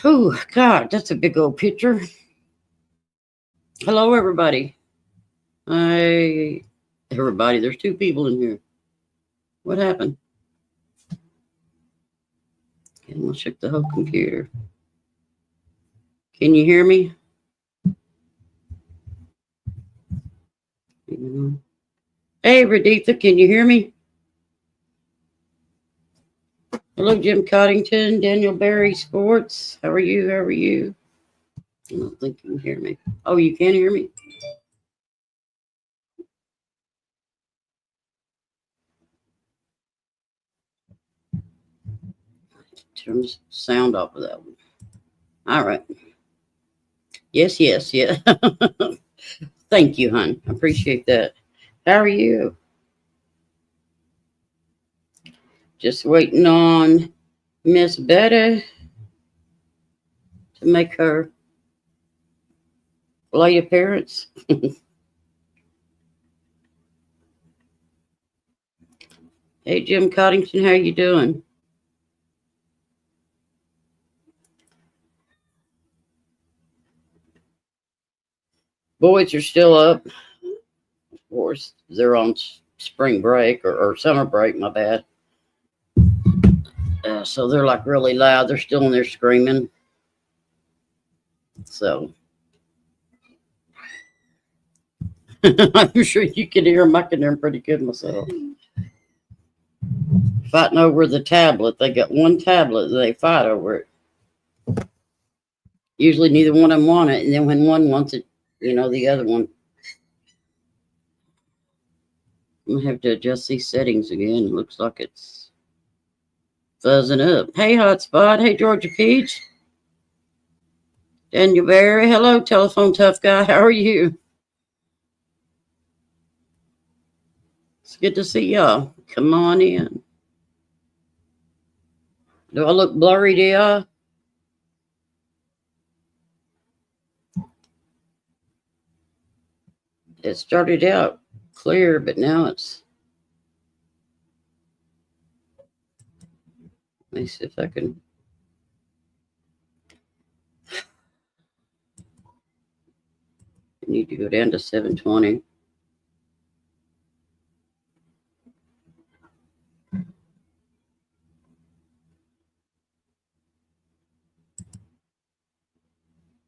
Oh, God, that's a big old picture. Hello, everybody. Everybody, there's two people in here. What happened? I'm going to check the whole computer. Can you hear me? Hey, Raditha, can you hear me? Hello, Jim Coddington, Daniel Berry Sports. How are you? How are you? I don't think you can hear me. Oh, you can hear me? Turn the sound off of that one. All right. Yes. Thank you, hon. I appreciate that. How are you? Just waiting on Miss Betty to make her late appearance. Hey, Jim Coddington, how you doing? Boys are still up. Of course, they're on spring break or summer break, my bad. So they're like really loud. They're still in there screaming. So I'm sure you can hear them. I can hear them pretty good myself. Fighting over the tablet. They got one tablet. They fight over it. Usually neither one of them want it. And then when one wants it, the other one. I'm going to have to adjust these settings again. It looks like it's fuzzing up. Hey, Hotspot. Hey, Georgia Peach. Daniel Berry. Hello, Telephone Tough Guy. How are you? It's good to see y'all. Come on in. Do I look blurry to y'all? It started out clear, but now it's... Let me see if I can... I need to go down to 720.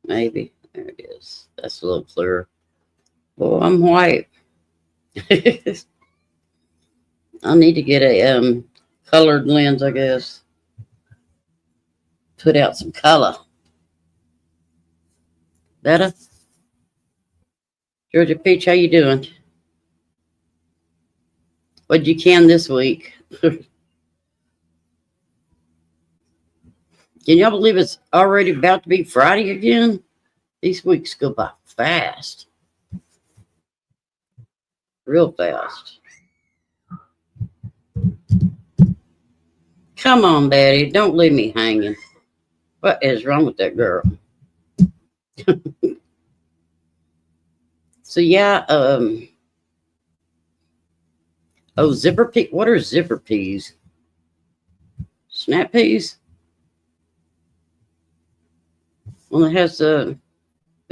Maybe. There it is. That's a little clearer. Well, I'm white. I need to get a colored lens, I guess. Put out some color. Better? Georgia Peach, how you doing? What'd you can this week? Can y'all believe it's already about to be Friday again? These weeks go by fast. Real fast. Come on, Betty. Don't leave me hanging. What is wrong with that girl? So, yeah, zipper pea. What are zipper peas? Snap peas? One that has the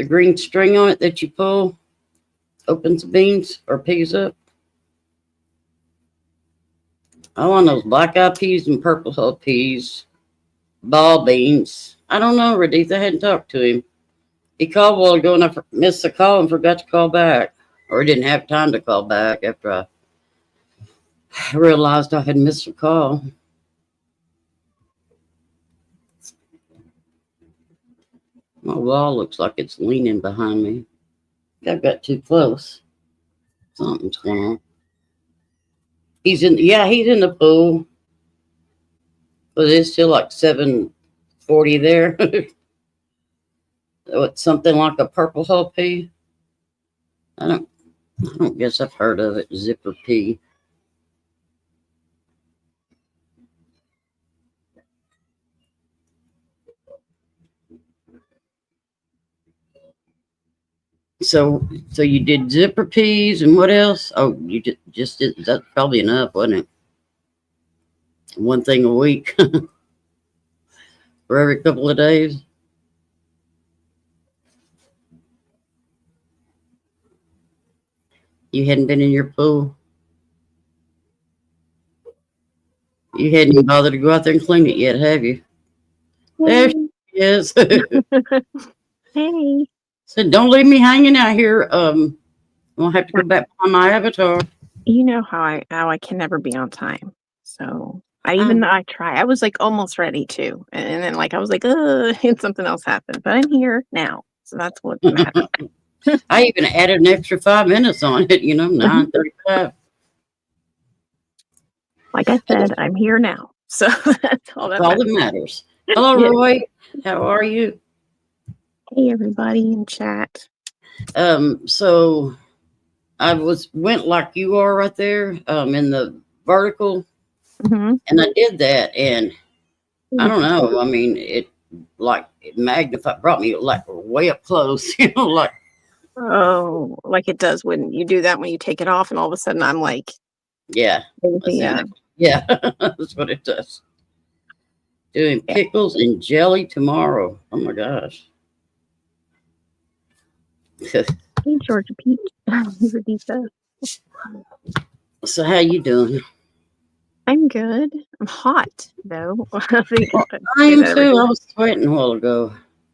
green string on it that you pull, opens beans or peas up. I want those black-eyed peas and purple-hull peas, ball beans. I don't know, Raditha. I hadn't talked to him. He called a while ago and I missed the call and forgot to call back. Or didn't have time to call back after I realized I had missed a call. My wall looks like it's leaning behind me. I got too close. Something's going on. He's in the pool. But it's still like 7:40 there. It's something like a purple hull pea. I don't guess I've heard of it. Zipper pea. So you did zipper peas and what else? Oh, you just did. That's probably enough, wasn't it? One thing a week for every couple of days. You hadn't been in your pool? You hadn't even bothered to go out there and clean it yet, have you? There she is. Hey. Said, don't leave me hanging out here. I'll have to go back behind my avatar. You know how I can never be on time. So I try. I was like almost ready to. And then like I was like, and something else happened. But I'm here now. So that's what matters. I even added an extra 5 minutes on it, 9:35. Like I said, I'm here now. So that's all that matters. Matters. Hello, Roy. How are you? Hey, everybody in chat. So I went like you are right there, in the vertical, and I did that, and I don't know. I mean, it magnified, brought me like way up close, like. Oh, like it does when you do that when you take it off, and all of a sudden I'm like, yeah, that's what it does. Doing pickles and jelly tomorrow. Oh my gosh. Hey, Georgia Peach. So how you doing? I'm good. I'm hot though. I am too. I was sweating a while ago.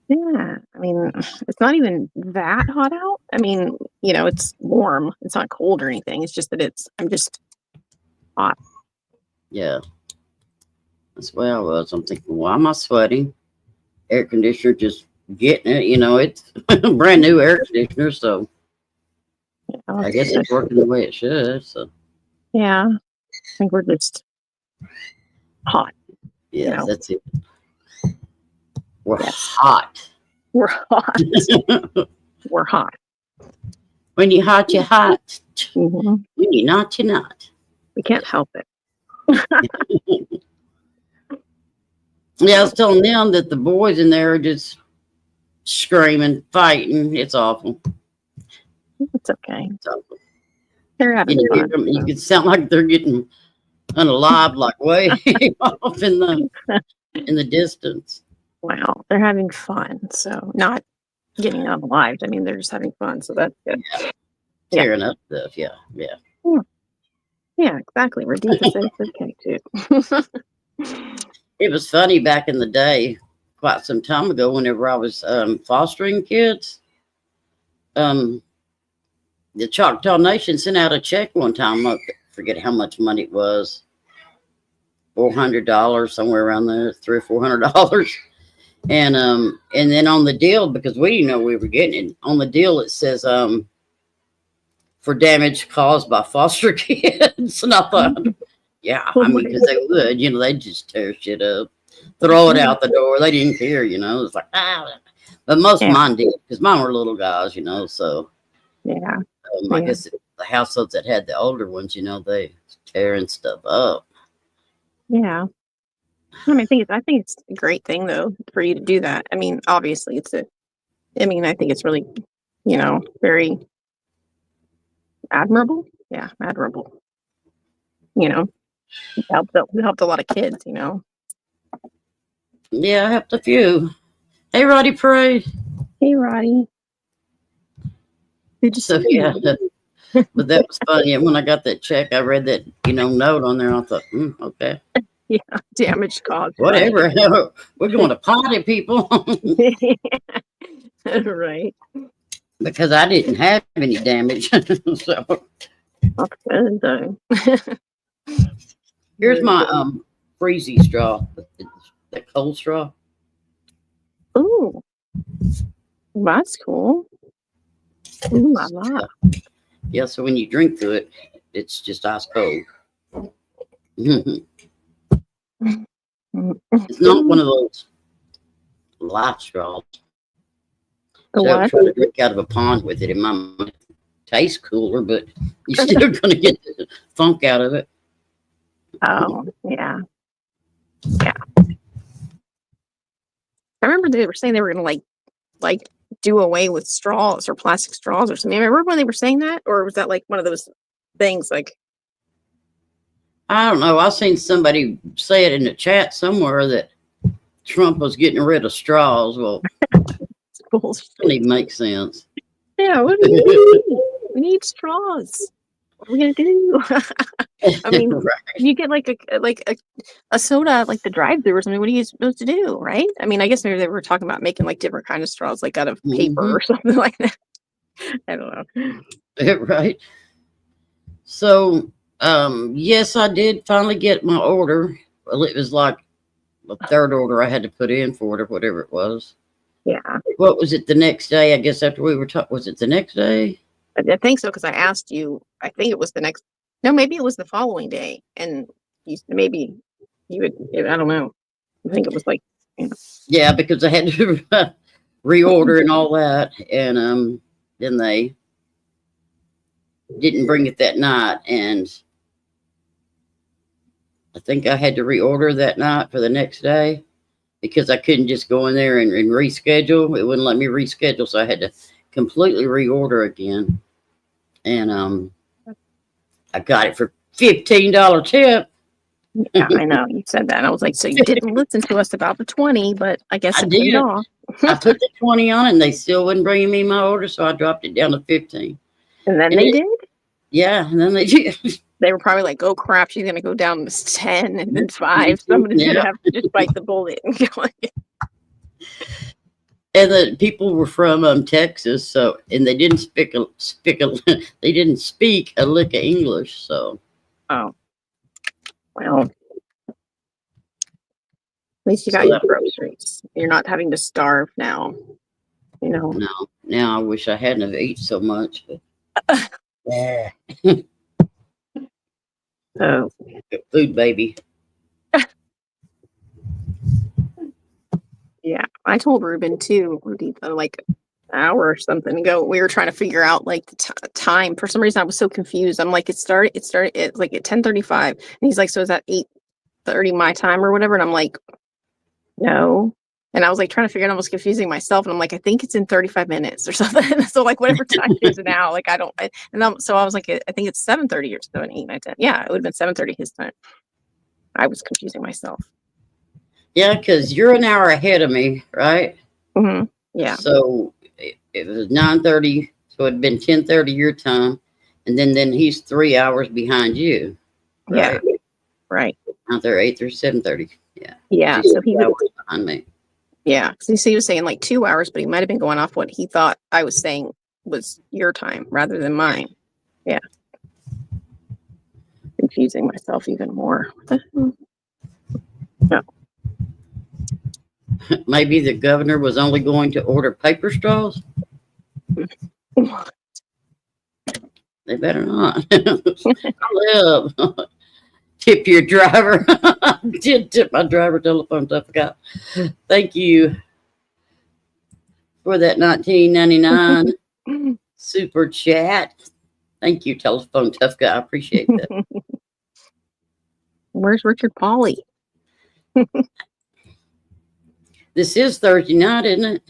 Yeah, I mean, it's not even that hot out. I mean, it's warm. It's not cold or anything. It's just that I'm just hot. Yeah. That's where I was. I'm thinking, why am I sweating? Air conditioner just getting it. It's a brand new air conditioner, so I guess it's working the way it should. So yeah, I think we're just hot. Yeah, that's it. We're hot. We're hot. We're hot. When you're hot, you're hot. When you're not, you're not. We can't help it. Yeah, I was telling them that the boys in there are just screaming, fighting. It's awful. It's okay. It's awful. They're having fun. You can sound like they're getting unalive, like way off in the distance. Wow, they're having fun. So not getting unalived. I mean, they're just having fun. So that's good. Yeah. Tearing up stuff. Yeah. Yeah, exactly. Radhika said it's okay too. It was funny back in the day, quite some time ago, whenever I was fostering kids. The Choctaw Nation sent out a check one time. I forget how much money it was. $400, somewhere around there, $300 or $400. And then on the deal, because we didn't know we were getting it, on the deal it says for damage caused by foster kids. And I thought, yeah, I mean, because they would, they just tear shit up, throw it out the door. They didn't care, It's like, but most of mine did, because mine were little guys, so. Yeah. I guess the households that had the older ones, they tearing stuff up. Yeah. I mean, I think it's a great thing though for you to do that. I mean, obviously I think it's really, very admirable. Yeah, admirable. Helped a lot of kids, Yeah, I helped a few. Hey, Roddy Parade. Hey, Roddy. Yeah, but that was funny. And when I got that check, I read that, note on there. And I thought, okay. Yeah, damage caused. Whatever. We're going to potty, people. Right. Because I didn't have any damage. So. That's good, though. Here's my freezy straw. The cold straw. Ooh. That's cool. Ooh, I like. Yeah, so when you drink through it, it's just ice cold. It's not one of those light straws. So I try to drink out of a pond with it. It might taste cooler, but you're still going to get the funk out of it. Oh, yeah. Yeah. I remember they were saying they were going to like do away with straws or plastic straws or something. I remember when they were saying that, or was that like one of those things like? I don't know. I've seen somebody say it in the chat somewhere that Trump was getting rid of straws. Well, it doesn't even make sense. Yeah. What do you mean? We need straws. What are we gonna do? I mean, Right. you get like a soda, like the drive-through or something. What are you supposed to do, right? I mean, I guess maybe they were talking about making like different kind of straws, like out of paper Mhm. or something like that. I don't know. Right. So, yes, I did finally get my order. Well, it was like the third order I had to put in for it or whatever it was. Yeah, What was it the next day? I guess after we were talking, was it the next day? I think so because I asked you. I think it was the next. No, maybe it was the following day, and maybe you would. I don't know. I think it was like. You know, Yeah, because I had to reorder and all that. And then they didn't bring it that night. And I think I had to reorder that night for the next day because I couldn't just go in there and reschedule. It wouldn't let me reschedule. So I had to completely reorder again. And I got it for $15 tip. yeah, I know you said that. And I was like, so you didn't listen to us about the 20, but I guess I it paid did. off. I put the 20 on it and they still wouldn't bring me my order. So I dropped it down to 15. And then And they it, did. yeah, and then they did. They were probably like, "Oh crap, she's gonna go down to 10 and then 5. Somebody's Yeah. gonna have to just bite the bullet and go." Like, And the people were from Texas, so and they didn't they didn't speak a lick of English. So oh, well, at least you got so your that groceries. You're not having to starve now. You know. no. Now I wish I hadn't have eaten so much. But yeah, So food baby. yeah, I told Ruben too. Like an hour or something ago. We were trying to figure out like the time. For some reason, I was so confused. I'm like, it started at like at 10:35, and he's like, so is that 8:30 my time or whatever? And I'm like, no. And I was like trying to figure it out. I was confusing myself. And I'm like, I think it's in 35 minutes or something. So like whatever time it is now, like I don't, so I was like, I think it's 7:30 or 7, 8, 9, 10. Yeah, it would have been 7:30 his time. I was confusing myself. Yeah, because you're an hour ahead of me, right? Mm-hmm. Yeah. So it was 9:30, so it'd been 10:30 your time, and then he's 3 hours behind you, right? Yeah. Right. Out there 8 through 7:30. Yeah. Yeah. He's So he 3 would, hours behind me. yeah. Because he was saying like 2 hours, but he might have been going off what he thought I was saying was your time rather than mine. Yeah. Confusing myself even more. No. Maybe the governor was only going to order paper straws. They better not. I live. Tip your driver. Did tip my driver telephone. I forgot. Thank you for that 19.99 super chat. Thank you, telephone tough guy. I appreciate that. Where's Richard Pauly? This is Thursday night, isn't it?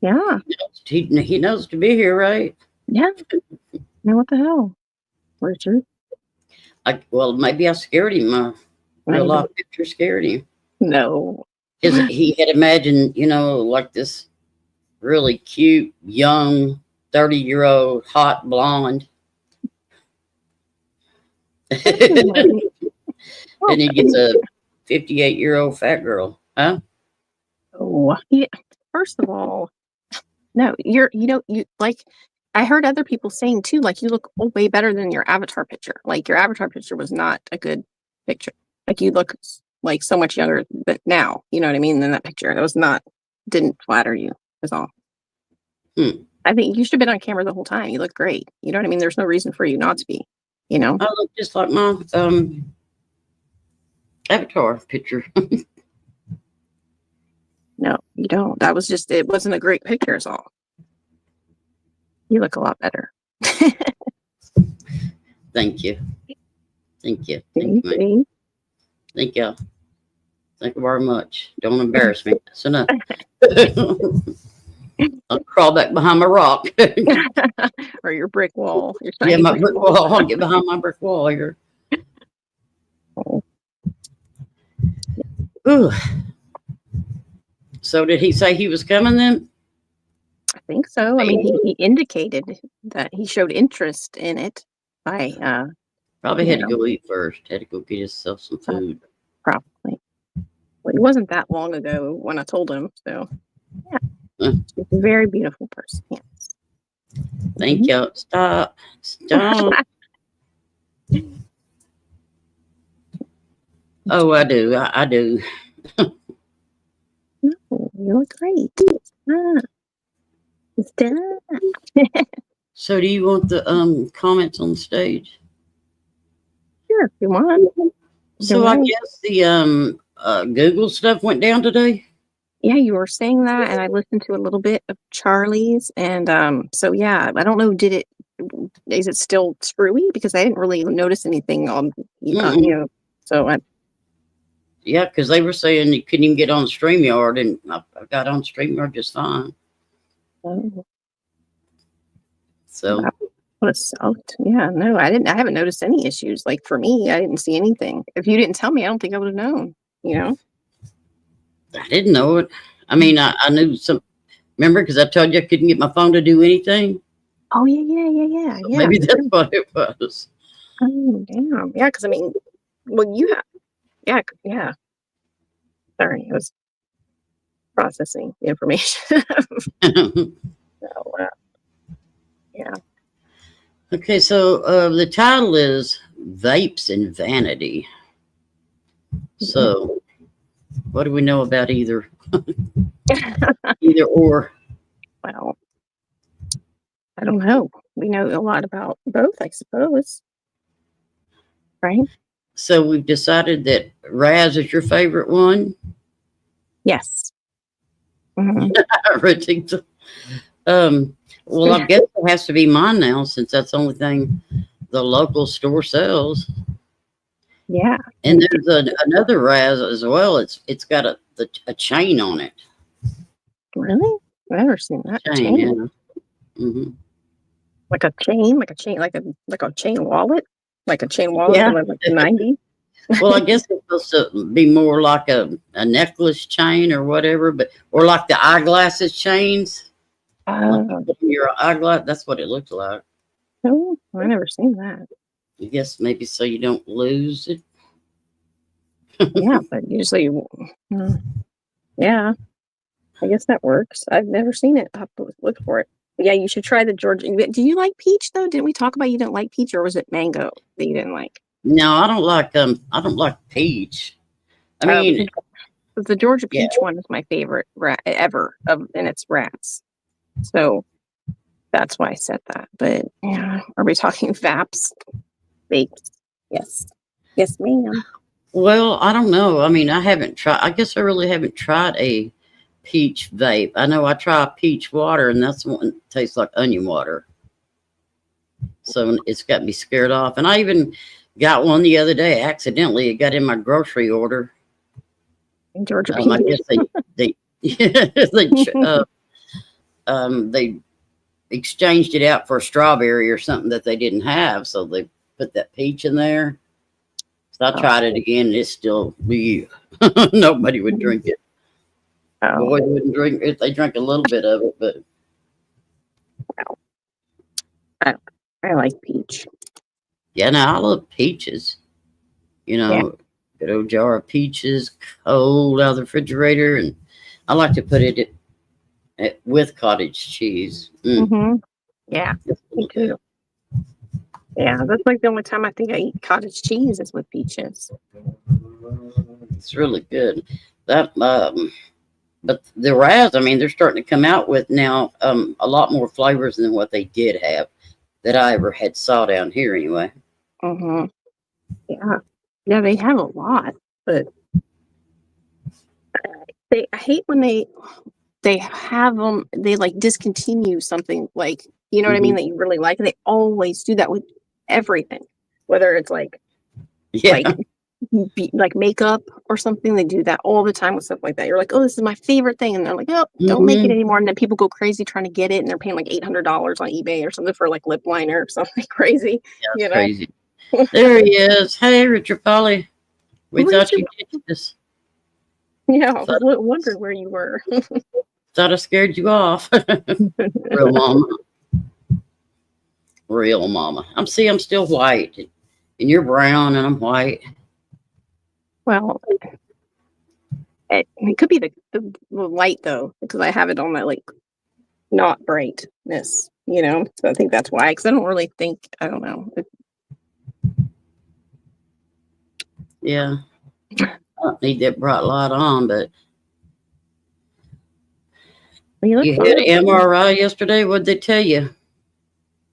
Yeah. He knows to be here, right? Yeah. Now what the hell? Richard? Well, maybe I scared him. My real life picture scared him. No. Because he had imagined, like this really cute, young, 30-year-old, hot blonde. And he gets a 58-year-old fat girl. Huh? Oh, yeah. First of all, no, you like, I heard other people saying too, like you look way better than your avatar picture. Like your avatar picture was not a good picture. Like you look like so much younger but now, you know what I mean, than that picture. It was not, didn't flatter you, is all. I think you should have been on camera the whole time. You look great. You know what I mean? There's no reason for you not to be, I look just like my avatar picture. No, you don't. That was just, it wasn't a great picture is all. You look a lot better. Thank you. Thank you. See? Thank you. Thank you very much. Don't embarrass me. That's enough. I'll crawl back behind my rock. Or your brick wall. Yeah, my brick wall. I'll get behind my brick wall here. Ooh. So did he say he was coming then? think so. I mean, he indicated that he showed interest in it by, Probably you had to know, go eat first. Had to go get himself some food. probably. Well, it wasn't that long ago when I told him. So, yeah, Uh, she's a very beautiful person. Yes. Thank y'all. Stop. Oh, I do. I do. No, you look great. It's done. So, do you want the comments on the stage? Sure, if you want. So, I guess the Google stuff went down today. Yeah, you were saying that, and I listened to a little bit of Charlie's, and so yeah, I don't know. Is it still screwy? Because I didn't really notice anything on, So Yeah, because they were saying you couldn't even get on StreamYard, and I got on StreamYard just fine. So that would have sucked. Yeah, no, I didn't. I haven't noticed any issues. Like for me, I didn't see anything. If you didn't tell me, I don't think I would have known. I didn't know it. I mean, I knew some. Remember, because I told you I couldn't get my phone to do anything. Oh yeah. So maybe that's what it was. Oh damn. Yeah, because I mean, well, you have. Yeah. Sorry, I was processing the information. So, yeah. Okay, so the title is Vapes and Vanity. So, what do we know about either? Either or. Well, I don't know. We know a lot about both, I suppose. Right? So we've decided that Raz is your favorite one. Yes. Mhm. Well, I guess it has to be mine now since that's the only thing the local store sells. Yeah. And there's another Raz as well. It's got a chain on it. Really? I've never seen that. Chain, yeah. Mm-hmm. Like a chain, like a chain wallet, like a chain wallet Yeah. from like the 90s. Well, I guess it's supposed to be more like a necklace chain or whatever, or like the eyeglasses chains. Like your eyeglass, that's what it looks like. Oh, I never seen that. I guess maybe so you don't lose it. Yeah, but usually, yeah, I guess that works. I've never seen it. I'll have to look for it. But yeah, you should try the Georgia. Do you like peach though? Didn't we talk about you didn't like peach, or was it mango that you didn't like? No, I don't like peach. I mean, the Georgia peach one is my favorite ever and it's rats. So that's why I said that. But yeah, are we talking vapes? Vapes? Yes, ma'am. Well, I don't know. I mean, I haven't tried. I guess I really haven't tried a peach vape. I know I try peach water, and that's one that tastes like onion water. So it's got me scared off. And I even got one the other day accidentally. It got in my grocery order. Georgia peach. I guess they they exchanged it out for a strawberry or something that they didn't have, so they put that peach in there. So I tried it again, and it's still nobody would drink it. Boys wouldn't drink it. They drank a little bit of it, but I like peach. Yeah, no, I love peaches. Good old jar of peaches, cold out of the refrigerator, and I like to put it with cottage cheese. Mm-hmm. Yeah, me too. Yeah, that's like the only time I think I eat cottage cheese is with peaches. It's really good. But the Raz, I mean, they're starting to come out with now a lot more flavors than what they did have that I ever had saw down here anyway. Mm-hmm. Yeah, they have a lot, but I hate when they have them. They like discontinue something like what I mean that you really like, and they always do that with everything, whether it's like makeup or something. They do that all the time with stuff like that. You're like, oh, this is my favorite thing, and they're like, oh, don't make it anymore. And then people go crazy trying to get it, and they're paying like $800 on eBay or something for like lip liner or something crazy. Yeah, crazy. There he is. Hey, Richard Polly. We thought you did this. Yeah, I was wondering where you were. Thought I scared you off. Real mama. Real mama. I'm still white. And you're brown and I'm white. Well, it could be the light though, because I have it on my like not brightness, you know. So I think that's why. Because I don't really think, I don't know. Yeah. I don't need that bright light on, but You you had an MRI yesterday. What'd they tell you?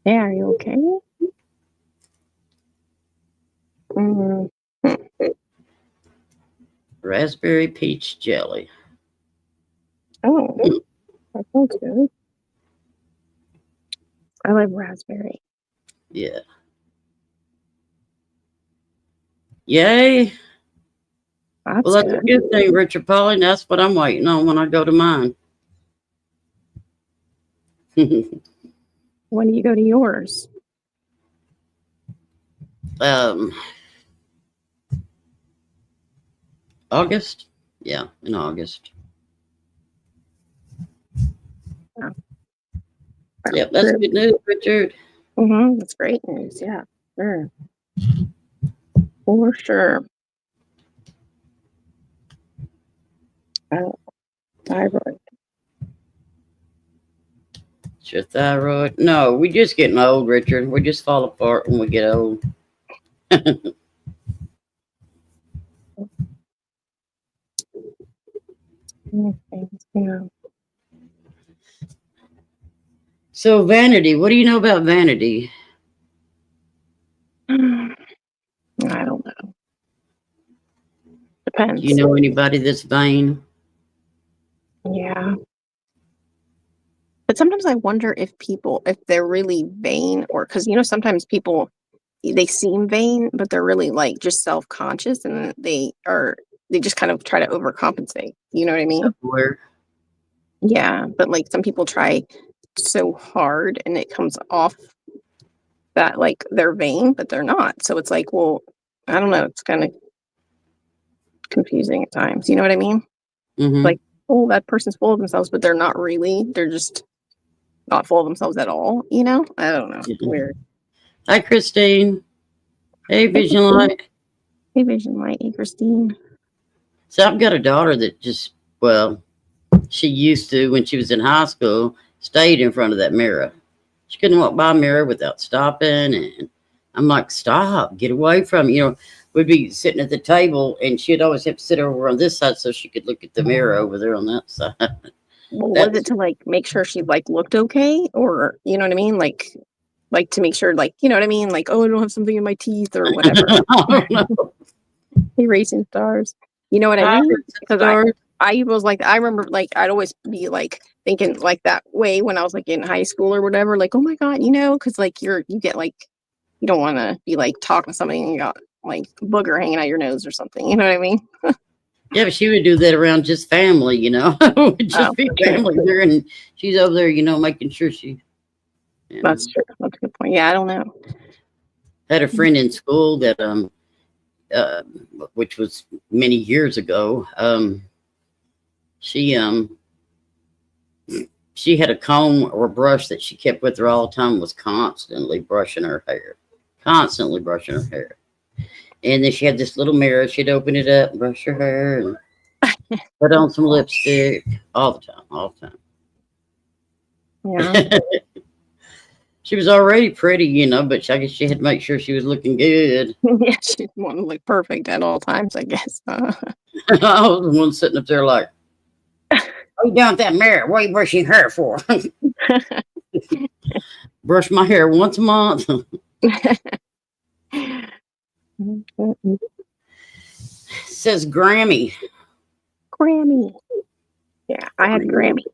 Yeah, are you okay? Raspberry peach jelly. Oh, that sounds good. I like raspberry. Yeah. Yay. Well, that's a good thing, Richard Pauling. That's what I'm waiting on when I go to mine. When do you go to yours? August? Yeah, in August. Oh. Yep, that's good news, Richard. That's great news. Yeah, sure. For sure. Thyroid. It's your thyroid. No, we're just getting old, Richard. We just fall apart when we get old. Yeah. So, vanity. What do you know about vanity? I don't know. Depends. Do you know anybody that's vain? Yeah. But sometimes I wonder if they're really vain, or because, you know, sometimes people, they seem vain, but they're really like just self-conscious, and they just kind of try to overcompensate. You know what I mean? Where? Yeah. But like some people try so hard and it comes off that like they're vain, but they're not. So it's like, well, I don't know. It's kind of confusing at times. You know what I mean? Mm-hmm. Like, oh, that person's full of themselves, but they're not really. They're just not full of themselves at all. You know? I don't know. It's weird. Hi, Christine. Hey, Vision Light. Hey, Vision Light. Hey, Christine. So I've got a daughter that just, well, she used to, when she was in high school, stayed in front of that mirror. She couldn't walk by a mirror without stopping. And I'm like, stop, get away from me. You know, we'd be sitting at the table and she'd always have to sit over on this side so she could look at the mirror over there on that side. Well, was it to like make sure she like looked okay, or you know what I mean? Like to make sure, like, you know what I mean? Like, oh, I don't have something in my teeth or whatever. I don't know. Hey, Racing Stars. You know what I mean? Because I was like, I remember like I'd always be like thinking like that way when I was like in high school or whatever. Like, oh my God, you know, because like you get like, you don't want to be like talking to somebody and you got like booger hanging out your nose or something. You know what I mean? Yeah, but she would do that around just family, you know. Just be family there, and she's over there, you know, making sure she. You know. That's true. That's a good point. Yeah, I don't know. Had a friend in school that which was many years ago. She had a comb or a brush that she kept with her all the time, was constantly brushing her hair. And then she had this little mirror. She'd open it up and brush her hair and put on some lipstick all the time. Yeah. She was already pretty, you know, but I guess she had to make sure she was looking good. Yeah, she wanted to look perfect at all times, I guess. I was the one sitting up there like, what are you doing with that mirror? What are you brushing your hair for? Brush my hair once a month. Says Grammy. Yeah, I had Grammy.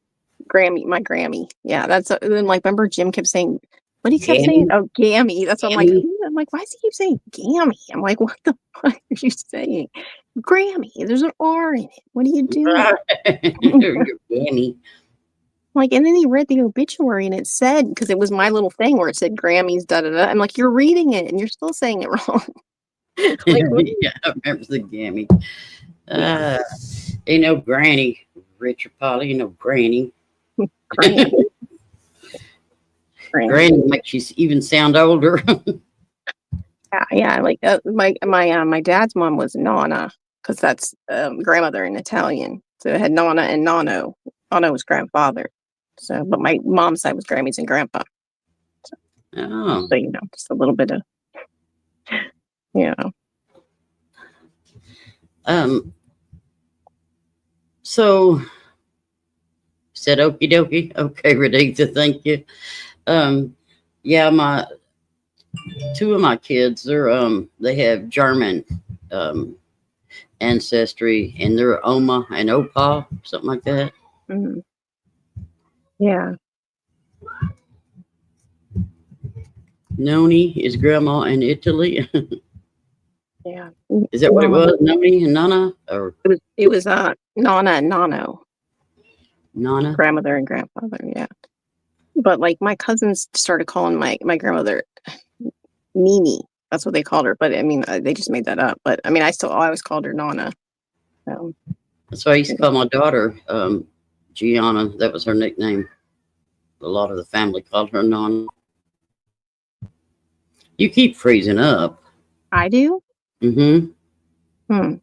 My Grammy. Yeah, that's then like remember Jim kept saying, what he kept saying? Oh, Gammy. That's what I'm like, why does he keep saying Gammy? I'm like, what the fuck are you saying? Grammy. There's an R in it. What are you doing? Gammy. Like, and then he read the obituary and it said, because it was my little thing where it said Grammys, da da da. I'm like, you're reading it and you're still saying it wrong. Like, yeah, I remember the Gammy. You know, Granny Richard Polly, Granny. Granny. Granny makes you even sound older. Yeah. Like my dad's mom was Nonna, because that's grandmother in Italian. So it had Nonna and Nonno. Nonno was grandfather. So, but my mom's side was Grammys and Grandpa. Oh. So just a little bit of So said okie dokie. Okay, Raditha, thank you. Yeah, my two of my kids, they have German ancestry, and they're Oma and Opa, something like that. Mm-hmm. Yeah. Noni is grandma in Italy. Yeah. Is that what it was? Noni and Nana? Or it was Nana and Nano. Nana? Grandmother and grandfather, yeah. But like my cousins started calling my grandmother Nini. That's what they called her. But I mean, they just made that up. But I mean, I always called her Nana. That's why I used to call my daughter Gianna. That was her nickname. A lot of the family called her Nana. You keep freezing up. I do? Mm-hmm. Am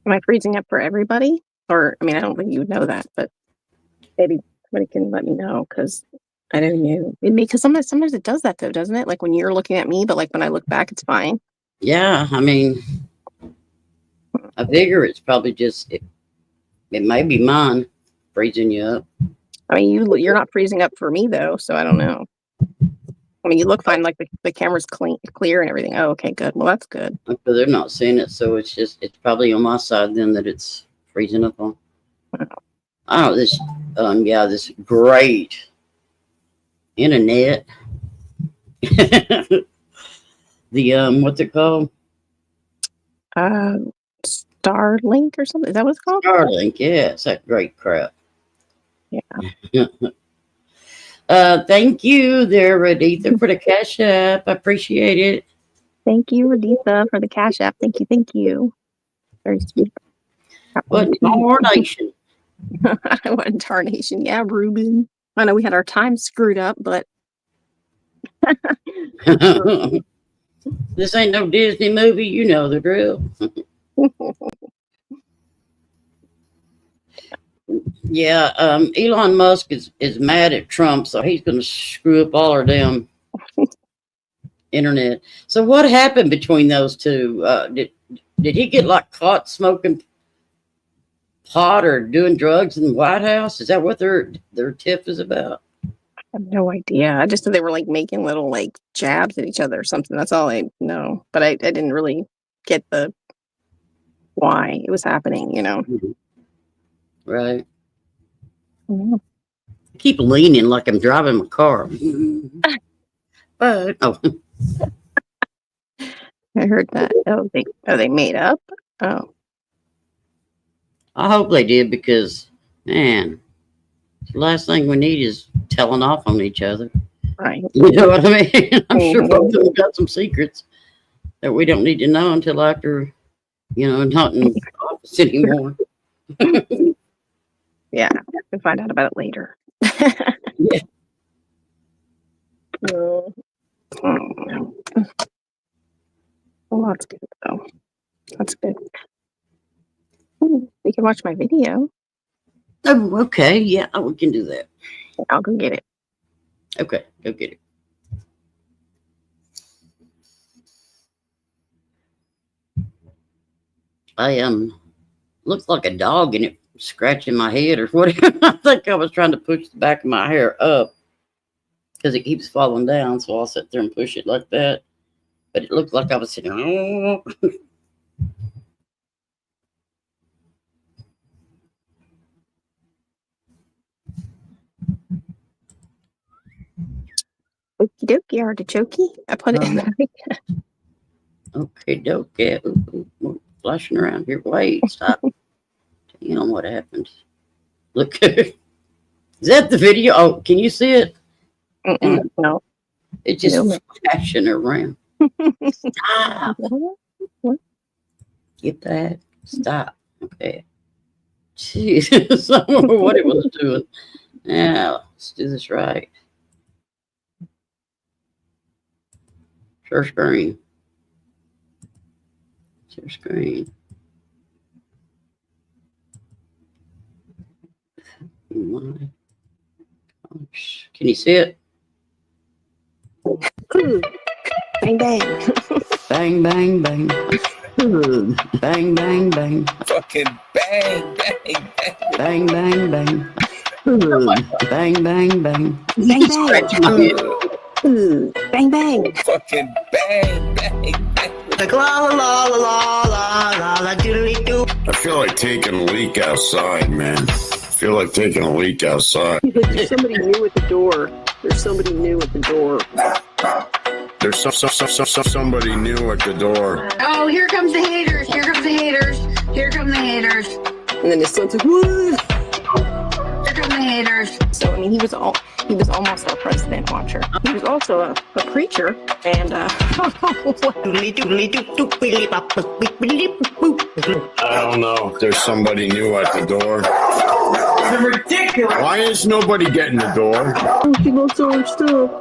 I freezing up for everybody? Or, I mean, I don't think you would know that, but maybe somebody can let me know, because I don't know. Because sometimes it does that, though, doesn't it? Like when you're looking at me, but like when I look back, it's fine. Yeah, I mean, I figure it's probably just, it may be mine freezing you up. I mean, you're not freezing up for me, though, so I don't know. I mean, you look fine, like the camera's clear and everything. Oh, okay, good. Well, that's good. But they're not seeing it, so it's probably on my side then that it's freezing up on. Oh, this great internet. The what's it called? Starlink or something. Is that what it's called? Starlink, yeah, it's that great crap. Yeah. Thank you there, Raditha, for the Cash App. I appreciate it. Thank you, Raditha, for the Cash App. Thank you. Very sweet. What tarnation? What tarnation? Yeah, Ruben. I know we had our time screwed up, but this ain't no Disney movie. You know the drill. Yeah, Elon Musk is mad at Trump, so he's going to screw up all our damn internet. So what happened between those two? Did he get like caught smoking pot or doing drugs in the White House? Is that what their tiff is about? I have no idea. I just thought they were like making little like jabs at each other or something. That's all I know. But I didn't really get the why it was happening, Right. Yeah. I keep leaning like I'm driving my car. But I heard that. Oh, they made up? Oh. I hope they did, because man, the last thing we need is telling off on each other. Right. You know what I mean? I'm sure both of them got some secrets that we don't need to know until after, not in office anymore. Yeah, we'll find out about it later. Yeah. Oh, well, that's good, though. That's good. We can watch my video. Oh, okay. Yeah, we can do that. I'll go get it. Okay, go get it. I looks like a dog and it scratching my head or whatever. I think I was trying to push the back of my hair up because it keeps falling down, so I'll sit there and push it like that. But it looked like I was sitting. Oh. Okie dokie, artichoke. I put it in there. Okay, dokie. Ooh, flashing around here. Wait, stop. Damn, what happened? Look. Is that the video? Oh, can you see it? No. It's just flashing around. Stop. What? Get that. Stop. Okay. Jesus, I don't know what it was doing. Now, let's do this right. Share screen. Share screen. My gosh. Can you see it? Bang, bang. Bang, bang, bang. Bang, bang, bang. Fucking bang, bang, bang. Bang, bang, bang. Bang, bang, bang. Bang, bang. Bang, bang. Fucking bang, bang, bang. Like la la la la la la la la doodly doo. I feel like taking a leak outside, man. I feel like taking a leak outside. There's somebody new at the door. There's somebody new at the door. There's somebody new at the door. Oh, here comes the haters. Here comes the haters. Here come the haters. And then his son's like, what? Here come the haters. So, I mean, he was almost our president watcher. He was also a preacher, and Doodly doodly doo doo billy bop boop beep billy boop boop. I don't know. There's somebody new at the door. It's ridiculous. Why is nobody getting the door? she wants all her stuff.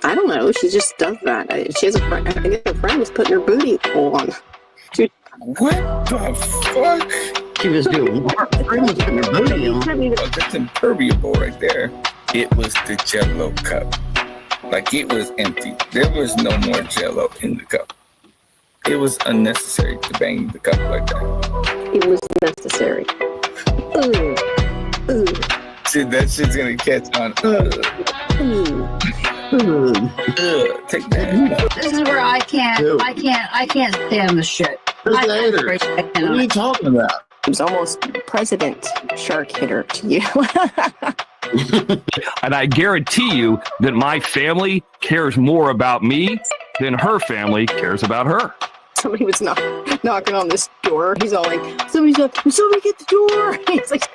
I don't know. She just does that. She has a friend. I guess her friend was putting her booty hole on. What the fuck? She was doing work. Friend was putting her booty on. Oh, that's impermeable right there. It was the Jello cup. Like, it was empty. There was no more Jello in the cup. It was unnecessary to bang the cup like that. It was necessary. See, that shit's gonna catch on. Take that. This is where I can't stand the shit. Who's the haters? What are you talking about? He was almost president shark hitter to you. And I guarantee you that my family cares more about me than her family cares about her. Somebody was knocking on this door. He's all like, somebody get the door. He's like,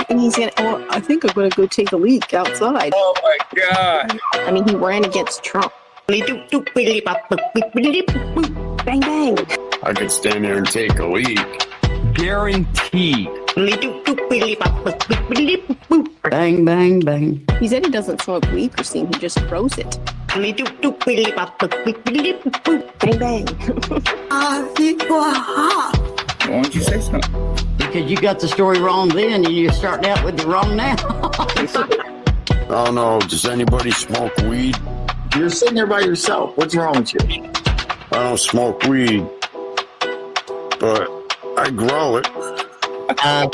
and he's gonna, well, I think I'm gonna go take a leak outside. Oh my God. I mean, he ran against Trump. Bang, bang. I could stand there and take a leak. Guaranteed. Bang, bang, bang. He said he doesn't smoke weed, Christine. He just throws it. Bang, bang. Why don't you say something? Because you got the story wrong then, and you're starting out with the wrong now. Oh no, does anybody smoke weed? You're sitting there by yourself. What's wrong with you? I don't smoke weed, but I grow it.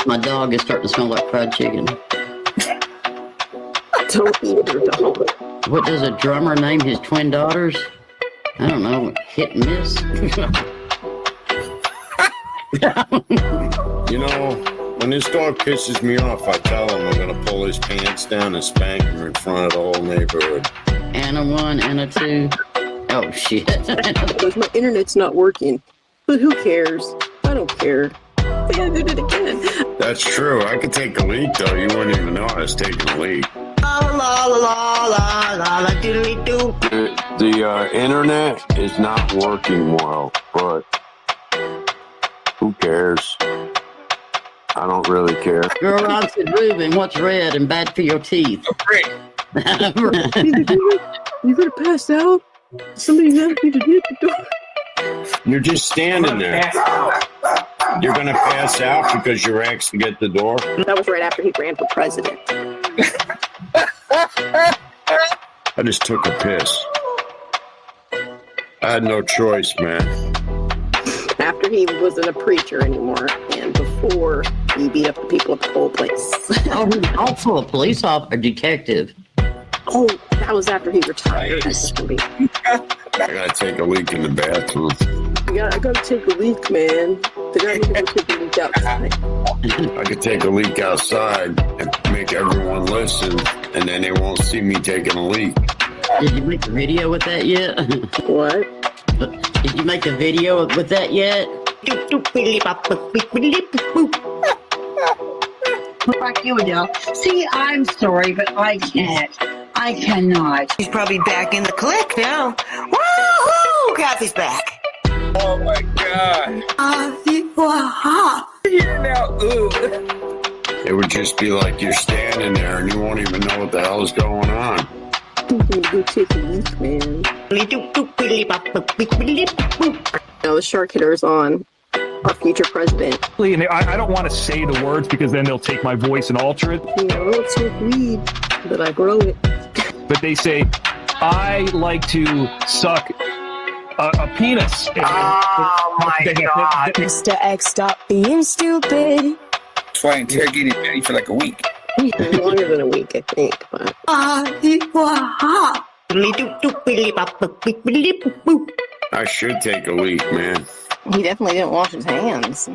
My dog is starting to smell like fried chicken. Don't eat your dog. What does a drummer name his twin daughters? I don't know. Hit and miss. You know, when this dog pisses me off, I tell him I'm gonna pull his pants down and spank him in front of the whole neighborhood. Anna 1, Anna 2. Oh, shit. Because my internet's not working. But who cares? I don't care. I gotta do it again. That's true. I could take a leak, though. You wouldn't even know I was taking a leak. La la la la la la la doodly doo. The internet is not working well, but who cares? I don't really care. Girl, Ron said, Ruben, what's red and bad for your teeth? Great. You gonna pass out? Somebody's asking to hit the door. You're just standing there. You're gonna pass out because your ex to get the door? That was right after he ran for president. I just took a piss. I had no choice, man. After he wasn't a preacher anymore, and before he beat up the people at the whole place. Oh, he's also a police officer, detective. Oh, that was after he retired. Nice. I gotta take a leak in the bathroom. I gotta take a leak, man. I gotta take a leak outside. I could take a leak outside and make everyone listen, and then they won't see me taking a leak. Did you make a video with that yet? What? Did you make a video with that yet? Fuck you, Adele. See, I'm sorry, but I can't. I cannot. He's probably back in the clique now. Woohoo! Kathy's back. Oh my God. here now. Ugh. It would just be like you're standing there and you won't even know what the hell is going on. Good chickens, man. Now the shark hitter's on our future president. And I don't want to say the words because then they'll take my voice and alter it. You know, it's smoke weed, but I grow it. But they say, I like to suck a penis. Oh my God. Mr. X, stop being stupid. That's why I interrogated Betty for like a week. Longer than a week, I think. But I should take a leak, man. he definitely didn't wash his hands.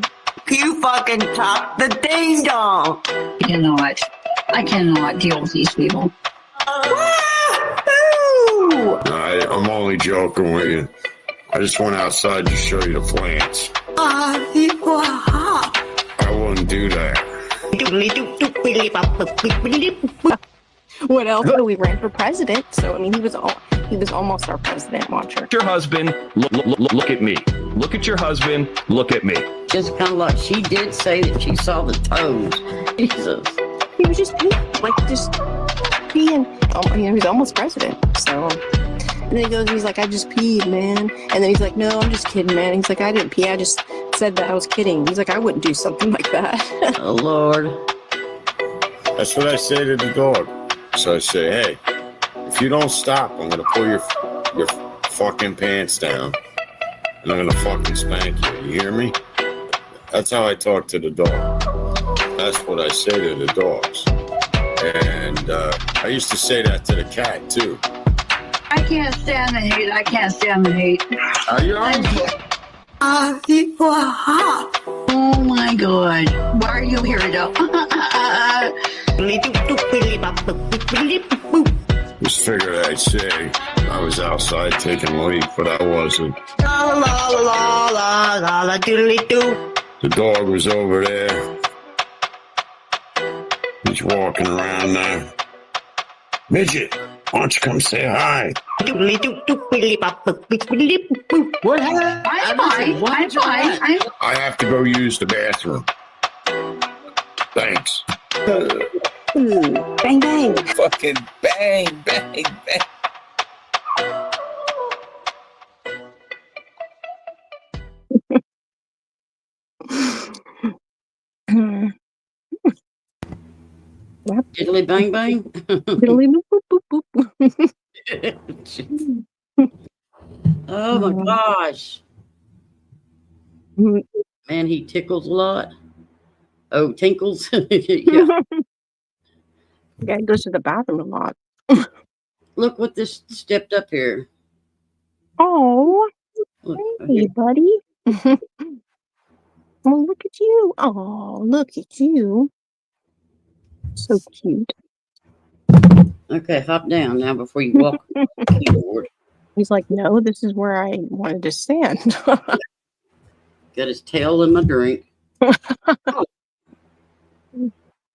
You fucking top the ding dong. I cannot deal with these people. I'm only joking with you. I just went outside to show you the plants. I wouldn't do that. What else? Well, we ran for president, so I mean, he was almost our president. Watcher. Your husband, look at me. Look at your husband, look at me. Just kind of like she did say that she saw the toes. Jesus. He was just peeing, like just peeing. He was almost president. So, and then he's like, I just peed, man. And then he's like, no, I'm just kidding, man. He's like, I didn't pee. I just said that I was kidding. He's like, I wouldn't do something like that. Oh, Lord. That's what I say to the dog. So I say, hey, if you don't stop, I'm going to pull your fucking pants down. And I'm going to fucking spank you. You hear me? That's how I talk to the dog. That's what I say to the dogs. And I used to say that to the cat, too. I can't stand the hate. I can't stand the hate. Are you on? Oh my God. Why are you here, though? Just figured I'd say I was outside taking a leak, but I wasn't. The dog was over there. He's walking around now. Midget, why don't you come say hi? What happened? I'm fine. I have to go use the bathroom. Thanks. Bang, bang. Fucking bang, bang, bang. Diddly bang bang. Diddly boop, boop, boop, boop. Oh my gosh. Man, he tickles a lot. Oh, tinkles. Yeah. Yeah, he goes to the bathroom a lot. Look what this stepped up here. Oh, Look, hey, buddy. Oh, look at you. Oh, look at you. So cute. okay, hop down now before you walk on the keyboard. He's like, no, this is where I wanted to stand. Got his tail in my drink.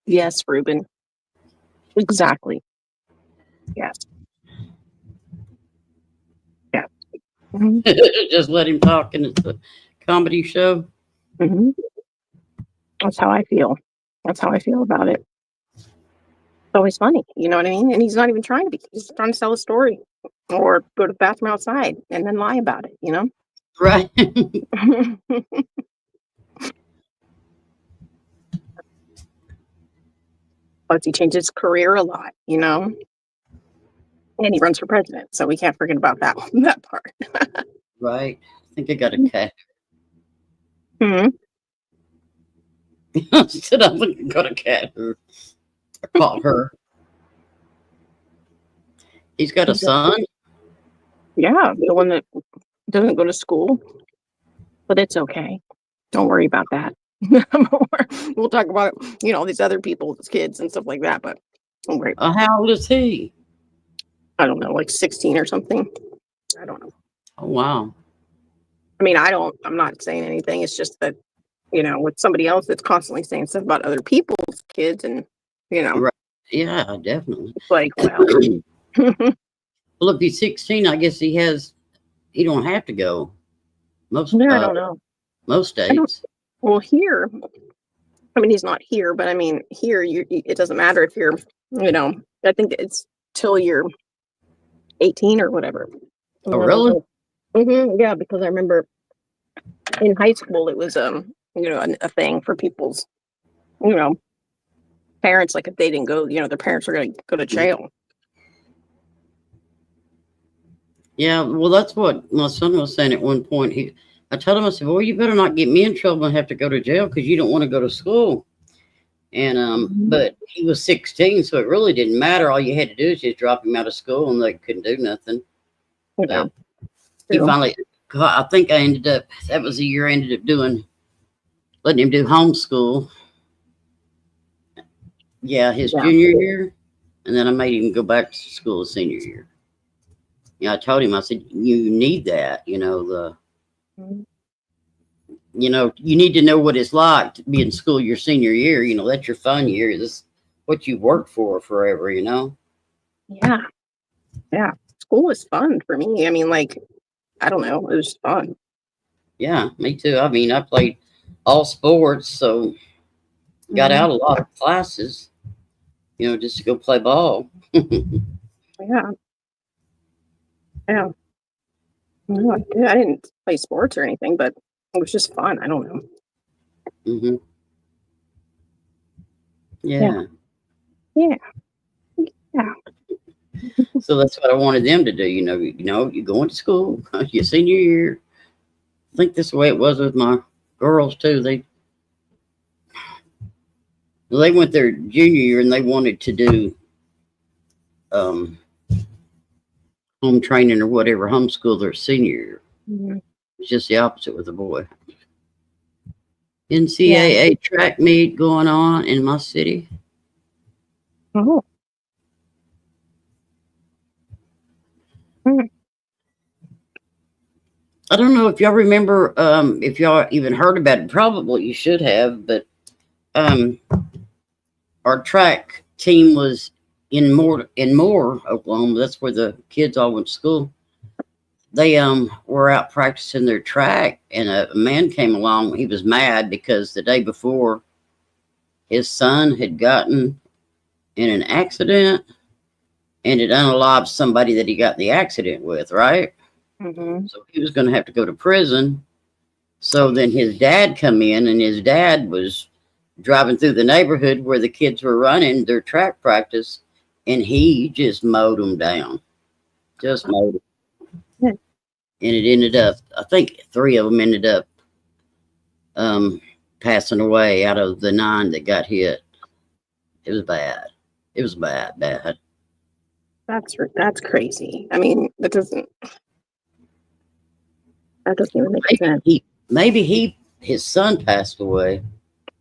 Yes, Ruben. Exactly. Yes. Yes. Mm-hmm. Just let him talk, and it's a comedy show. Mm-hmm. That's how I feel. That's how I feel about it. It's always funny, you know what I mean? And he's not even trying to be. He's trying to sell a story or go to the bathroom outside and then lie about it, you know? Right. But he changed his career a lot, you know? And he runs for president, so we can't forget about that part. Right. I think I got a cat. Hmm. I said I think I got a cat. I caught her. He's got a son. Yeah, the one that doesn't go to school. But it's okay. Don't worry about that. We'll talk about, you know, these other people's kids and stuff like that, but don't worry. How old is he? I don't know, like 16 or something. I don't know. Oh, wow. I mean, I'm not saying anything. It's just that, you know, with somebody else that's constantly saying stuff about other people's kids and, you know. Right. Yeah, definitely. It's like, well. Well, if he's 16, I guess he don't have to go. Most, I don't know. Most states. Well, here, I mean, he's not here, but I mean, here, it doesn't matter if you're, I think it's till you're 18 or whatever. Oh, really? Yeah, because I remember in high school, it was, a thing for people's, parents, like if they didn't go, their parents were going to go to jail. Yeah, well, that's what my son was saying at one point. I told him, I said, well, you better not get me in trouble and have to go to jail because you don't want to go to school. And, but he was 16, so it really didn't matter. All you had to do is just drop him out of school and they couldn't do nothing. Yeah. He finally, I think that was the year I ended up letting him do homeschool. Yeah, his junior year. And then I made him go back to school his senior year. Yeah, I told him, I said, you need that, you need to know what it's like to be in school your senior year. That's your fun year. This is what you worked for forever, Yeah. Yeah. School was fun for me. I mean, like, I don't know. It was fun. Yeah, me too. I mean, I played all sports, so got out a lot of classes, just to go play ball. Yeah. Yeah. No, I didn't play sports or anything, but it was just fun. I don't know. Yeah. Yeah. So that's what I wanted them to do. You go into school your senior year. I think that's the way it was with my girls too. They went their junior year and they wanted to do home training or whatever, homeschool their senior year. It's just the opposite with the boy. NCAA track meet going on in my city. Oh. I don't know if y'all remember, if y'all even heard about it. Probably you should have, but our track team was in Moore, Oklahoma. That's where the kids all went to school. They were out practicing their track, and a man came along. He was mad because the day before his son had gotten in an accident and it unalived somebody that he got in the accident with, right? So he was going to have to go to prison. So then his dad come in, and his dad was driving through the neighborhood where the kids were running their track practice, and he just mowed them down. Just mowed them. And it ended up, I think 3 of them ended up passing away out of the 9 that got hit. It was bad. It was bad. That's crazy. I mean, that doesn't even make sense. Maybe his son passed away.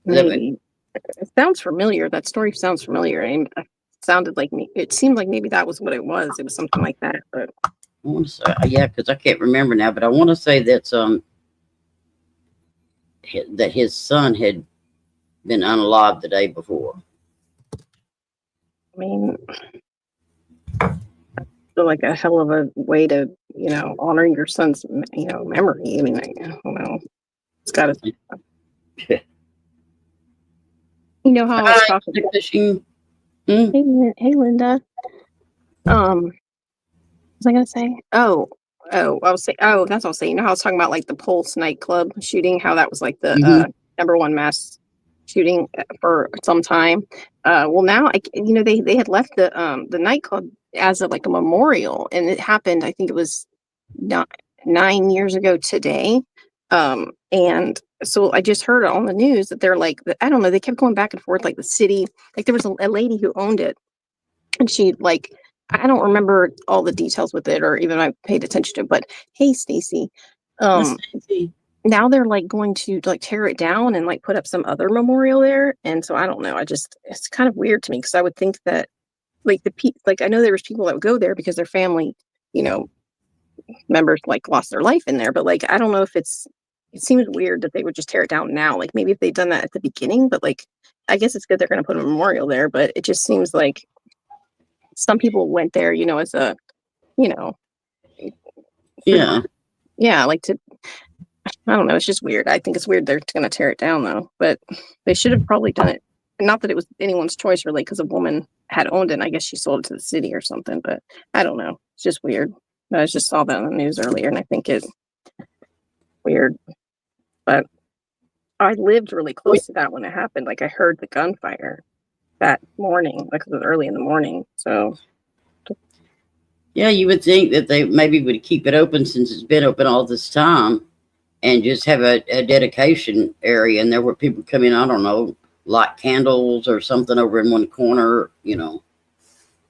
Maybe. It sounds familiar. That story sounds familiar. And it sounded like me. It seemed like maybe that was what it was. It was something like that. But I want to say, yeah, because I can't remember now. But I want to say that that his son had been unalived the day before. I mean, feel like a hell of a way to, honor your son's, memory. I mean, I don't know. It's got to. You know how I was talking about fishing. Hey, Linda. What was I gonna say? I was saying. Oh, that's what I was saying. You know how I was talking about like the Pulse nightclub shooting? How that was like the number one mass shooting for some time. Well, now they had left the nightclub as a like a memorial, and it happened. I think it was 9 years ago today. And so I just heard on the news that they're like, I don't know, they kept going back and forth, like the city, like there was a lady who owned it, and she like, I don't remember all the details with it or even I paid attention to it, but hey, Stacy, now they're like going to like tear it down and like put up some other memorial there. And so I don't know. It's kind of weird to me because I would think that like I know there was people that would go there because their family, members like lost their life in there. But like, I don't know if it seems weird that they would just tear it down now. Like maybe if they'd done that at the beginning, but like, I guess it's good they're going to put a memorial there, but it just seems like some people went there, as a, yeah, like to, I don't know. It's just weird. I think it's weird they're going to tear it down, though. But they should have probably done it. Not that it was anyone's choice, really, because a woman had owned it. And I guess she sold it to the city or something. But I don't know. It's just weird. I just saw that on the news earlier, and I think it's weird. But I lived really close to that when it happened. Like, I heard the gunfire that morning, like it was early in the morning. So, Yeah, you would think that they maybe would keep it open since it's been open all this time and just have a dedication area. And there were people coming, I don't know, light candles or something over in one corner, you know.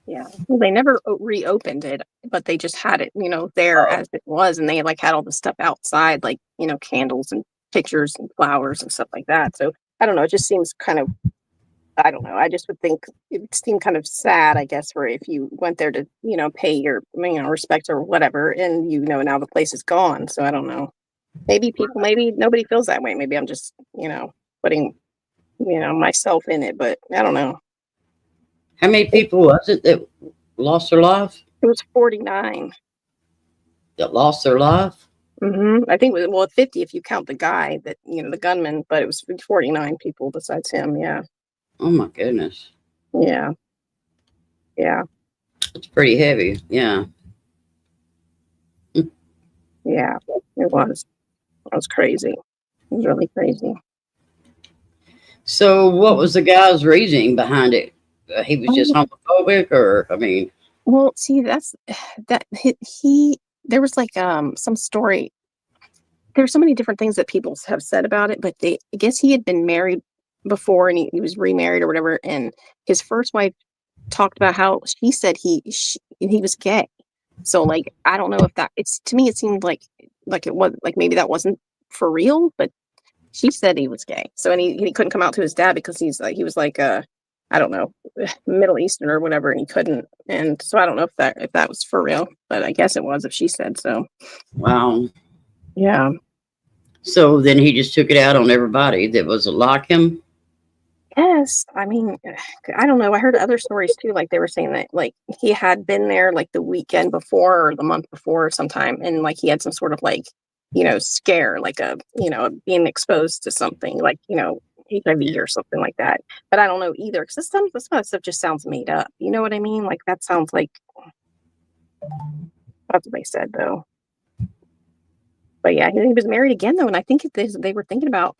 yeah. Well, they never reopened it, but they just had it, there as it was. And they like had all the stuff outside, like, candles and pictures and flowers and stuff like that. So I don't know. It just seems kind of, I don't know. I just would think it seemed kind of sad, I guess, for if you went there to, pay your, respect or whatever. And, now the place is gone. So I don't know. Maybe nobody feels that way. Maybe I'm just, putting, myself in it, but I don't know. How many people was it that lost their life? It was 49. That lost their life? I think it was 50 if you count the guy that, the gunman, but it was 49 people besides him. Yeah. Oh my goodness. Yeah. Yeah. It's pretty heavy. Yeah. Yeah. It was. It was crazy. It was really crazy. So what was the guy's reasoning behind it? He was just homophobic, or, I mean. Well, see, there was like some story. There's so many different things that people have said about it, but I guess he had been married before and he was remarried or whatever. And his first wife talked about how she said he was gay. So like, I don't know if to me, it seemed like it was like, maybe that wasn't for real, but she said he was gay. So, and he couldn't come out to his dad because he was like, I don't know, Middle Eastern or whatever. And he couldn't. And so I don't know if that was for real, but I guess it was if she said so. Wow. Yeah. So then he just took it out on everybody that was like him. Yes. I mean, I don't know. I heard other stories too. Like they were saying that like he had been there like the weekend before or the month before or sometime. And like he had some sort of like, scare, like being exposed to something like, HIV or something like that. But I don't know either. Because this kind of stuff just sounds made up. You know what I mean? Like that sounds like, that's what they said though. But yeah, he was married again though. And I think they were thinking about,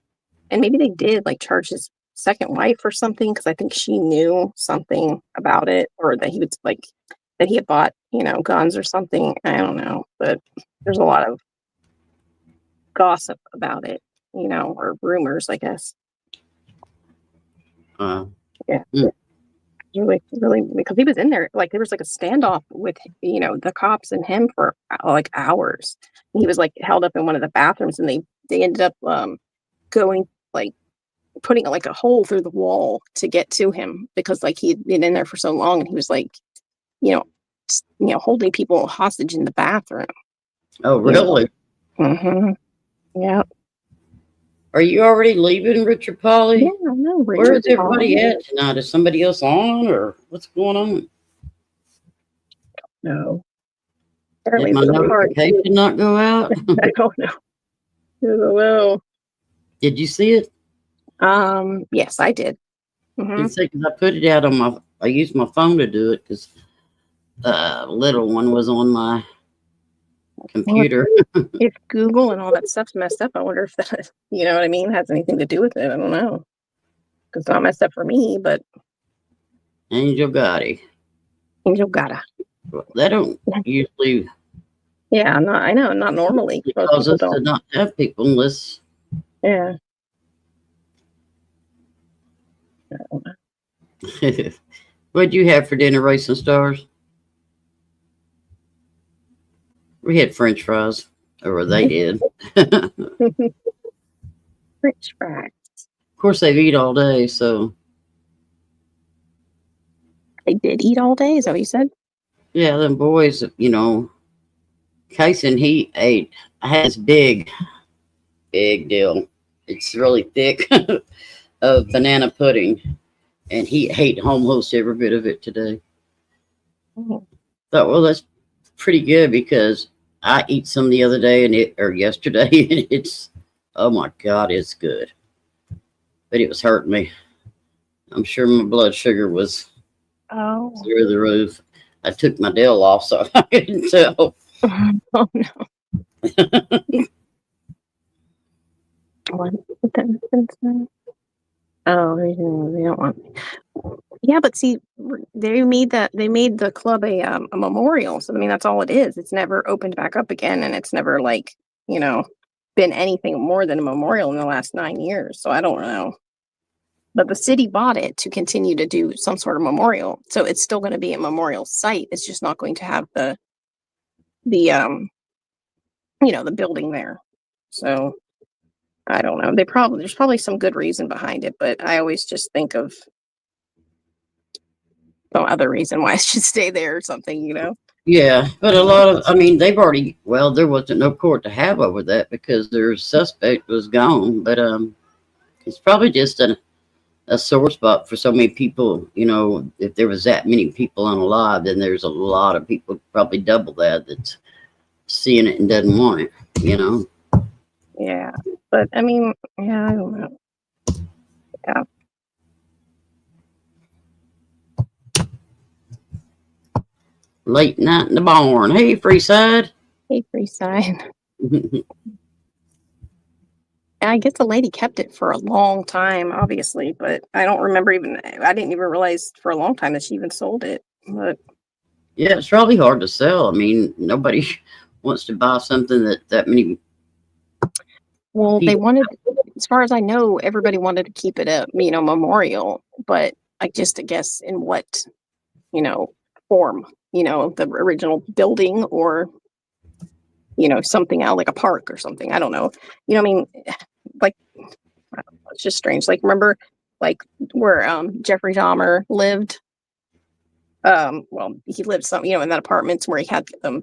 and maybe they did like charge his second wife or something. Cause I think she knew something about it or that he was like, that he had bought, guns or something. I don't know, but there's a lot of gossip about it, or rumors, I guess. Yeah. Really, really, because he was in there, like there was like a standoff with, the cops and him for like hours. And he was like held up in one of the bathrooms, and they ended up going like putting like a hole through the wall to get to him because like he had been in there for so long, and he was like, holding people hostage in the bathroom. Oh, really? Mm-hmm. Yeah. Are you already leaving, Richard Polly? Yeah, I know. Where is everybody at tonight? Is somebody else on, or what's going on? No. Did my notification not go out? I don't know. I don't know. Did you see it? Yes, I did. Mm-hmm. Because I put it out I used my phone to do it because little one was on my computer. If Google and all that stuff's messed up, I wonder if that, you know what I mean, has anything to do with it. I don't know. Because it's not messed up for me, but Angel Gotti. They don't usually. Yeah, I know, not normally. Because us to not have people unless. Yeah. What'd you have for dinner, Racing Stars? We had French fries, or they did. French fries. Of course, they eat all day, so. They did eat all day, is that what you said? Yeah, them boys, Kason, he ate. I had this big deal. It's really thick of banana pudding, and he ate almost every bit of it today. Oh. Thought, well, that's pretty good because I eat some the other day or yesterday, and it's Oh my God, it's good. But it was hurting me. I'm sure my blood sugar was Oh. through the roof. I took my Dell off so I couldn't tell. Oh no. What? Oh, they don't want. Yeah, but see, they made the club a memorial. So I mean, that's all it is. It's never opened back up again, and it's never like been anything more than a memorial in the last 9 years. So I don't know. But the city bought it to continue to do some sort of memorial. So it's still going to be a memorial site. It's just not going to have the the building there. So I don't know. There's probably some good reason behind it, but I always just think of some other reason why it should stay there or something. Yeah, but a lot of, I mean, there wasn't no court to have over that because their suspect was gone. But it's probably just a sore spot for so many people. If there was that many people unalive, then there's a lot of people, probably double that's seeing it and doesn't want it. Yeah, but I mean, yeah, I don't know. Yeah. Late night in the barn. Hey, Freeside. Hey, Freeside. I guess the lady kept it for a long time, obviously, but I didn't even realize for a long time that she even sold it. But yeah, it's really hard to sell. I mean, nobody wants to buy something that many. Well, they wanted, as far as I know, everybody wanted to keep it a memorial, but I guess in what form, the original building or something out like a park or something. I don't know. I mean, like, it's just strange. Like, remember, like where Jeffrey Dahmer lived. Well, he lived in that apartments where he had the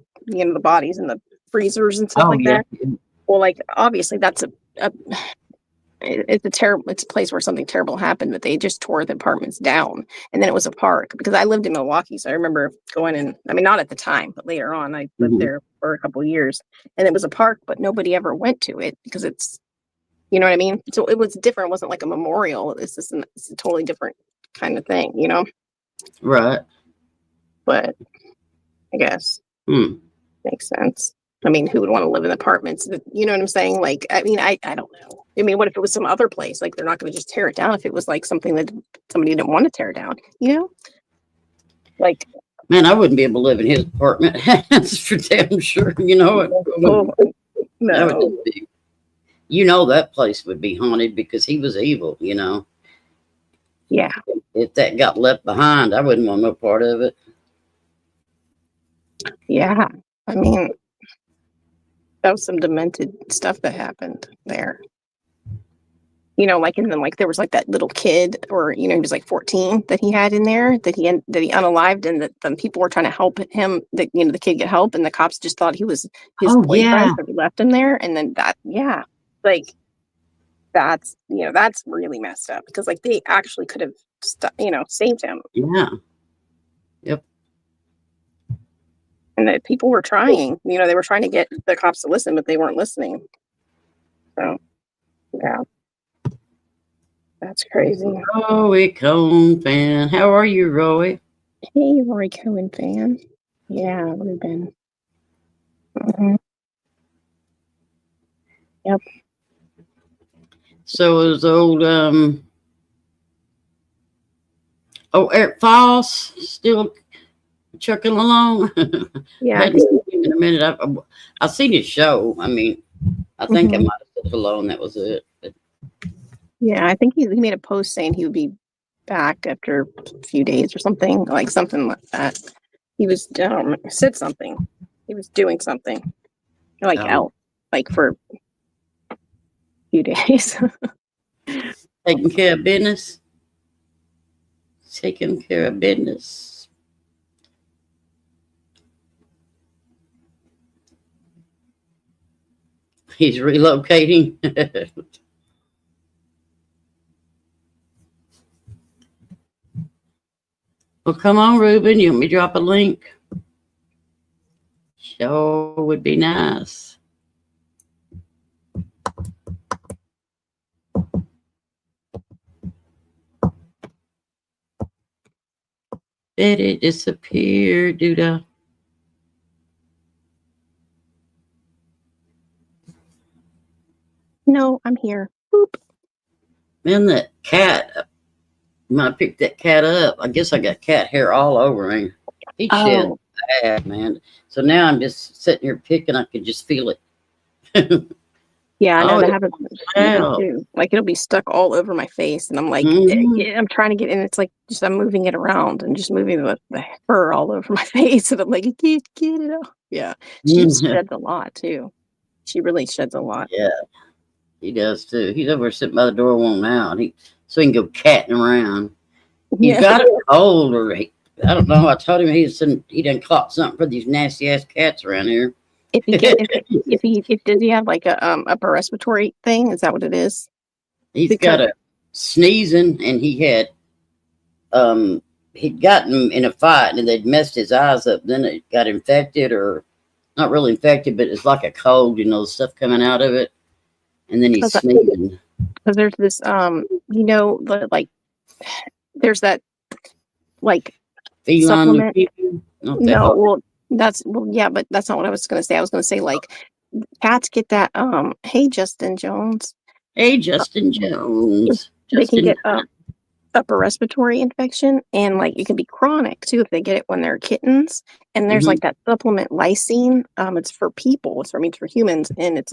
bodies in the freezers and stuff like that. Well, like obviously that's it's a place where something terrible happened, but they just tore the apartments down, and then it was a park because I lived in Milwaukee, so I remember going in. I mean, not at the time, but later on, I lived there for a couple of years, and it was a park, but nobody ever went to it because it's, you know what I mean. So it was different. It wasn't like a memorial. It's a totally different kind of thing, Right. But I guess makes sense. I mean, who would want to live in apartments? You know what I'm saying? Like, I mean, I don't know. I mean, what if it was some other place? Like, they're not going to just tear it down if it was like something that somebody didn't want to tear down, Like, man, I wouldn't be able to live in his apartment. That's for damn sure. No. That place would be haunted because he was evil, Yeah. If that got left behind, I wouldn't want no part of it. Yeah. I mean, that was some demented stuff that happened there. Like, and then like there was like that little kid, or he was like 14 that he had in there that he unalived, and that then people were trying to help him. That the kid get help, and the cops just thought he was his boyfriend, so he left him there. And then like that's that's really messed up because like they actually could have saved him. Yeah. Yep. And that people were trying, they were trying to get the cops to listen, but they weren't listening. So, yeah. That's crazy. Roy Cohen fan. How are you, Roy? Hey, Roy Cohen fan. Yeah, Ruben. Yep. So is old Eric Foss still chucking along? Yeah. I hadn't seen him in a minute. I've seen his show. I mean, I think I might have said hello and that was it. But yeah, I think he made a post saying he would be back after a few days or something like that. He was said something. He was doing something like out like for a few days. Taking care of business. Taking care of business. He's relocating. Well, come on, Ruben. You want me to drop a link? Sure would be nice. Betty disappeared, Duda. No, I'm here. Boop. Man, that cat. When I picked that cat up, I guess I got cat hair all over me. He shed Oh, bad, man. So now I'm just sitting here picking. I can just feel it. yeah, I know Oh, that it's happens to me out. too. Like it'll be stuck all over my face, and I'm like, Mhm. I'm trying to get in. It's like just I'm moving it around and just moving the fur all over my face, and I'm like, get it off. Yeah, she sheds a lot too. She really sheds a lot. Yeah, he does too. He's over sitting by the door, won't out. So he can go catting around. He's Yeah. got a cold, or I don't know. I told him he done caught something for these nasty ass cats around here. If does he have like a upper respiratory thing? Is that what it is? He's Because got a sneezing, and he'd gotten in a fight, and they'd messed his eyes up. Then it got infected, or not really infected, but it's like a cold, stuff coming out of it. And then he's sneezing. because there's this like there's that like Feline supplement. nutrition? Not that No, hard. yeah, but that's not what I was going to say. I was going to say like cats get that. Hey, Justin Jones. Hey, Justin Jones. They can Justin. get upper respiratory infection, and like it can be chronic too if they get it when they're kittens. And there's like that supplement lysine. It's for people. It's for humans, and it's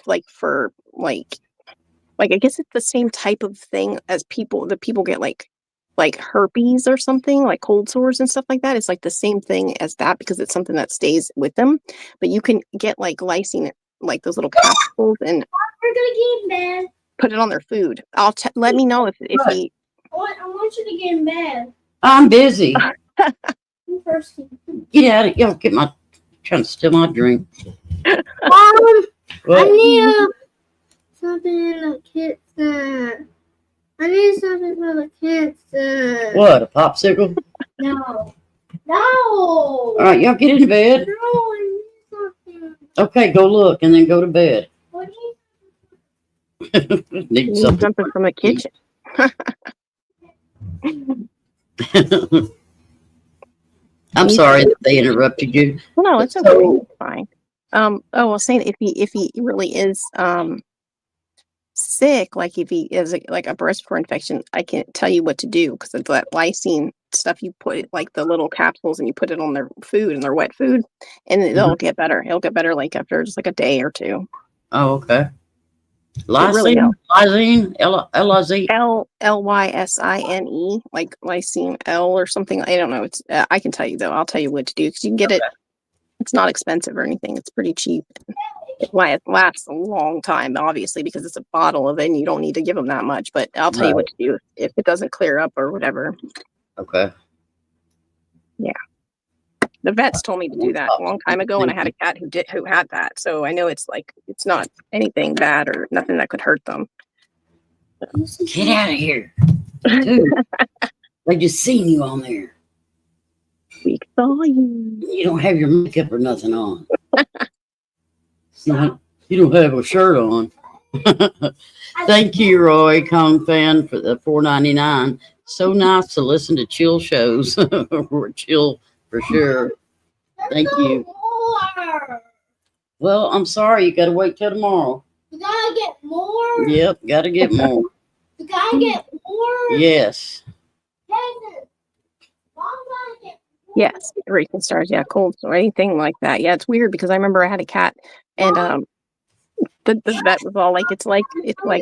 like for like I guess it's the same type of thing as people. The people get like herpes or something, like cold sores and stuff like that. It's like the same thing as that because it's something that stays with them. But you can get like lysine, like those little capsules, and We're gonna get in bed. put it on their food. Let me know if he. I want you to get in bed. I'm busy. I'm thirsty. Get out of here. Trying to steal my drink. Mom, What? I need something in the kitchen. I need something for the kitchen. What, a popsicle? No. All right, y'all get into bed. No, I need something. Okay, go look and then go to bed. What do you Need something. from the kitchen. I'm sorry that they interrupted you. No, it's okay. It's fine. I was saying if he really is sick, like if he is like a respiratory infection, I can't tell you what to do because of that lysine stuff. You put like the little capsules and you put it on their food and their wet food, and it'll get better. It'll get better like after just like a day or two. Oh, okay. Lysine, Lysine, L-I-Z. Lysine, like lysine L or something. I don't know. It's I can tell you though. I'll tell you what to do because you can get it. It's not expensive or anything. It's pretty cheap. It's why it lasts a long time, obviously, because it's a bottle of it and you don't need to give them that much. But I'll tell you what to do if it doesn't clear up or whatever. Okay. Yeah. The vets told me to do that a long time ago, and I had a cat who had that. So I know it's not anything bad or nothing that could hurt them. Get out of here. Dude, they just seen you on there. We saw you. You don't have your makeup or nothing on. You don't have a shirt on. Thank you, Roy Kong fan, for the $4.99. So nice to listen to chill shows. We're chill for sure. Thank you. more? Well, I'm sorry. You got to wait till tomorrow. You gotta get more? Yep, got to get more. You gotta get more? Yes. Mom gotta get more. Yes, recent stars. Yeah, colds or anything like that. Yeah, it's weird because I remember I had a cat and the vet was all like, it's like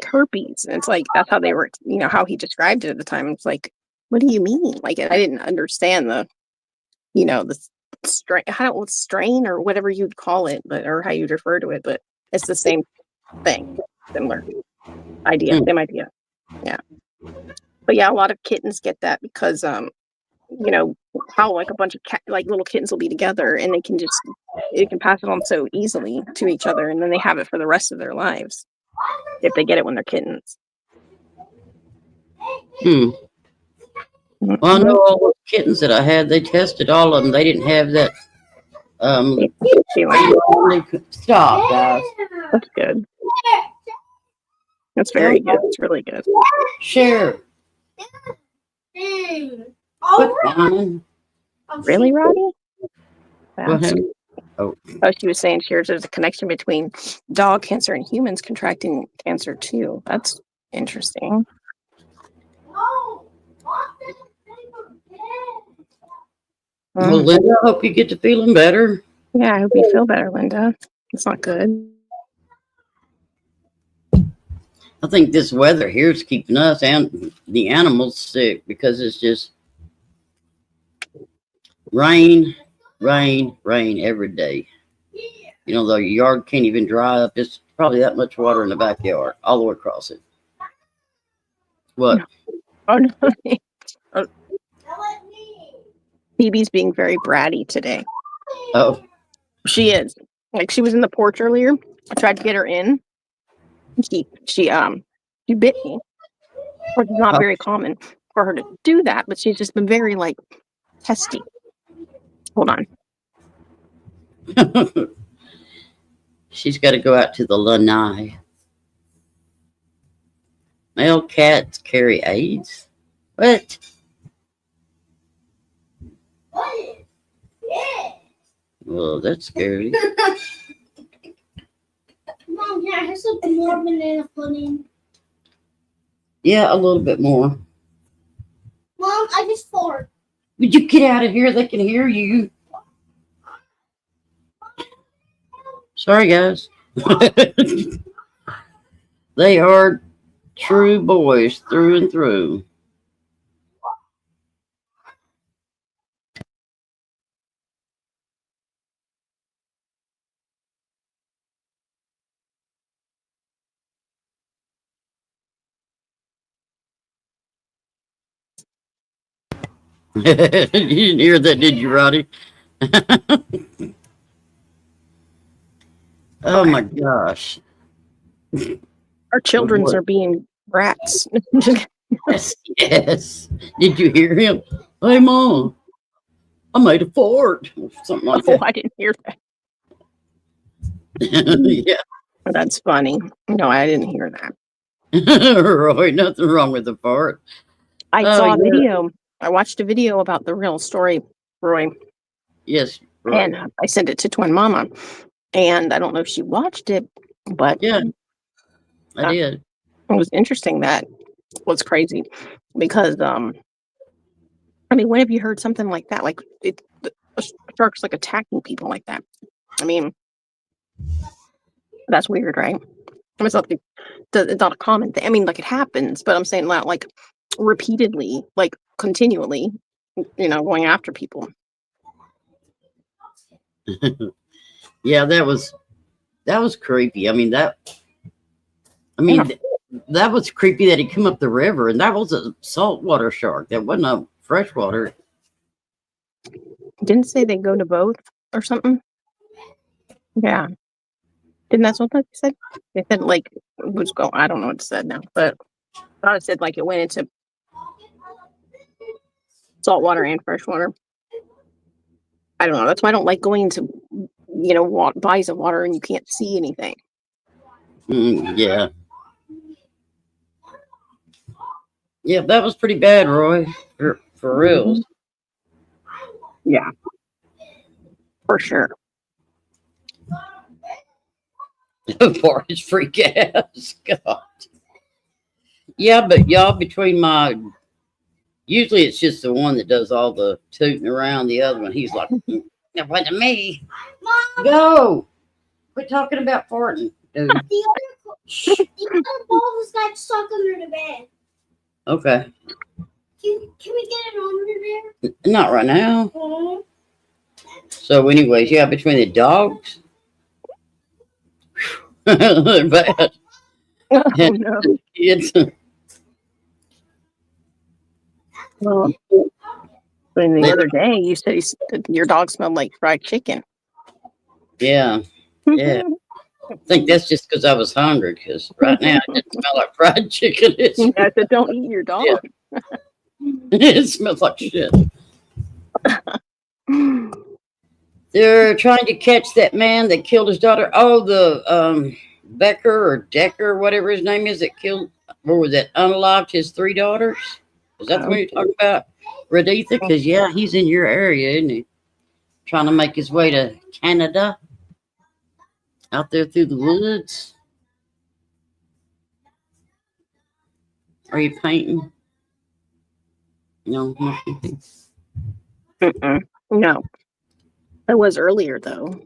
herpes. And it's like that's how they were, how he described it at the time. It's like, what do you mean? Like I didn't understand the strain or whatever you'd call it, but or how you'd refer to it, but it's the same thing, similar idea, same idea. Yeah. But yeah, a lot of kittens get that because how like a bunch of little kittens will be together and it can pass it on so easily to each other, and then they have it for the rest of their lives if they get it when they're kittens. Well, I know all the kittens that I had, they tested all of them. They didn't have that. Stop, guys. That's good. That's very good. It's really good. Share. Quit whining. Really, Roddy? What That's, happened? Oh, she was saying there's a connection between dog cancer and humans contracting cancer too. That's interesting. well, Linda, I hope you get to feeling better. Yeah, I hope you feel better, Linda. It's not good. I think this weather here is keeping us and the animals sick because it's just rain, rain, rain every day. You know, the yard can't even dry up. It's probably that much water in the backyard, all the way across it. What? Oh no. Oh, Phoebe's being very bratty today. Oh, She is. Like she was in the porch earlier. I tried to get her in. She bit me. Which is not very common for her to do that, but she's just been very like testy. Hold on. she's got to go out to the lanai. Male cats carry AIDS? What? Well, that's scary. Mom, can I have some more banana pudding? Yeah, a little bit more. Mom, I just farted. Would you get out of here? They can hear you. Sorry, guys. They are true boys through and through. You didn't hear that, did you, Roddy? Oh my gosh. Our children's are being brats. Yes, yes. Did you hear him? Hey, Mom, I made a fart. Or something like Oh, that. I didn't hear that. Yeah. That's funny. No, I didn't hear that. Roy, nothing wrong with the fart. I Oh, saw a yeah. video. I watched a video about the real story, Roy, Yes, Roy. and I sent it to Twin Mama. And I don't know if she watched it, but Yeah, I did. it was interesting. That was crazy because I mean, when have you heard something like that? Like a shark's like attacking people like that. I mean, that's weird, right? I mean, it's not a common thing. I mean, like it happens, but I'm saying not like repeatedly, like continually, going after people. Yeah, that was creepy. I mean that was creepy that he come up the river, and that was a saltwater shark. That wasn't a freshwater. Didn't say they go to both or something. Yeah, didn't that's what they said? They said like it was go. I don't know what it said now, but I thought it said like it went into saltwater and freshwater. I don't know. That's why I don't like going into bodies of water and you can't see anything. Yeah. Yeah, that was pretty bad, Roy. For reals. Yeah. For sure. For his freak ass. God. Yeah, but y'all usually it's just the one that does all the tooting around. The other one, he's like, that wasn't me. Mom. Go. Quit talking about farting, dude. The other ball was got stuck under the bed. Okay. Can we get it under there? Not right now. So anyways, yeah, between the dogs. They're bad. Oh, no. Kids. Well, but the other day, you said your dog smelled like fried chicken. Yeah. Yeah. I think that's just because I was hungry, because right now it didn't smell like fried chicken. I said, don't eat your dog. Yeah. It smells like shit. They're trying to catch that man that killed his daughter. Oh, the Becker or Decker, whatever his name is, that killed, or was that unalived his 3 daughters? Is that the one you're talking about? Raditha, because yeah, he's in your area, isn't he? Trying to make his way to Canada, out there through the woods. Are you painting? No. Mm-mm. No, I was earlier though.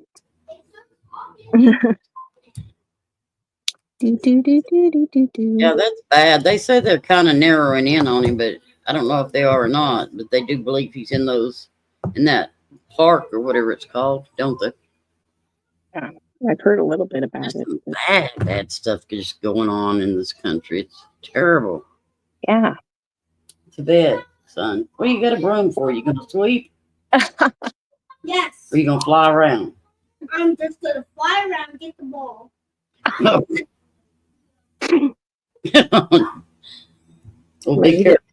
Do, do, do, do, do, do, do. Yeah, that's bad. They say they're kind of narrowing in on him, but I don't know if they are or not. But they do believe he's in that park or whatever it's called, don't they? Yeah, I've heard a little bit about There's it. some bad stuff just going on in this country. It's terrible. Yeah. To bed, son. What do you got a broom for? You gonna sweep? Yes. Or you gonna fly around? I'm just gonna fly around and get the ball. No. Well, be Maybe careful.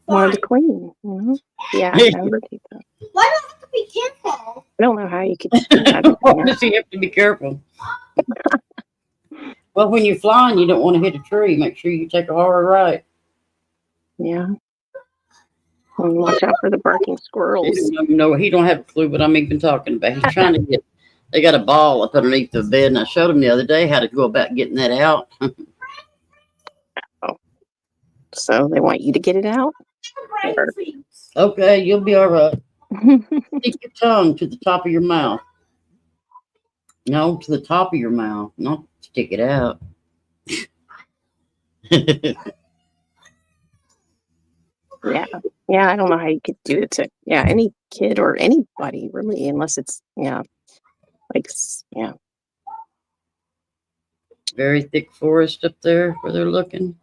one of the Fine. queen, you know? Yeah, I never do that. Why do I have to be careful? I don't know how you could do that. Why does he have to be careful? Well, when you're flying, you don't want to hit a tree. Make sure you take a hard right. Yeah. And watch out for the barking squirrels. He don't have a clue what I'm even talking about. He's trying to get. They got a ball up underneath the bed, and I showed him the other day how to go about getting that out. So they want you to get it out? Or- Okay, you'll be all right. Stick your tongue to the top of your mouth. No, to the top of your mouth. Not stick it out. Yeah. Yeah, I don't know how you could do it to any kid or anybody really, unless it's yeah. Very thick forest up there where they're looking.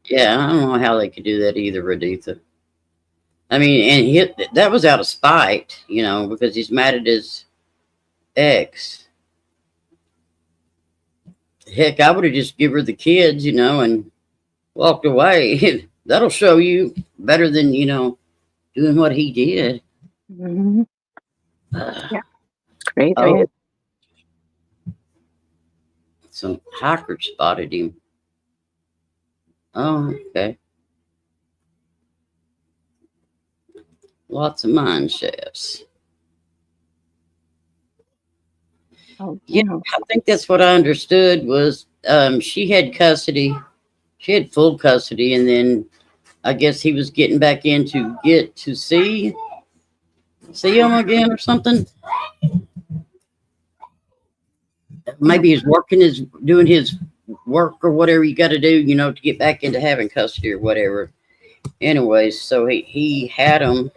Yeah, I don't know how they could do that either, Raditha. I mean, and that was out of spite, because he's mad at his ex. Heck, I would have just give her the kids, and walked away. That'll show you better than, doing what he did. Mm-hmm. Yeah, it's crazy. Oh, some hackers spotted him. Oh, okay. Lots of mine shafts. Oh, Yeah, I think that's what I understood was she had custody. She had full custody, and then I guess he was getting back in to get to see him again or something. Maybe he's doing his work or whatever you got to do, to get back into having custody or whatever. Anyways, so he had him.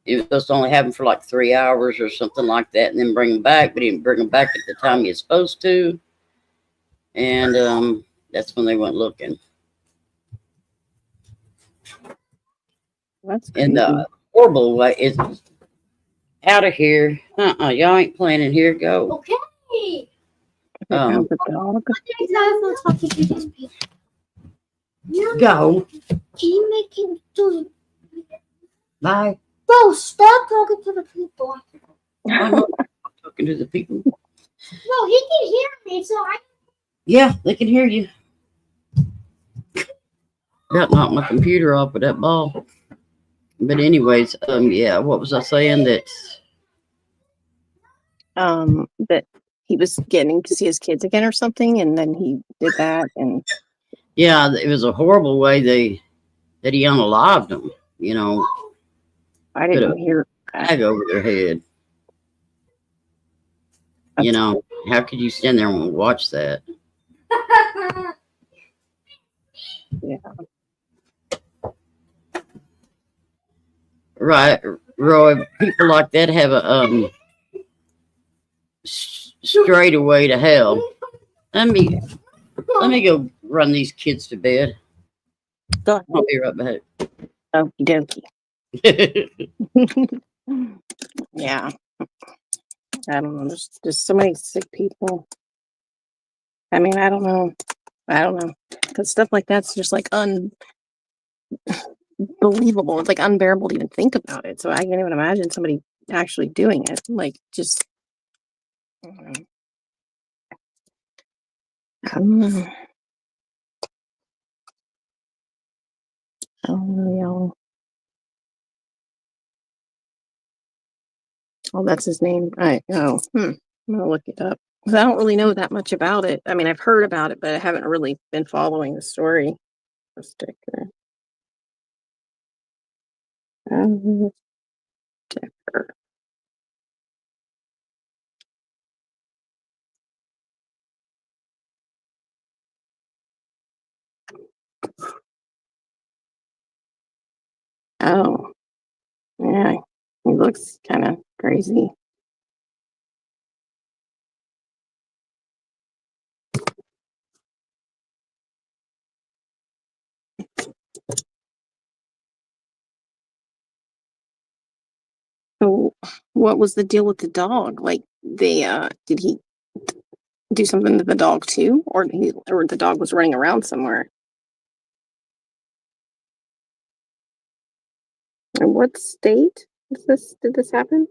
He was supposed to only have him for like 3 hours or something like that, and then bring him back, but he didn't bring him back at the time he was supposed to. And that's when they went looking. That's crazy. And the horrible way is out of here. Y'all ain't playing in here. Go. Okay. The dog. Go. Can you make him do it? Bye. Bro, stop talking to the people. I'm not talking to the people. No, he can hear me, so I. Yeah, they can hear you. Got knocked my computer off with that ball. But anyways, yeah, what was I saying? That he was getting to see his kids again or something, and then he did that, and yeah, it was a horrible way that he unalived them. I didn't hear bag over their head. How could you stand there and watch that? Yeah. Right, Roy. People like that have a straight away to hell. Let me go run these kids to bed. Go ahead. I'll be right back. Okie dokie. Yeah. I don't know. There's just so many sick people. I mean, I don't know. Because stuff like that's just like unbelievable. It's like unbearable to even think about it. So I can't even imagine somebody actually doing it. Like, just. I don't know. Oh, that's his name. I'm gonna look it up. 'Cause I don't really know that much about it. I mean, I've heard about it, but I haven't really been following the story. A sticker. Sticker. Oh, yeah. He looks kind of crazy. So, what was the deal with the dog? Like, did he do something to the dog too, or the dog was running around somewhere? And what state did this happen?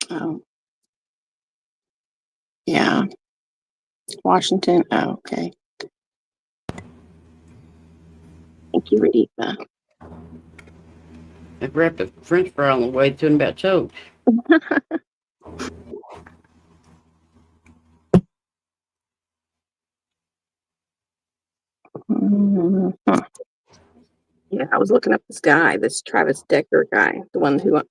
Oh, yeah, Washington. Oh, okay. Thank you, Raditha. I wrapped a French fry on the way to and about choked. Yeah, I was looking up this Travis Decker guy, the one who.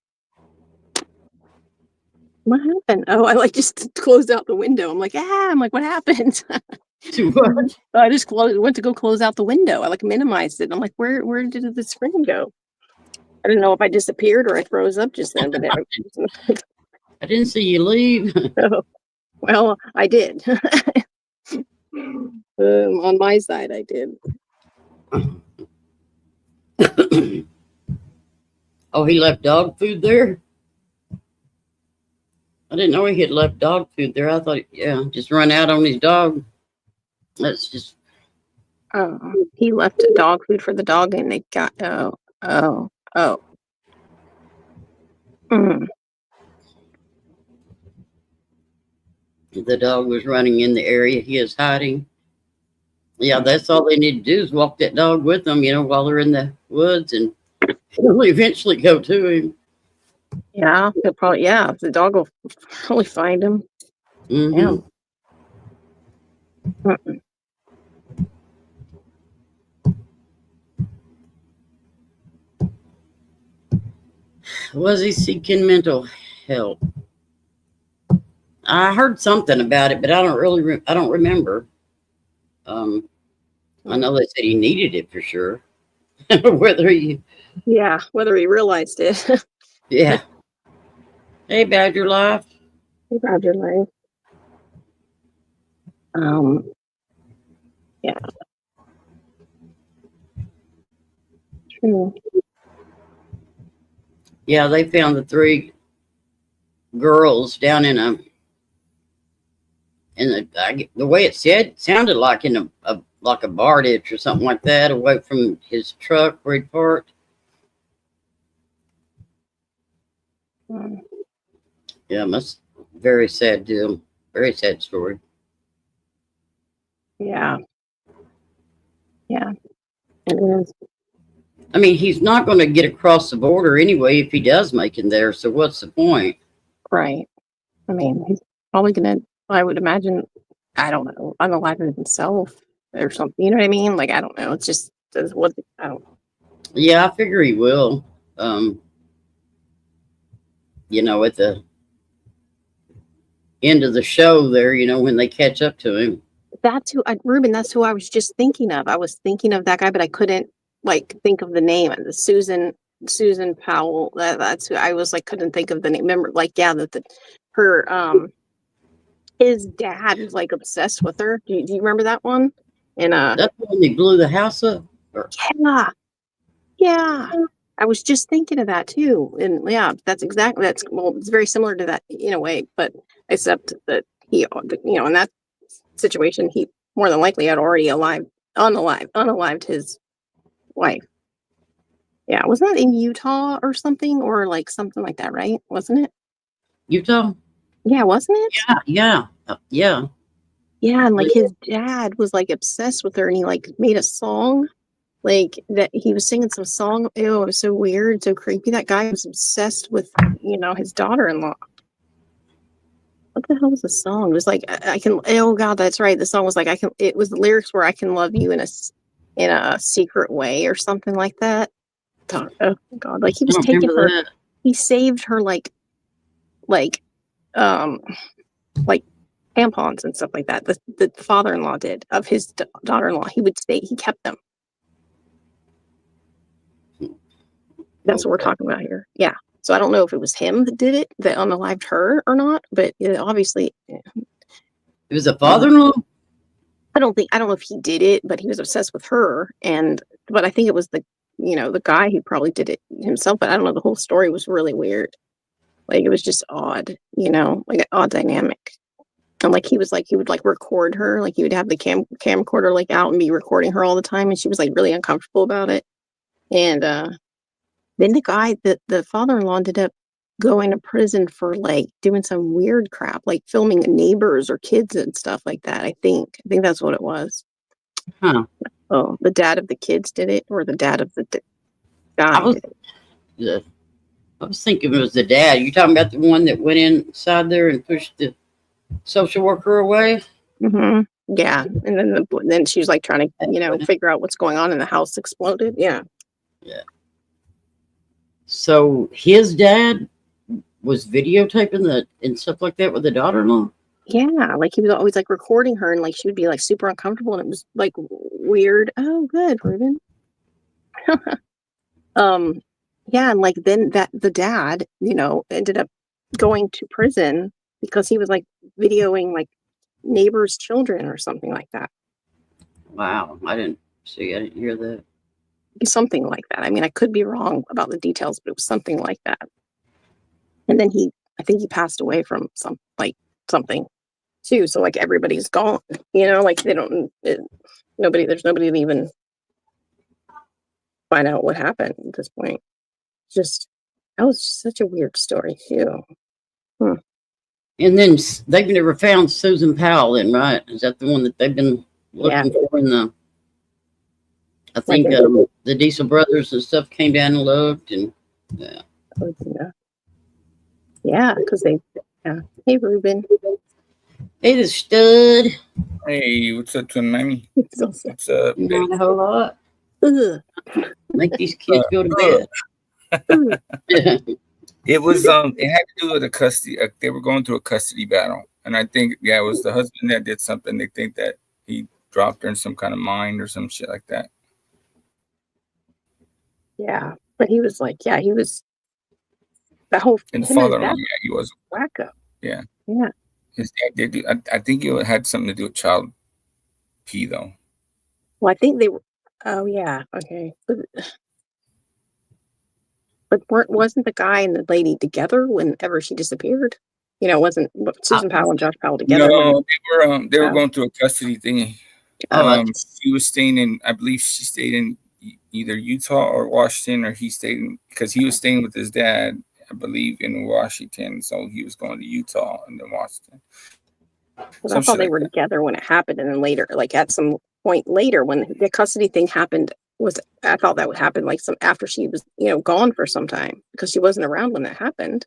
What happened? Oh, I just closed out the window. I'm like, what happened? What? I just went to go close out the window. I minimized it. I'm like, where did the screen go? I didn't know if I disappeared or I froze up just then, but I didn't see you leave. Oh, well, I did. On my side, I did. Oh, he left dog food there? I didn't know he had left dog food there. I thought, just run out on his dog. That's just. Oh, he left dog food for the dog and they got, oh. Mm. The dog was running in the area he is hiding. Yeah, that's all they need to do is walk that dog with them, while they're in the woods, and he'll eventually go to him. Yeah, he'll probably, the dog will probably find him. Mm-hmm. Yeah. Was he seeking mental help? I heard something about it, but I don't remember. I know they said he needed it for sure. Whether he realized it. Yeah. Hey, Badger Life. Hey, Badger Life. Yeah. True. Yeah, they found the 3 girls down in the way it sounded like in a bar ditch or something like that, away from his truck where he parked. Yeah, very sad deal. Very sad story. Yeah. Yeah, it is. I mean, he's not going to get across the border anyway if he does make it there. So what's the point? Right. I mean, he's probably gonna. I would imagine. I don't know. Unalive himself or something. You know what I mean? Like, I don't know. It's just what I don't. Yeah, I figure he will. At the end of the show there, when they catch up to him. That's Ruben. That's who I was just thinking of. I was thinking of that guy, but I couldn't think of the name. The Susan Powell. That's who I was couldn't think of the name. Remember, her his dad was obsessed with her. Do you remember that one? And that's when they blew the house up. Yeah. I was just thinking of that too, and it's very similar to that in a way, but except that he, in that situation, he more than likely had already unalived his wife. Yeah, wasn't that in Utah or something, or something like that, right? Wasn't it? Utah? Yeah, wasn't it? Yeah. Yeah, and like his dad was like obsessed with her, and he like made a song, like that he was singing some song. Ew, it was so weird, so creepy. That guy was obsessed with, his daughter-in-law. What the hell was the song? It was like I can. Oh God, that's right. The song was like I can. It was the lyrics were I can love you in a secret way or something like that. Oh God, like he was I don't taking remember her. that. He saved her like um like tampons and stuff like that. The father-in-law did of his daughter-in-law. He would say he kept them. That's what we're talking about here. Yeah. So I don't know if it was him that did it, that unalived her or not, but obviously It was a father-in-law? I don't know if he did it, but he was obsessed with her. But I think it was the guy who probably did it himself. But I don't know. The whole story was really weird. Like it was just odd, like an odd dynamic. And like he would like record her, like he would have the camcorder like out and be recording her all the time, and she was like really uncomfortable about it. And then the father-in-law ended up going to prison for like doing some weird crap, like filming neighbors or kids and stuff like that. I think that's what it was. Huh. Oh, the dad of the kids did it, or the dad of the guy did it. I was thinking it was the dad. You talking about the one that went inside there and pushed the social worker away? Mm-hmm. Yeah, and then she was like trying to figure out what's going on, and the house exploded. Yeah. So his dad was videotaping and stuff like that with the daughter-in-law? Yeah, like he was always like recording her, and like she would be like super uncomfortable, and it was like weird. Oh, good, Ruben. Yeah, and like then the dad, ended up going to prison because he was like videoing like neighbors' children or something like that. Wow, I didn't hear that. Something like that. I mean, I could be wrong about the details, but it was something like that. And then I think he passed away from something too. So like everybody's gone, like they don't, there's nobody to even find out what happened at this point. That was just such a weird story too. And then they've never found Susan Powell then, right? Is that the one that they've been looking for in the, I think the Diesel brothers and stuff came down and looked and yeah. Yeah, because hey Ruben. Hey the stud. Hey, what's up, Twin Mammy? What's up? Not a whole lot. Make these kids go to bed. It was it had to do with a custody. They were going through a custody battle, and I think it was the husband that did something. They think that he dropped her in some kind of mine or some shit like that. Yeah, but he was like, he was the whole. And father-in-law, he was wacko. Yeah. His dad did. I think it had something to do with child pee, though. Well, I think they were. Oh yeah, okay. But wasn't the guy and the lady together whenever she disappeared? Wasn't Susan Powell and Josh Powell together? No, they were going through a custody thing. She was staying in, I believe she stayed in either Utah or Washington, or because he was staying with his dad, I believe, in Washington. So he was going to Utah and then Washington. I thought they were together when it happened, and then later, like at some point later, when the custody thing happened, I thought that would happen like after she was, gone for some time, because she wasn't around when that happened.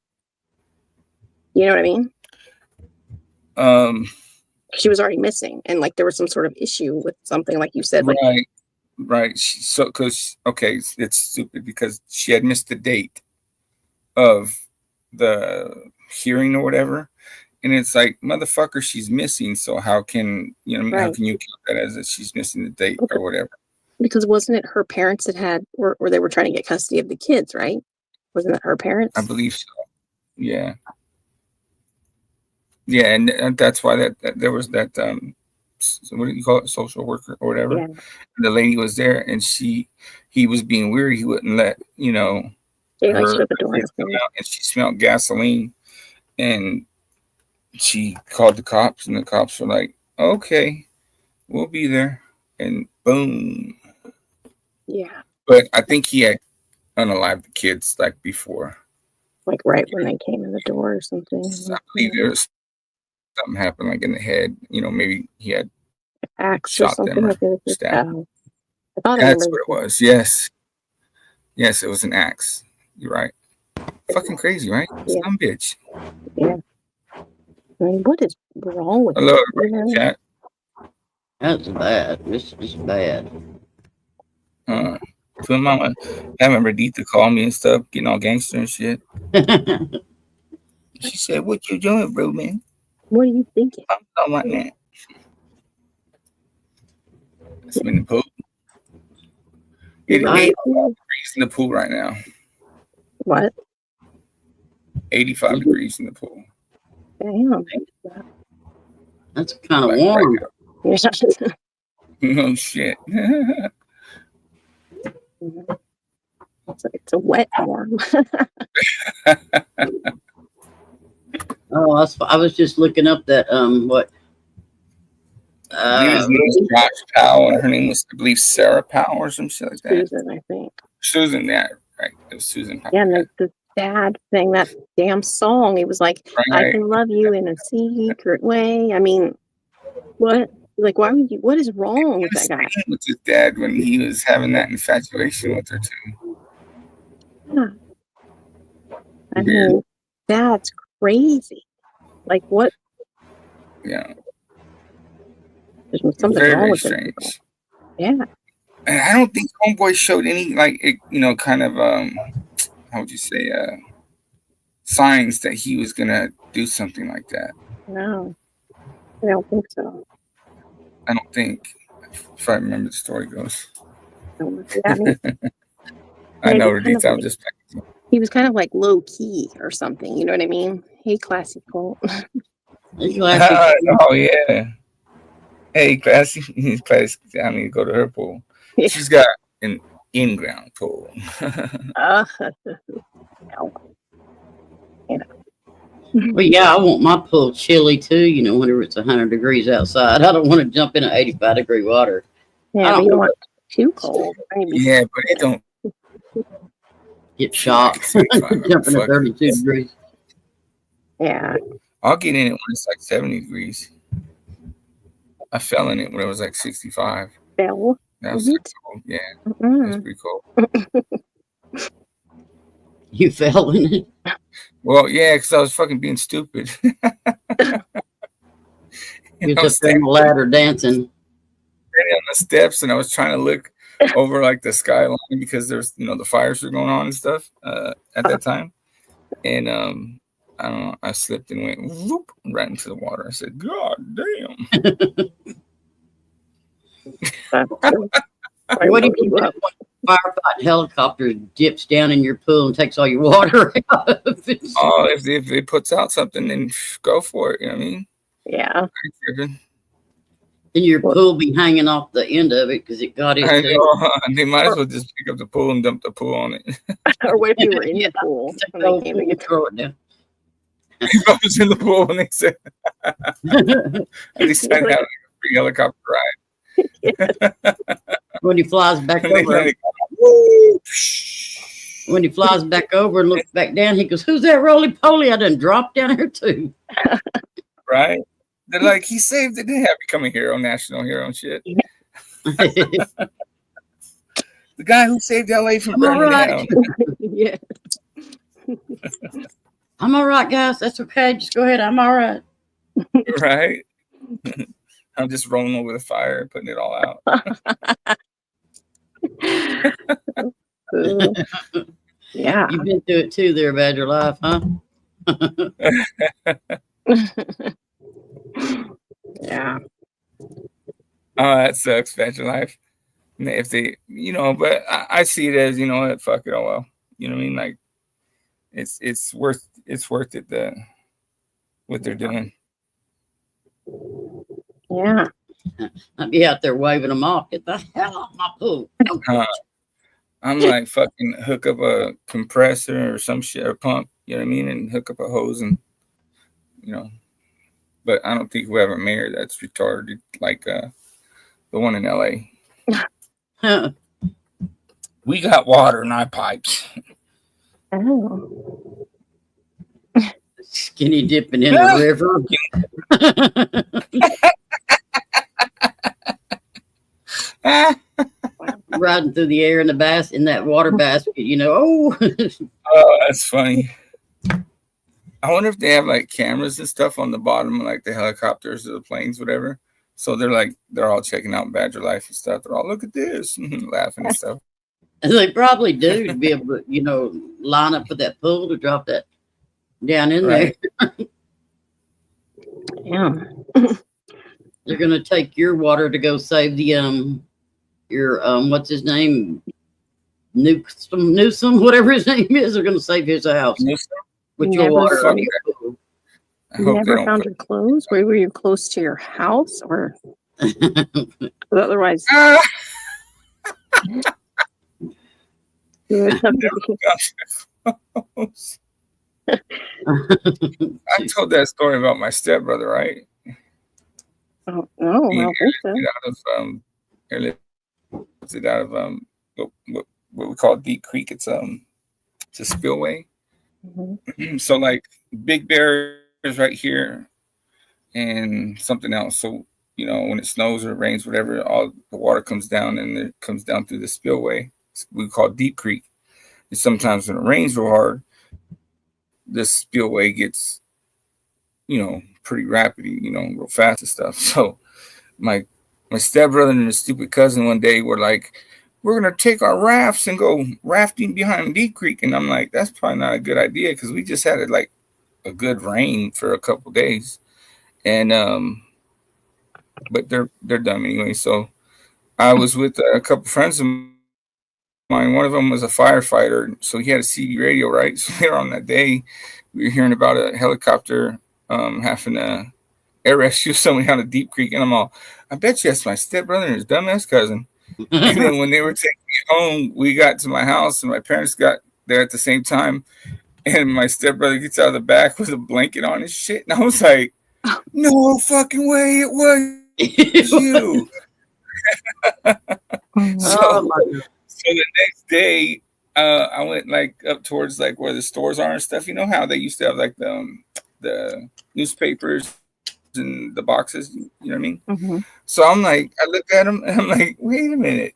You know what I mean? She was already missing, and like there was some sort of issue with something, like you said. Right. It's stupid because she had missed the date of the hearing or whatever. And it's like, motherfucker, she's missing. So how can how can you count that as she's missing the date or whatever? Because wasn't it her parents that had, where they were trying to get custody of the kids, right? Wasn't it her parents? I believe so. Yeah. Yeah, and that's why that there was that what do you call it, social worker or whatever. Yeah. The lady was there, and he was being weird. He wouldn't let her kids come out, and she smelled gasoline, and she called the cops, and the cops were like, "Okay, we'll be there," and boom. Yeah. But I think he had unalived the kids like before. Like right when they came in the door or something. I believe there was something happened like in the head. Maybe he had Axe or shot them something. or Like it was stabbed. I thought That's I what it was. Yes. Yes, it was an axe. You're right. Fucking crazy, right? Yeah. Some bitch. Yeah. I mean, what is wrong with Hello, it? everybody in chat. That's bad. This is bad. Twin Mama, I remember Deetha called me and stuff, getting all gangster and shit. She said, "What you doing, bro, man?" What are you thinking? I'm talking about that. It's in the pool. 85 degrees in the pool right now. What? 85 degrees in the pool. Damn. That's kind of warm. No shit. It's a wet warm. Oh, I was just looking up that what? I believe his name was Josh Powell, and her name was, I believe, Sarah Powell or some shit like that. Susan, I think. Susan, yeah, right. It was Susan Powell. Yeah, and the dad sang that damn song. He was like, Right. I can love you in a secret way. I mean, what? Like, why would you? What is wrong with that guy? With his dad when he was having that infatuation with her too. Yeah. I mean, that's crazy. Like, what? Yeah. There's something Very, wrong very with strange. it. Yeah. And I don't think Homeboy showed any, like, kind of, how would you say, signs that he was going to do something like that. No, I don't think so. I don't think, if I remember the story goes. Yeah, I know, Raditha, I'm just... He was kind of like low key or something. You know what I mean? Hey, classy Colt. Oh, yeah. Hey, classy. Classy. I need to go to her pool. Yeah. She's got an in-ground pool. Well, yeah, I want my pool chilly too. Whenever it's 100 degrees outside, I don't want to jump into 85-degree water. Yeah, but you don't want too cold. Yeah, but it don't get shocked jumping to 32 degrees. Yeah, I'll get in it when it's like 70 degrees. I fell in it when it was like 65. Fell? That was cold. Yeah, that was pretty cold. You fell in it? Well, yeah, because I was fucking being stupid. You were just on the ladder dancing. On the steps, and I was trying to look over like the skyline because there's, the fires were going on and stuff at that time. And I don't know, I slipped and went whoop, right into the water. I said, God damn. What do you do when firefighting helicopter dips down in your pool and takes all your water out of it? Oh, if it puts out something, then go for it. You know what I mean? Yeah. Then your pool be hanging off the end of it because it got it. I know. They might as well just pick up the pool and dump the pool on it. Or what if you were in the pool and they came and throw it down? If I was in the pool and they said, at least I'd have a free helicopter ride. When he flies back over, and looks back down, he goes, "Who's that roly poly? I done dropped down here too." Right? They're like, he saved the day. I become a hero, national hero and shit. The guy who saved LA from burning down. Yeah. I'm all right, guys. That's okay. Just go ahead. I'm all right. Right? I'm just rolling over the fire, putting it all out. Yeah. You've been through it too there, Badger Life, huh? Yeah. Oh, that sucks, Badger Life. If they, but I see it as, fuck it, oh well. You know what I mean? Like, it's worth it, what they're doing. Yeah. I'd be out there waving them off. Get the hell off my pool. I'm like, fucking hook up a compressor or some shit, or pump, you know what I mean? And hook up a hose and, but I don't think we have a mayor that's retarded like the one in LA. We got water in our pipes. Oh. Skinny dipping in the river. Riding through the air in the in that water basket, you know. Oh, Oh, that's funny. I wonder if they have like cameras and stuff on the bottom of like the helicopters or the planes, whatever. So they're all checking out Badger Life and stuff. They're all, look at this, laughing and stuff. and they probably do to be able to, you know, line up for that pool to drop that down in Right. there. Yeah. They're gonna take your water to go save the your what's his name? Newsom, whatever his name is. They're gonna save his house with your Never water. found On your pool. I You hope they never don't found put- your clothes? Were you close to your house or otherwise? Ah! You would have Never to- found your clothes. I told that story about my stepbrother, right? Oh, no, I don't think so. Out of what we call Deep Creek. It's a spillway. Mm-hmm. So like Big Bear is right here and something else. So, you know, when it snows or rains, whatever, all the water comes down and it comes down through the spillway. We call Deep Creek. And sometimes when it rains real hard, this spillway gets, you know, pretty rapid, you know, real fast and stuff. So my stepbrother and his stupid cousin one day were like, we're going to take our rafts and go rafting behind Deep Creek. And I'm like, that's probably not a good idea because we just had like a good rain for a couple days. And, but they're dumb anyway. So I was with a couple friends of mine. One of them was a firefighter. So he had a CD radio, right? So later on that day, we were hearing about a helicopter having to air rescue somebody out of Deep Creek. And I'm all, I bet you that's my stepbrother and his dumbass cousin. And then when they were taking me home, we got to my house and my parents got there at the same time. And my stepbrother gets out of the back with a blanket on his shit. And I was like, no fucking way it was you. So the next day, I went like up towards like where the stores are and stuff. You know how they used to have like the newspapers in the boxes, you know what I mean? Mm-hmm. So I'm like, I look at him and I'm like, wait a minute,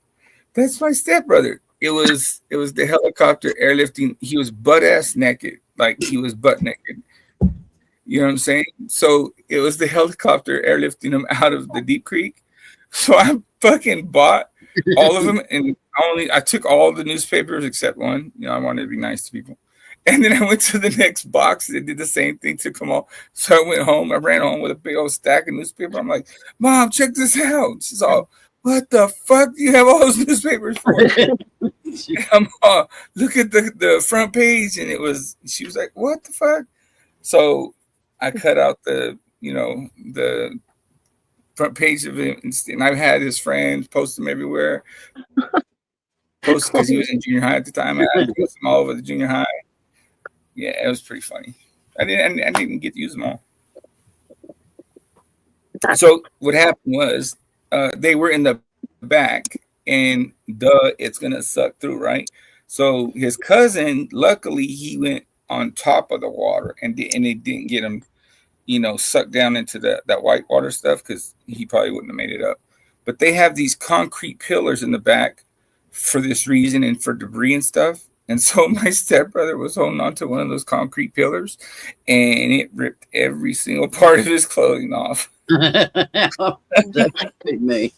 that's my stepbrother. It was the helicopter airlifting. He was butt ass naked, like he was butt naked. You know what I'm saying? So it was the helicopter airlifting him out of the Deep Creek. So I fucking bought all of them, and I took all the newspapers except one. You know, I wanted to be nice to people. And then I went to the next box and did the same thing, took them all. So I went home. I ran home with a big old stack of newspaper. I'm like, Mom, check this out. She's all, what the fuck do you have all those newspapers for? I'm all, look at the front page. And she was like, what the fuck? So I cut out the front page of it. And I've had his friends post them everywhere. Post because he was in junior high at the time. I had to post them all over the junior high. Yeah, it was pretty funny. I didn't get to use them all. So what happened was they were in the back, and it's gonna suck through, right? So his cousin, luckily, he went on top of the water, and it didn't get him, sucked down into that white water stuff because he probably wouldn't have made it up. But they have these concrete pillars in the back for this reason and for debris and stuff. And so my stepbrother was holding on to one of those concrete pillars, and it ripped every single part of his clothing off. That would be me.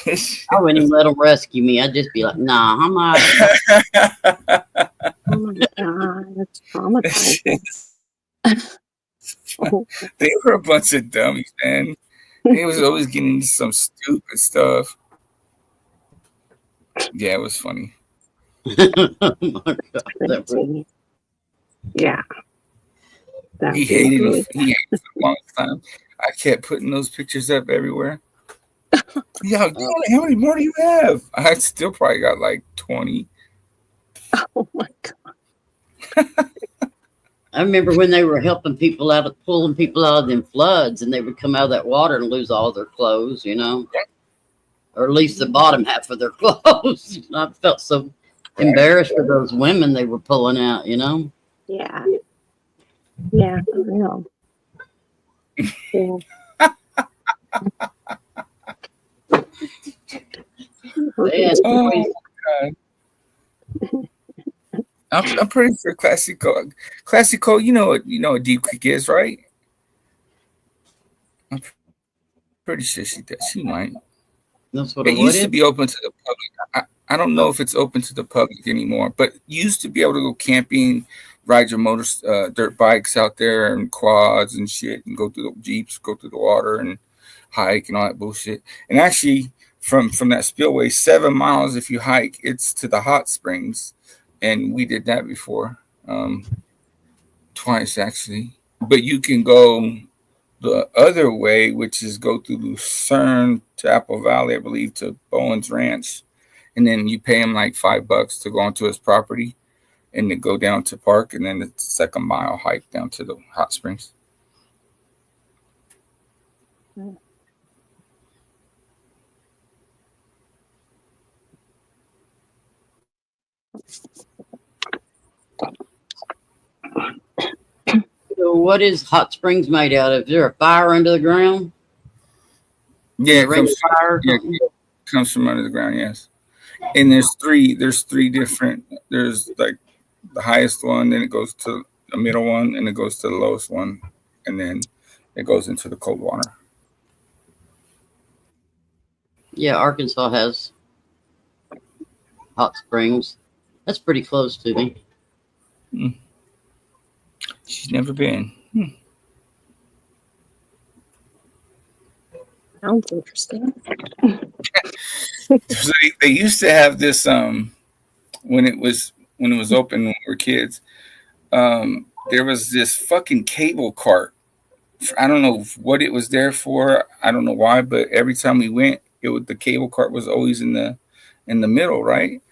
I wouldn't even let them rescue me. I'd just be like, nah, I'm out. Oh my God, that's traumatizing. They were a bunch of dummies, man. They was always getting into some stupid stuff. Yeah, it was funny. Oh my God, yeah. He hated me. He hated me for the longest time. I kept putting those pictures up everywhere. Yeah, how many more do you have? I still probably got like 20. Oh my God. I remember when they were helping people out, pulling people out of them floods, and they would come out of that water and lose all their clothes, or at least the bottom half of their clothes. I felt so embarrassed for those women they were pulling out, Yeah. Yeah, I know. Yeah. Oh God. I'm pretty sure Classico, you know what Deep Creek is, right? I'm pretty sure she does. She might. That's what It a what used to is? be open to the public. I don't know if it's open to the public anymore, but you used to be able to go camping, ride your dirt bikes out there and quads and shit, and go through the jeeps, go through the water and hike and all that bullshit. And actually, from that spillway, 7 miles if you hike, it's to the hot springs, and we did that before, twice actually. But you can go the other way, which is go through Lucerne to Apple Valley, I believe, to Bowen's Ranch, and then you pay him like $5 to go onto his property, and then go down to park, and then it's like a mile hike down to the hot springs. So what is hot springs made out of? Is there a fire under the ground? Yeah, A ring of fire or something? it comes from under the ground. Yes, and there's three different. There's like the highest one, then it goes to the middle one, and it goes to the lowest one, and then it goes into the cold water. Yeah, Arkansas has hot springs. That's pretty close to me. She's never been. Sounds interesting. So they used to have this when it was open when we were kids. There was this fucking cable cart. I don't know what it was there for. I don't know why, but every time we went, the cable cart was always in the middle, right?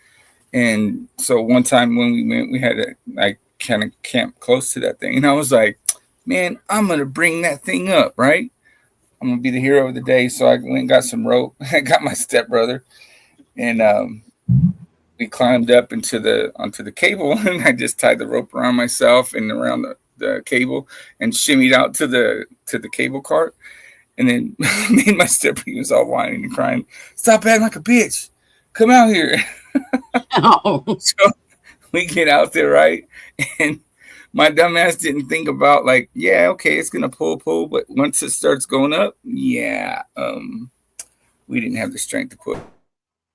And so one time when we went, we had to like kind of camp close to that thing, and I was like, "Man, I'm gonna bring that thing up, right? I'm gonna be the hero of the day." So I went and got some rope. I got my stepbrother, and we climbed up onto the cable, and I just tied the rope around myself and around the cable and shimmied out to the cable cart. And then me and my stepbrother, he was all whining and crying, "Stop acting like a bitch. Come out here." Oh. So we get out there, right? And my dumbass didn't think about like, yeah, okay, it's gonna pull, but once it starts going up, yeah, we didn't have the strength to put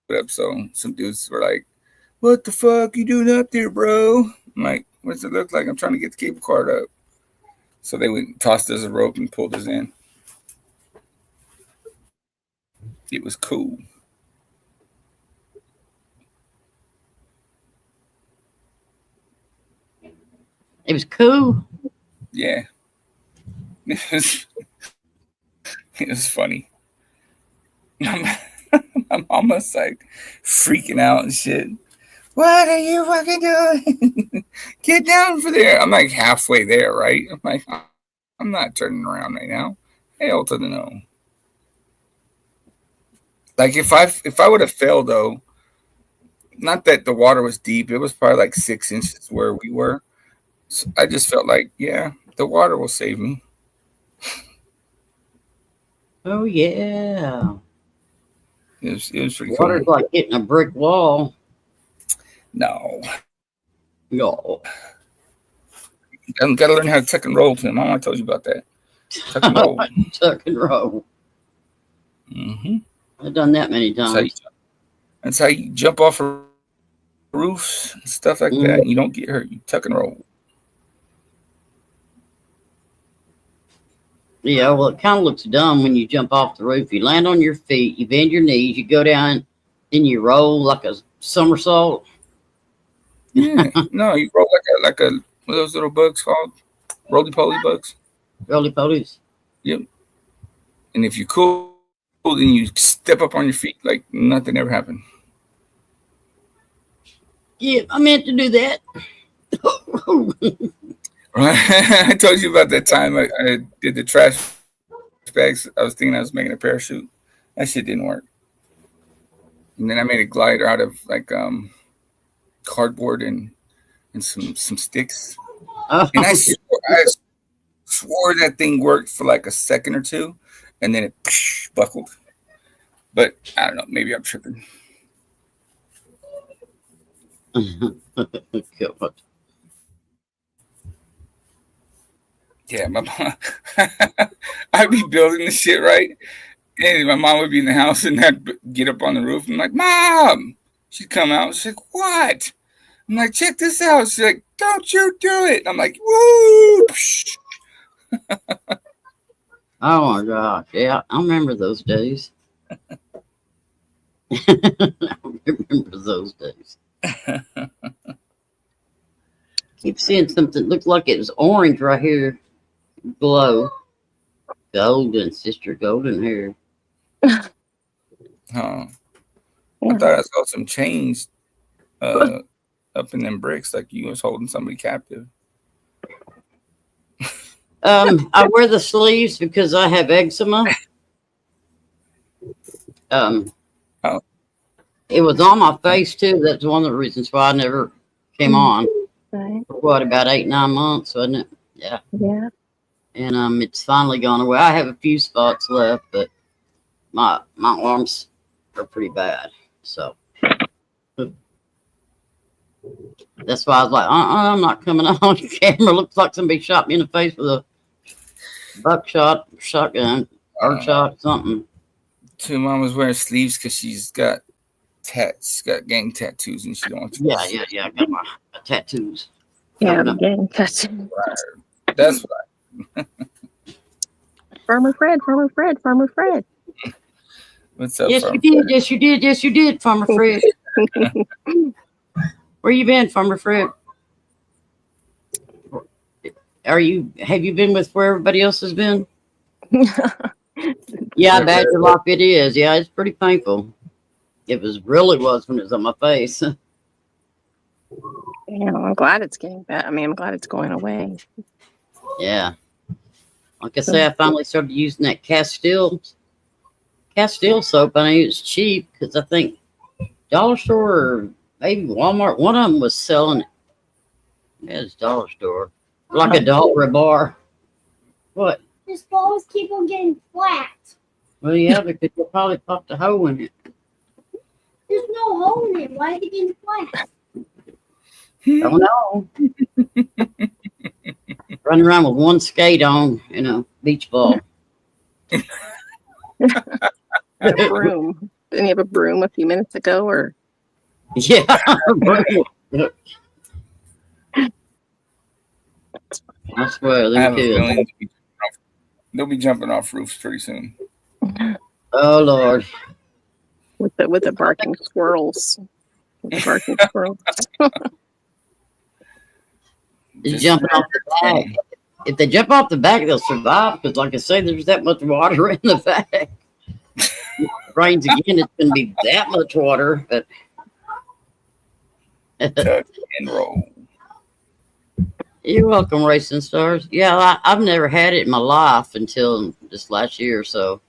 it up. So some dudes were like, "What the fuck you doing up there, bro?" I'm like, "What does it look like? I'm trying to get the cable cart up." So they went and tossed us a rope and pulled us in. It was cool. It was cool. Yeah. It was funny. My mom was like freaking out and shit. "What are you fucking doing? Get down for there." I'm like halfway there, right? I'm like, I'm not turning around right now. Hell to the no. Like if I would have fell though, not that the water was deep, it was probably like 6 inches where we were. So I just felt like, yeah, the water will save me. Oh yeah. It was pretty Water's cool. like hitting a brick wall. No. No. Gotta learn how to tuck and roll, Tim. I told you about that. Tuck and roll. Tuck and roll. Mm-hmm. I've done that many times. That's how you jump off of roofs and stuff like that, and you don't get hurt. You tuck and roll. Yeah, well, it kind of looks dumb when you jump off the roof. You land on your feet, you bend your knees, you go down, and you roll like a somersault. Yeah, no, you roll like a what are those little bugs called? Roly-poly bugs. Roly-polies. Yep. And if you're cool, then you step up on your feet like nothing ever happened. Yeah, I meant to do that. Right? I told you about that time I did the trash bags. I was thinking I was making a parachute. That shit didn't work. And then I made a glider out of like cardboard and some sticks. Oh. And I swore that thing worked for like a second or two, and then it buckled. But I don't know. Maybe I'm tripping. God. Yeah, my mom. I'd be building the shit right, and my mom would be in the house, and I'd get up on the roof. And I'm like, Mom. She'd come out. She's like, what? I'm like, check this out. She's like, don't you do it. I'm like, woo. Oh my gosh. Yeah, I remember those days. I remember those days. Keep seeing something. Looks like it was orange right here below. Golden, sister, golden hair. Oh, I thought I saw some chains up in them bricks, like you was holding somebody captive. I wear the sleeves because I have eczema. It was on my face too. That's one of the reasons why I never came on. Right. For what, about 8-9 months, wasn't it? Yeah. Yeah. And it's finally gone away. I have a few spots left, but my arms are pretty bad. So that's why I was like, I'm not coming on camera. Looks like somebody shot me in the face with a buckshot, shotgun, or shot, something. Two mamas wearing sleeves because she's got got gang tattoos, and she don't want to. Yeah. I got my tattoos. Yeah, gang tattoos. That's right. Farmer Fred. What's up? Yes, Farmer you did, Farmer Fred. Where you been, Farmer Fred? Have you been with where everybody else has been? Yeah, Badger Life it is. Yeah, it's pretty painful. It was when it was on my face. Yeah, I'm glad it's getting better. I mean, I'm glad it's going away. Yeah. Like I say, I finally started using that Castile soap. I mean, it was cheap because I think Dollar Store or maybe Walmart, one of them was selling it. Yeah, it's Dollar Store. Like $1 a bar. What? This balls keep on getting flat. Well, yeah, because you probably popped a hole in it. There's no hole in it. Why is it getting flat? Don't know. Running around with one skate on, beach ball. A broom. Didn't you have a broom a few minutes ago, or? Yeah. I swear, I have a kids. feeling they'll be jumping off roofs pretty soon. Oh Lord. With the barking squirrels. Jumping off the back. If they jump off the back, they'll survive because, like I say, there's that much water in the back. If it rains again, it's going to be that much water. But Tuck and roll. You're welcome, Racing Stars. Yeah, I've never had it in my life until this last year or so.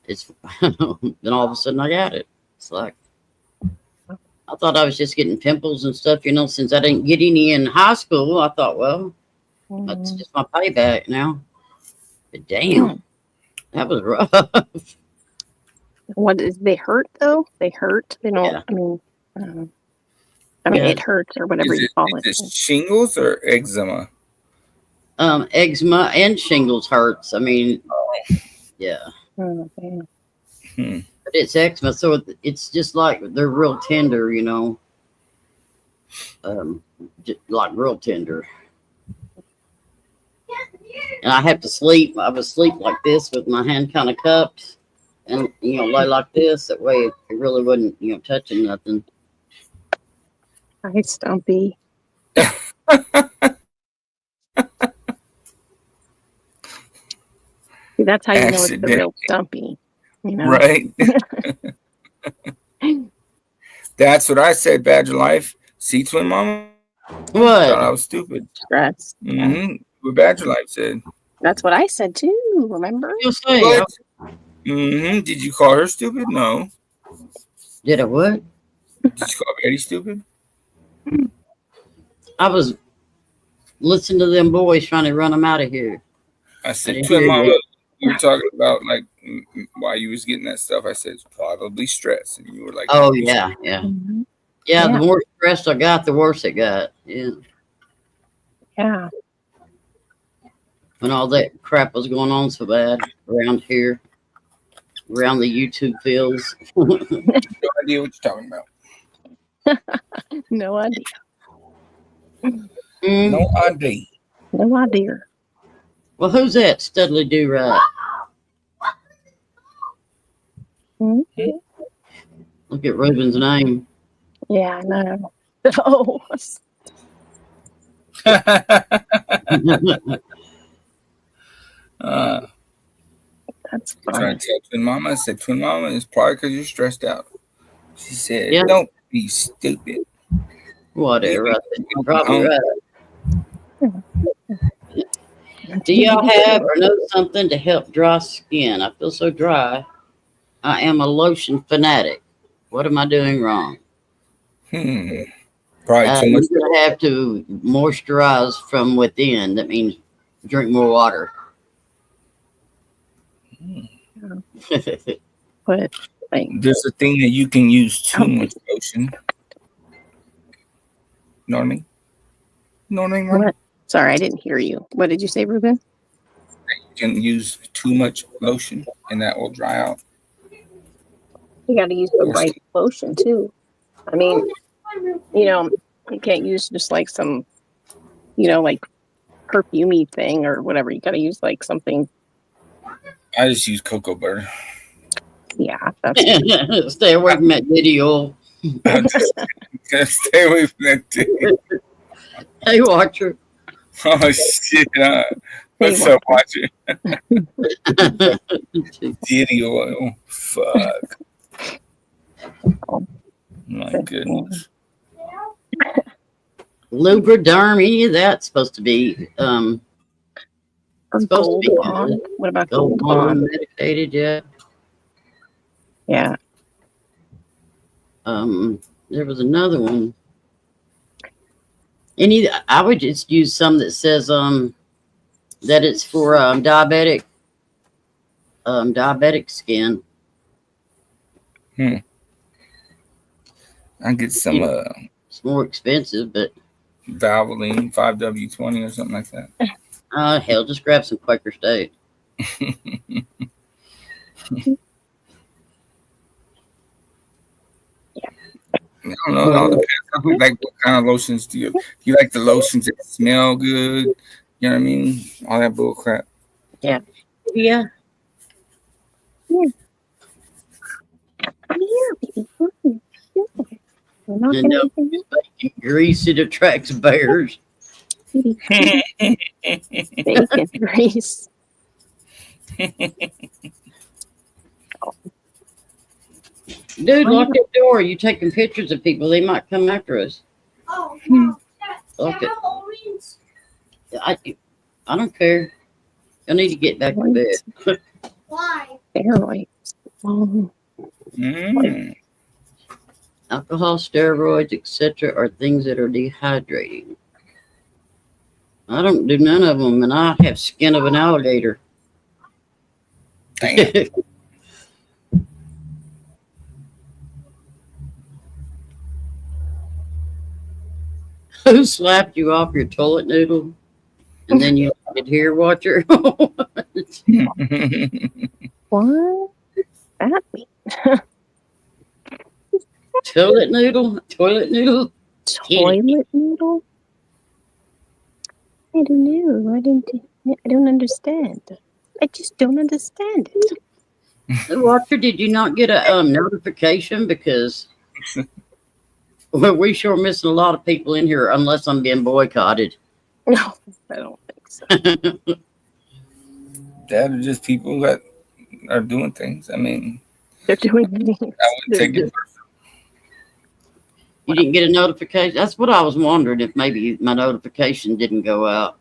It's then all of a sudden I got it. It's like I thought I was just getting pimples and stuff, since I didn't get any in high school. I thought, well, that's just my payback now. But damn, that was rough. What is they hurt though? They hurt. They don't. Yeah. I mean, it hurts or whatever you call it. Is it shingles or eczema? Eczema and shingles hurts. I mean, yeah. Oh, okay. But it's eczema, so it's just like they're real tender, like real tender. And I have to sleep. I would sleep like this with my hand kind of cupped, and lay like this. That way, it really wasn't touching nothing. Hi, Stumpy. See, that's how you know it's the real Stumpy. Right? That's what I said, Badger Life. See, Twin Mama? What? I thought I was stupid. Stress. What Badger Life said. That's what I said too, remember? What? Did you call her stupid? No. Did I what? Did you call Betty stupid? I was listening to them boys trying to run them out of here. I said, didn't Twin hear Mama, you. you were talking about like why you was getting that stuff. I said it's probably stress, and you were like, Oh, "Don't be yeah, yeah. Mhm. Yeah, the Yeah. more stressed I got, the worse it got. Yeah. Yeah. When all that crap was going on so bad around here, around the YouTube fields. no idea what you're talking about. No idea. Mm. No idea. No idea. Well, who's that? Studley Do Right. Mhm. Look at Ruben's name. Yeah, I know. Oh, that's I'm trying funny. to tell Twin Mama. I said, Twin Mama, it's probably because you're stressed out. She said, Yeah. "Don't be stupid." Whatever. I think you're probably Home. right. Do y'all have or know something to help dry skin? I feel so dry. I am a lotion fanatic. What am I doing wrong? Probably too much. You're gonna have to moisturize from within. That means drink more water. But like, There's a thing that you can use too much lotion. You know what I mean? You know what I mean? what? Sorry, I didn't hear you. What did you say, Ruben? You can use too much lotion, and that will dry out. You got to use the right lotion too. I mean, you can't use just like some, like perfumey thing or whatever. You got to use like something. I just use cocoa butter. Yeah, that's Stay away from that video. Stay away from that thing. Hey, watcher. Oh shit! What's up, watcher? Diddy oil. Fuck. My goodness. Lubriderm, any of that's supposed to be Gold Bond. What about Gold Bond? Medicated, yeah. Yeah. There was another one. I would just use some that says that it's for diabetic skin. I get some it's more expensive, but Valvoline 5W20 or something like that. Hell, just grab some Quaker State. I don't know. It all depends. Like, what kind of lotions do you like? The lotions that smell good. You know what I mean? All that bull crap. Yeah. Yeah. Grease, it attracts bears. Bacon grease. Dude, lock that door. You taking pictures of people. They might come after us. Oh, no. Lock it. I don't care. I need to get back to bed. Why? Steroids. Alcohol, steroids, etc., are things that are dehydrating. I don't do none of them, and I have skin of an alligator. Who slapped you off your toilet noodle? And then you could hear watcher. What? That mean? Toilet noodle? Toilet noodle? Toilet noodle? I don't know. I don't understand. I just don't understand it. Watcher, did you not get a notification? Because well, we sure missing a lot of people in here, unless I'm being boycotted. No, I don't think so. That are just people that are doing things. I mean, they're doing things. I wouldn't take it personal. You didn't get a notification? That's what I was wondering, if maybe my notification didn't go out.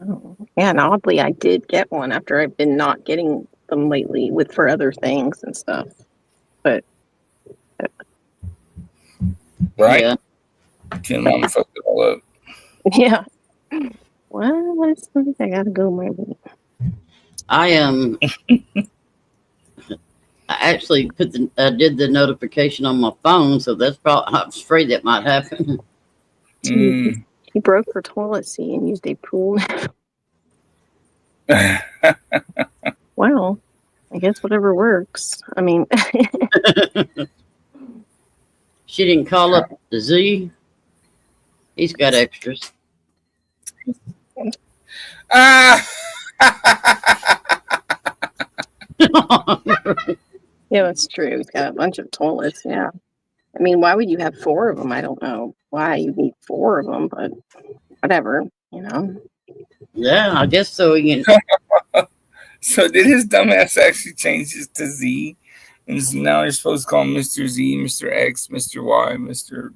Oh, yeah, and oddly, I did get one after I've been not getting them lately for other things and stuff. But right? Yeah. Tim Mama fucked it all up. Yeah. Well, I gotta go my way. I I actually did the notification on my phone, so that's probably. I'm afraid that might happen. Mm. He broke her toilet seat and used a pool. Well, I guess whatever works. I mean, She didn't call up the Z. He's got extras. Ah! yeah, that's true. He's got a bunch of toilets. Yeah. I mean, why would you have 4 of them? I don't know why you need 4 of them, but whatever, you know. Yeah, I guess so. So did his dumbass actually change his to Z? And so now you're supposed to call him Mr. Z, Mr. X, Mr. Y, Mr.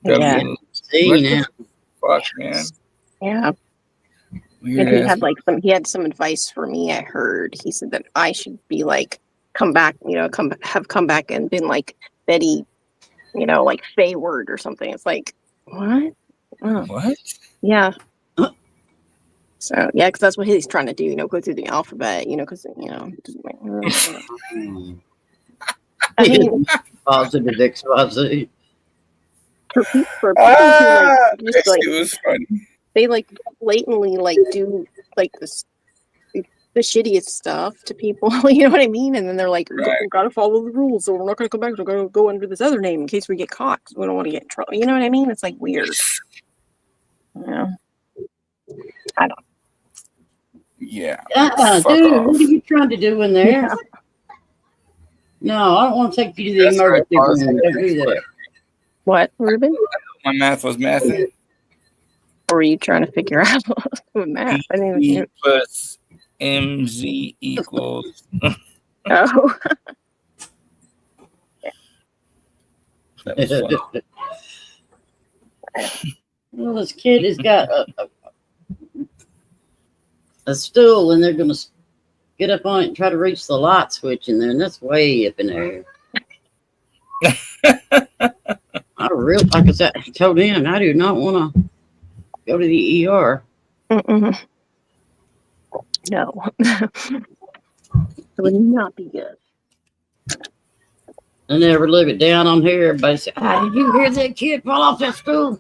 W. Yeah. What Z now. the fuck, man? Yeah. Weird And he ass. had he had some advice for me. I heard he said that I should be like come back back and been like Betty, like Fayward or something. It's like what? Oh. What? Yeah. So yeah, because that's what he's trying to do. Go through the alphabet. Because I mean, Positive XYZ. for people who like just like It was funny. they like blatantly like do like this the shittiest stuff to people, you know what I mean? And then they're like, Right. we gotta follow the rules, so we're not gonna come back, we're gonna go under this other name in case we get caught, because we don't want to get in trouble. You know what I mean? It's like weird. Yeah. I don't Yeah. Dude, off. what are you trying to do in there? Yeah. No, I don't want to take you to the That's emergency right, room. Don't do that. What, Ruben? My math was mathing. Or are you trying to figure out what math? I E mean, plus MZ equals. oh. That was fun. Well, this kid has got a stool, and they're going to get up on it and try to reach the light switch in there, and that's way up in there. Like I said, I told him I do not want to go to the ER. Mm-mm. No. It would not be good. I never live it down on here. Everybody say, did you hear that kid fall off that stool?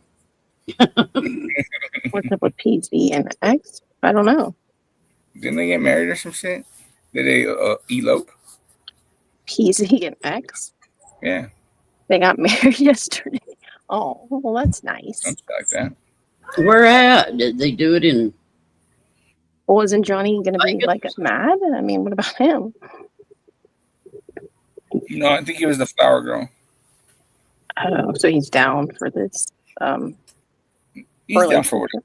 What's up with PZ and X? I don't know. Didn't they get married or some shit? Did they elope? PZ and X? Yeah. They got married yesterday. Oh, well, that's nice. Something like that. Where at? Did they do it in? Well, isn't Johnny going to be like mad? I mean, what about him? No, I think it was the flower girl. Oh, so he's down for this. He's down for it.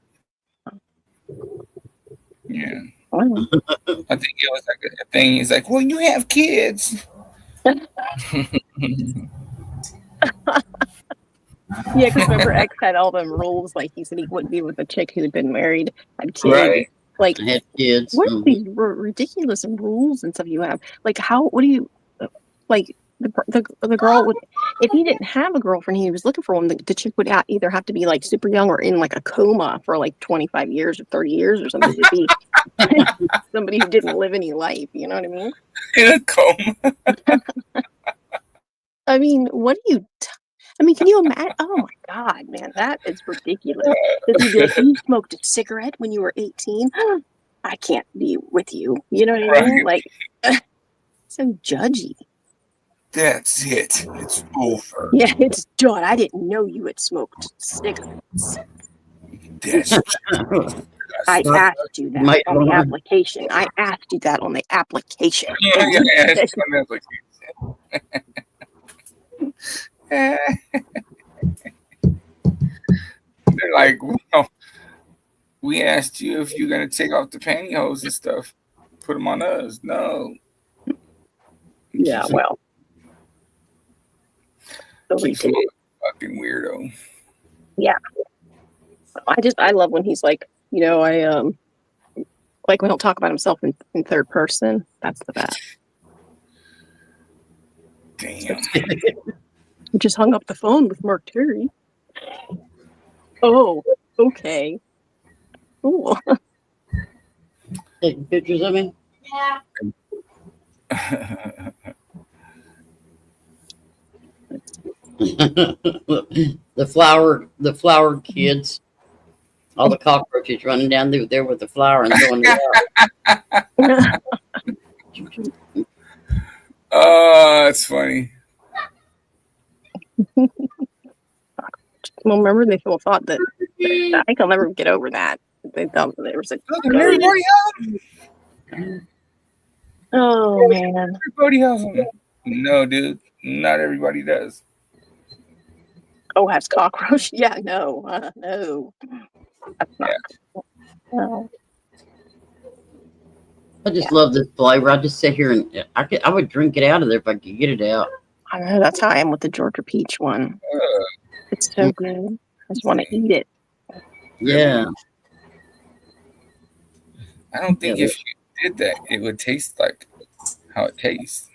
Yeah. Wow. I think it was like a thing. He's like, well, you have kids. Yeah, because remember X had all them rules. Like he said he wouldn't be with a chick who had been married, had kids. Right. Like, I had kids. what are these ridiculous rules and stuff you have? Like, what do you, like, the girl would, if he didn't have a girlfriend, he was looking for one, the chick would either have to be like super young or in like a coma for like 25 years or 30 years or something to be somebody who didn't live any life. You know what I mean? In a coma. I mean, what do you... I mean, can you imagine? Oh my God, man, that is ridiculous. Does he be like, you smoked a cigarette when you were 18? I can't be with you. You know what I mean? Like, so judgy. That's it. It's over. Yeah, it's done. I didn't know you had smoked cigarettes. I asked you that on the application. I asked you that on the application. They're like, well, we asked you if you're going to take off the pantyhose and stuff. Put them on us. No. Yeah, well. Fucking weirdo. Yeah. I love when he's like, like when he'll talk about himself in third person. That's the best. Damn. We just hung up the phone with Mark Terry. Oh, okay. Cool. Taking pictures of me? The flower kids, all the cockroaches running down through there with the flour and throwing it out. Oh, that's funny. Well, remember they all thought that I think I'll never get over that. They thought there was a Everybody oh man. Everybody has them. No, dude, not everybody does. Oh, has cockroach? Yeah, no, no. That's not. No. I just love this flavor. I just sit here and I would drink it out of there if I could get it out. I know that's how I am with the Georgia peach one. It's so good. I just want to eat it. Yeah. I don't think if you did that, it would taste like how it tastes.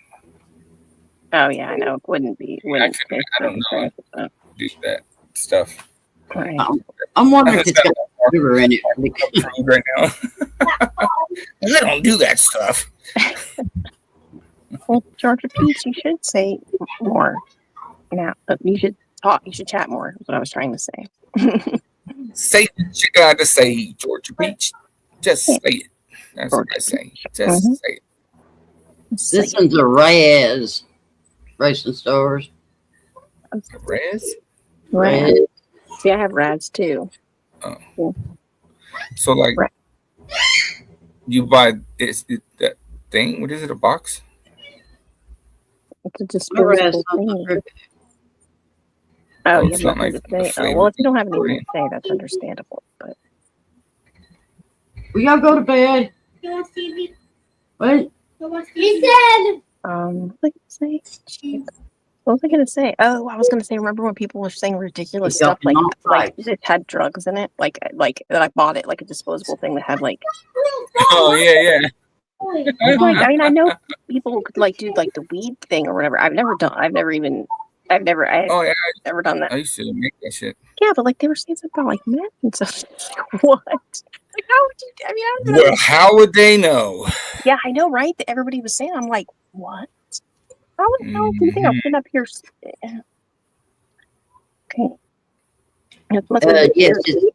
Oh yeah, I know it wouldn't be. I don't know. Do that stuff. Right. I'm wondering if it's got sugar in it. Right now. I don't do that stuff. Well, Georgia peach, you should say more. Now, you should talk. You should chat more. Is what I was trying to say. Say what you gotta say, Georgia peach. Just say it. That's what I say. Just say it. This one's a Raz Racing Stars. Raz? Raz. See, I have Raz too. Oh. Yeah. So like, you buy that thing? What is it? A box? It's a disposable thing. Oh, you have nothing to say. Oh, well, if you don't have anything to say, that's understandable. But we gotta go to bed. What? He said. What was I gonna say? Oh, I was gonna say. Remember when people were saying ridiculous stuff like it had drugs in it, like that I bought it like a disposable thing that had like. Oh yeah. Like, I mean, I know people could like do like the weed thing or whatever. I've never done that. I used to make that shit. Yeah, but like they were saying something about like meth and stuff. What? Like how would you? I mean, I don't know. Well, how would they know? Yeah, I know, right? That everybody was saying. I'm like, what? How the hell do you think I'll put up here? Okay. Yes,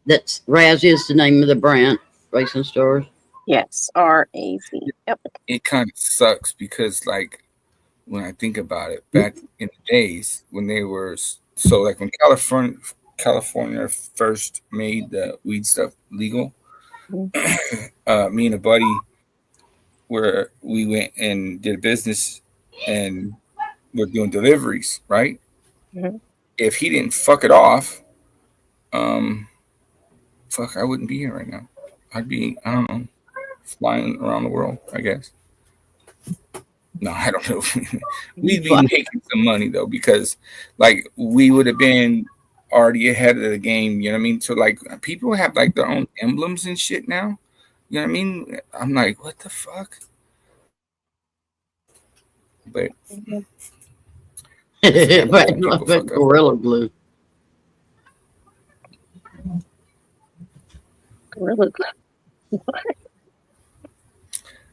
that's Raz is the name of the brand, Racing Stars. Yes, RAZ. Yep. It kind of sucks because, like, when I think about it, back in the days when they were so, like, when California first made the weed stuff legal, me and a buddy, where we went and did a business and we're doing deliveries, right? Mm-hmm. If he didn't fuck it off, I wouldn't be here right now. I'd be, I don't know, flying around the world, I guess. No, I don't know. We'd be making some money though, because like we would have been already ahead of the game. You know what I mean? So like people have like their own emblems and shit now. You know what I mean? I'm like, what the fuck? But but Gorilla Glue. Gorilla Glue. What?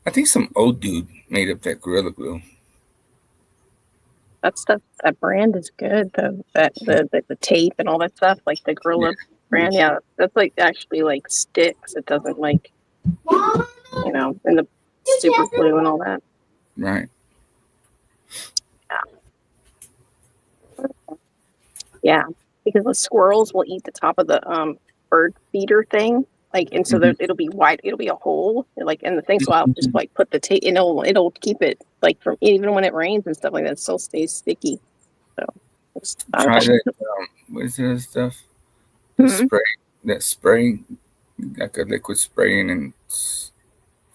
I think some old dude made up that Gorilla Glue. That brand is good though. That the tape and all that stuff, like the Gorilla brand, yeah, that's like actually like sticks. It doesn't like, you know, and the super glue and all that. Right. Yeah, because the squirrels will eat the top of the bird feeder thing, like, and so it'll be wide, it'll be a hole, like, in the thing. So I'll just like put the tape, and it'll keep it like from even when it rains and stuff like that, it still stays sticky. So try that. What is that stuff? That spray, like a liquid spraying, and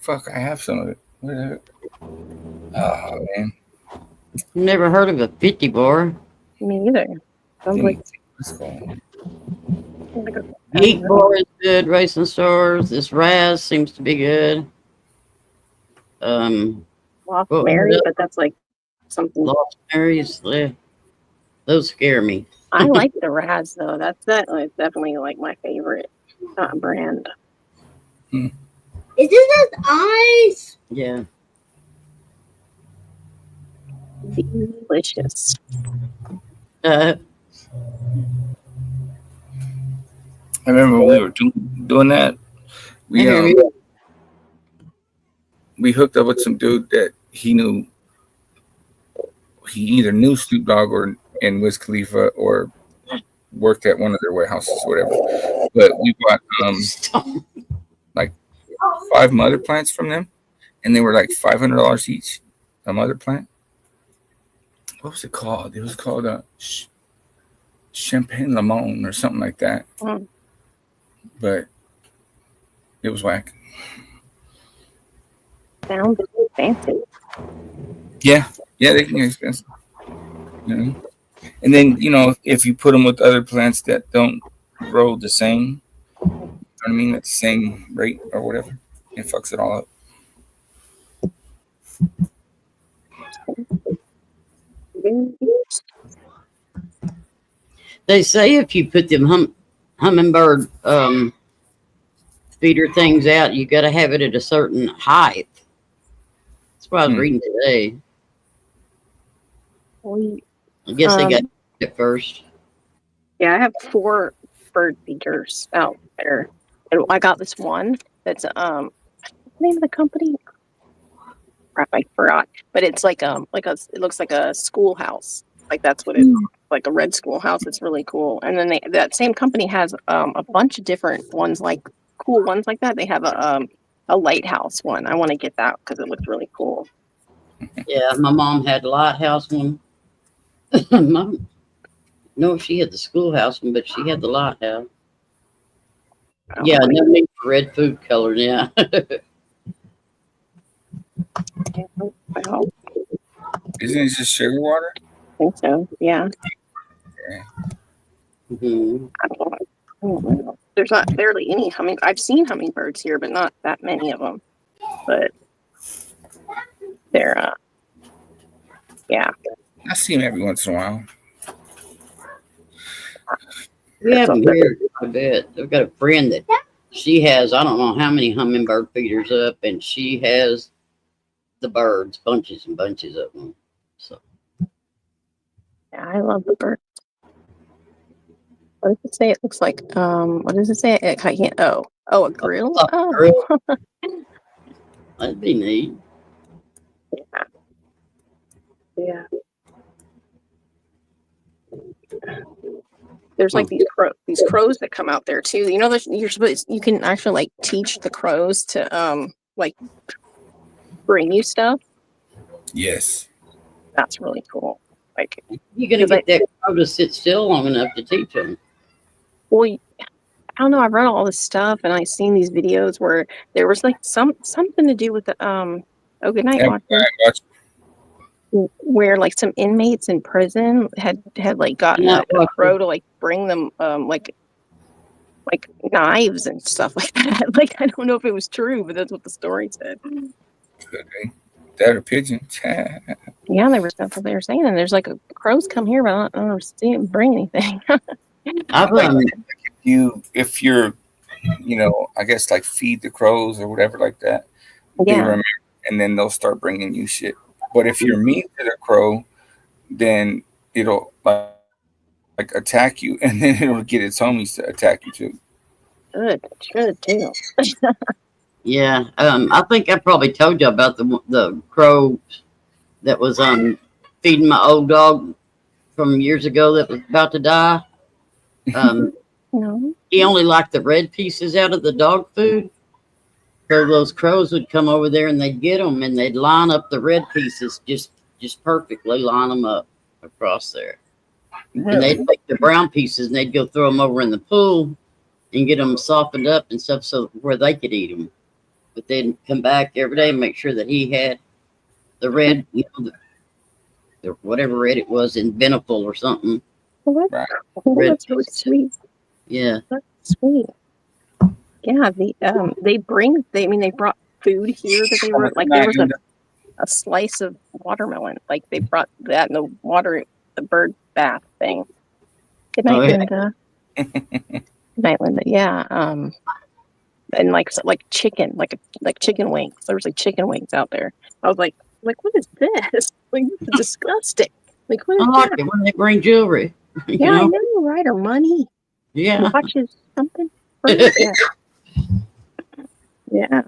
fuck, I have some of it. Whatever. Oh man, Never heard of a 50 bar. Me either. Sounds like Geek Bar is good. Racing Stars. This Raz seems to be good. Lost Mary, but that's like something. Lost Marys. Those scare me. I like the Raz though. That's definitely like my favorite brand. Is this eyes? Yeah. Delicious. I remember when we were doing that. We hooked up with some dude that he knew. He either knew Snoop Dogg or and Wiz Khalifa or worked at one of their warehouses or whatever. But we bought like 5 mother plants from them, and they were like $500 each. A mother plant. What was it called? It was called Champagne Limon or something like that. But it was whack. Sounds fancy. Yeah, they can get expensive. And then if you put them with other plants that don't grow the same, you know what I mean, at the same rate or whatever, it fucks it all up. They say if you put them hummingbird feeder things out, you got to have it at a certain height. That's what I was reading today. I guess they got it first. Yeah, I have 4 bird feeders out there. And I got this one that's what's the name of the company? Crap, I forgot. But it's like it looks like a schoolhouse. Like that's what it like, a red schoolhouse. It's really cool. And then that same company has a bunch of different ones, like cool ones like that. They have a lighthouse one. I want to get that because it looks really cool. Yeah, my mom had a lighthouse one. No, she had the schoolhouse one, but she had the lighthouse. Yeah, no need for red food color. Yeah. Isn't it just sugar water? I think so. Yeah. Mm-hmm. I don't know. There's not barely any I've seen hummingbirds here, but not that many of them. But they're yeah. I see them every once in a while. We have them here a bit. I've got a friend that she has, I don't know how many hummingbird feeders up, and she has the birds, bunches and bunches of them. So, yeah, I love the birds. What does it say? It looks like what does it say? I can't. Oh, a grill. Oh, grill. That'd be neat. Yeah. There's like these crows that come out there too. You know, you can actually like teach the crows to like bring you stuff. Yes, that's really cool. Like you're gonna get that crow to sit still long enough to teach them. Well, I don't know. I've read all this stuff and I've seen these videos where there was like something to do with the oh, good night, Watson. Where like some inmates in prison had like gotten a crow to like bring them like knives and stuff like that. Like I don't know if it was true, but that's what the story said. Could be. That or pigeons. Yeah, that's what they were saying. And there's like crows come here, but I don't see them bring anything. If you're, I guess like feed the crows or whatever like that. Yeah. They remember, and then they'll start bringing you shit. But if you're mean to the crow, then it'll like attack you, and then it'll get its homies to attack you too. Good too. Yeah, I think I probably told you about the crow that was feeding my old dog from years ago that was about to die. No. He only liked the red pieces out of the dog food. So those crows would come over there and they'd get them and they'd line up the red pieces just perfectly, line them up across there. Really? And they'd take the brown pieces and they'd go throw them over in the pool and get them softened up and stuff so where they could eat them. But they'd come back every day and make sure that he had the red, the whatever red it was, in Beneful or something. Right. That's really sweet. Yeah. That's sweet. Yeah, they brought food here that they were like, there was a slice of watermelon. Like they brought that in the bird bath thing. Good night, Linda. Good night, Linda. Yeah. And like chicken, like chicken wings. There was like chicken wings out there. I was like, what is this? Like, this is disgusting. Like, what I is like that? it when they bring jewelry. You Yeah, I know? know, right? Or money. Yeah. Watches, something. Yeah. Yeah.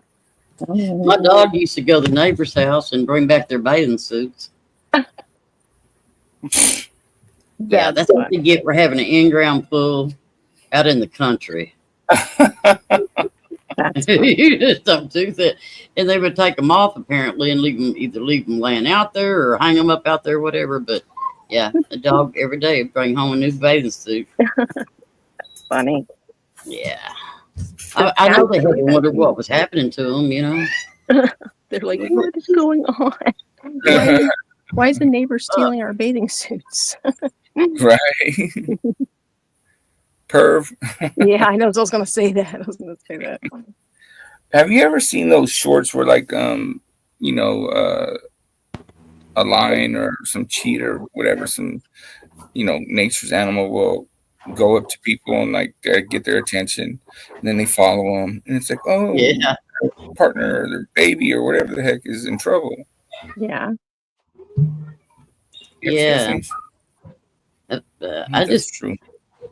My dog used to go to the neighbor's house and bring back their bathing suits. Yeah, that's what they get for having an in-ground pool out in the country. You just don't do that. And they would take them off apparently and leave them laying out there or hang them up out there, whatever. But yeah, the dog every day would bring home a new bathing suit. That's funny. Yeah. I know they had to wonder what was happening to them, you know. They're like, what is going on? Why is the neighbor stealing our bathing suits? Right. Perv. Yeah, I know. I was going to say that. Have you ever seen those shorts where like you know a lion or some cheetah or whatever, some nature's animal will go up to people and like get their attention, and then they follow them, and it's like, oh yeah, their partner or their baby or whatever the heck is in trouble. Yeah. Yeah. I just true.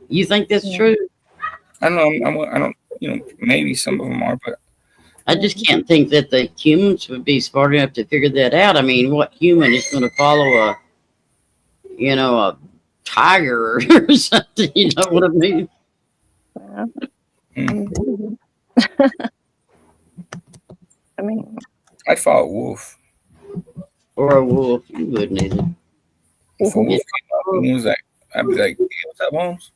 You think that's true? I don't know. I don't. Maybe some of them are, but I just can't think that the humans would be smart enough to figure that out. I mean, what human is going to follow a tiger or something? You know what I mean? I mean, I'd follow a wolf. Or a wolf. You wouldn't either. If a wolf came up and he was like, I'd be like, hey, what's up, Holmes?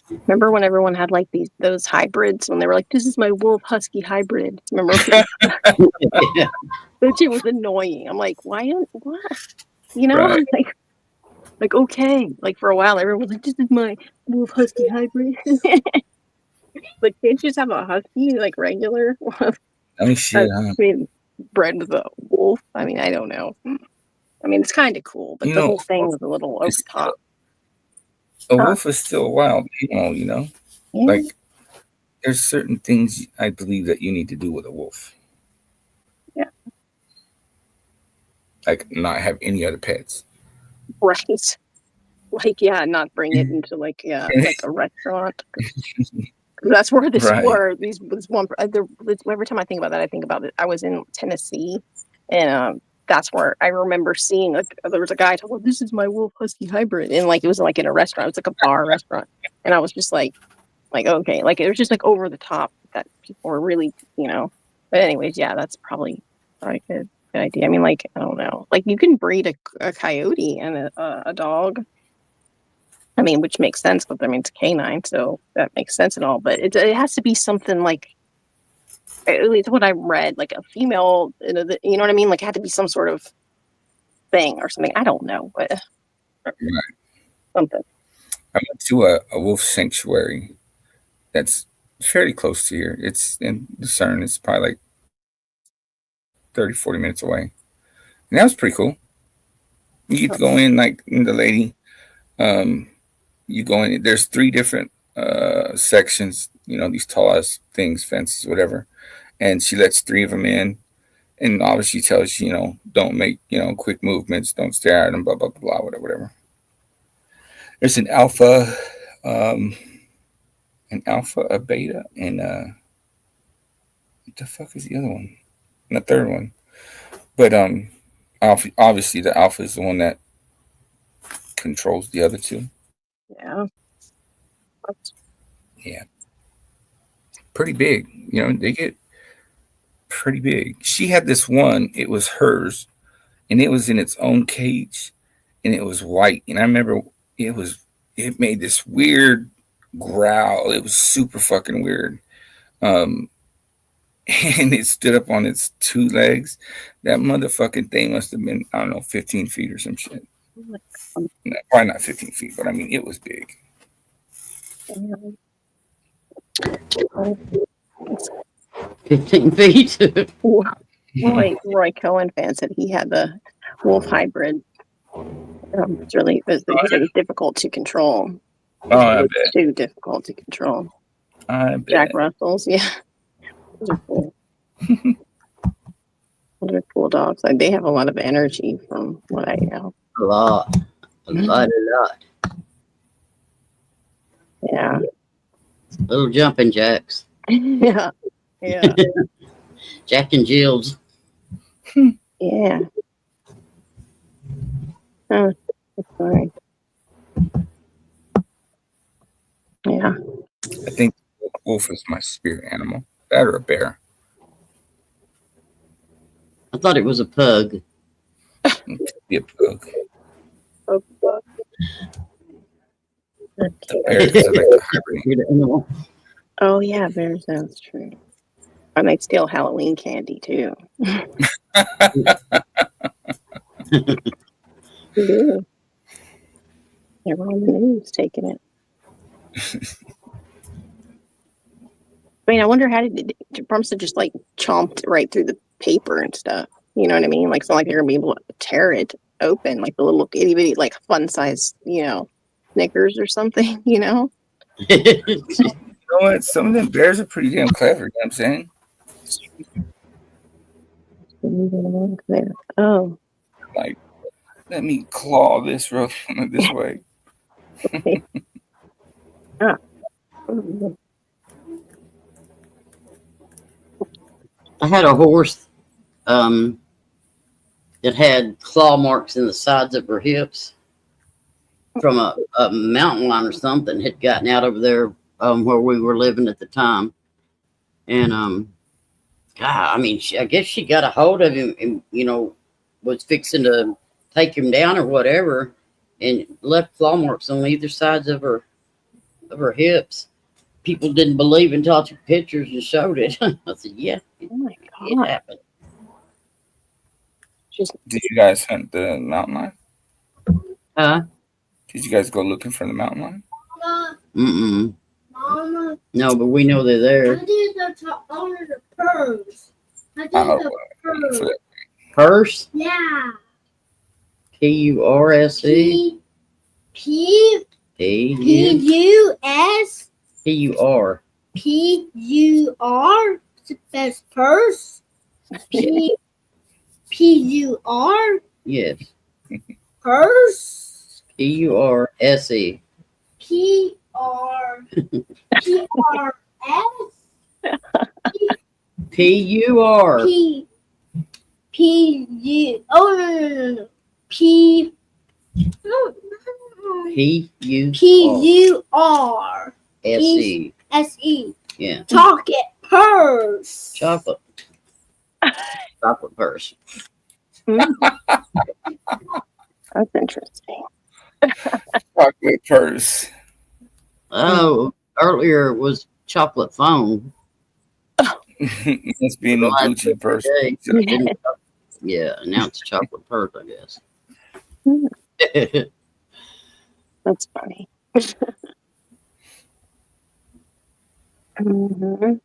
Remember when everyone had like those hybrids when they were like, this is my wolf husky hybrid? Remember? Yeah. That shit was annoying. I'm like, why? What? You know, Right. like okay. Like for a while, everyone was like, this is my wolf husky hybrid. Like, can't you just have a husky, like regular? I mean, shit, huh? I mean, bred with a wolf. I mean, I don't know. I mean, it's kind of cool, but the whole thing was a little over the top. A wolf is still a wild animal, you know? Yeah. Like, there's certain things I believe that you need to do with a wolf. Yeah. Like, not have any other pets. Right. Like, yeah, not bring it into like a restaurant. That's where this were. This one. Every time I think about that, I think about it. I was in Tennessee, and that's where I remember seeing there was a guy talking, this is my wolf husky hybrid, and like it was like in a restaurant. It was like a bar restaurant, and I was just like okay, like it was just like over the top that people were really, But anyways, yeah, that's probably a good idea. I mean, like I don't know, like you can breed a coyote and a dog. I mean, which makes sense, but I mean, it's canine, so that makes sense and all. But it has to be something like, at least what I read, like a female, you know what I mean? Like, it had to be some sort of thing or something. I don't know, but something. I went to a wolf sanctuary that's fairly close to here. It's in Lucerne. It's probably like 30, 40 minutes away. And that was pretty cool. You get to go in, like the lady, you go in, there's 3 different sections, these tall ass things, fences, whatever. And she lets 3 of them in. And obviously tells you, don't make, quick movements, don't stare at them, blah, blah, blah, whatever. There's an alpha, a beta, and what the fuck is the other one? And the third one. But obviously the alpha is the one that controls the other 2. Yeah. Yeah. Pretty big. They get pretty big. She had this one, it was hers, and it was in its own cage, and it was white. And I remember it made this weird growl. It was super fucking weird. And it stood up on its 2 legs. That motherfucking thing must have been, I don't know, 15 feet or some shit. No, probably not 15 feet, but I mean, it was big. 15 feet. Roy Cohen fan said he had the wolf hybrid. It was difficult to control. Oh, I bet. Too difficult to control. I bet. Jack Russell's, yeah. Those are cool. Cool dogs. Like they have a lot of energy from what I know. A lot. A lot. Yeah. Little jumping jacks. Yeah. Yeah. Jack and Jills. Yeah. Oh, that's funny. Yeah. I think wolf is my spirit animal. That or a bear. I thought it was a pug. It could be a pug. The bear because I like to hibernate. Oh yeah, bears. That's true. And they steal Halloween candy too. They do. They're on the news taking it. I mean, I wonder how did Brumstead just like chomped right through the paper and stuff. You know what I mean? Like, it's not like they're gonna be able to tear it open, like the little itty bitty, like fun size, Snickers or something. You know what? Some of them bears are pretty damn clever. You know what I'm saying? Oh, like, let me claw this this way. Ah. I had a horse that had claw marks in the sides of her hips from a mountain lion or something had gotten out over there where we were living at the time. And God, I mean, I guess she got a hold of him and, was fixing to take him down or whatever and left claw marks on either sides of her hips. People didn't believe until I took pictures and showed it. I said, yeah, oh my it God. happened. Did you guys hunt the mountain lion? Huh? Did you guys go looking for the mountain lion? Mm-mm. Mama. No, but we know they're there. I did the purse. I did Oh, the purse. Purse? Yeah. P-U-R-S-E? P-U-S? P-U-R. P-U-R? That's purse? P-U-R? Yes. Purse? P-U-R-S-E. P-R. P-R-S? P-U-R. P-U. Oh, no. P. No. P-U-R. P-U-R. S-E. S-E. Yeah. Chocolate purse. Chocolate purse. That's interesting. Chocolate purse. Oh, earlier it was chocolate phone. Must be in the Gucci purse. Yeah, now it's chocolate purse, I guess. That's funny. Mm-hmm.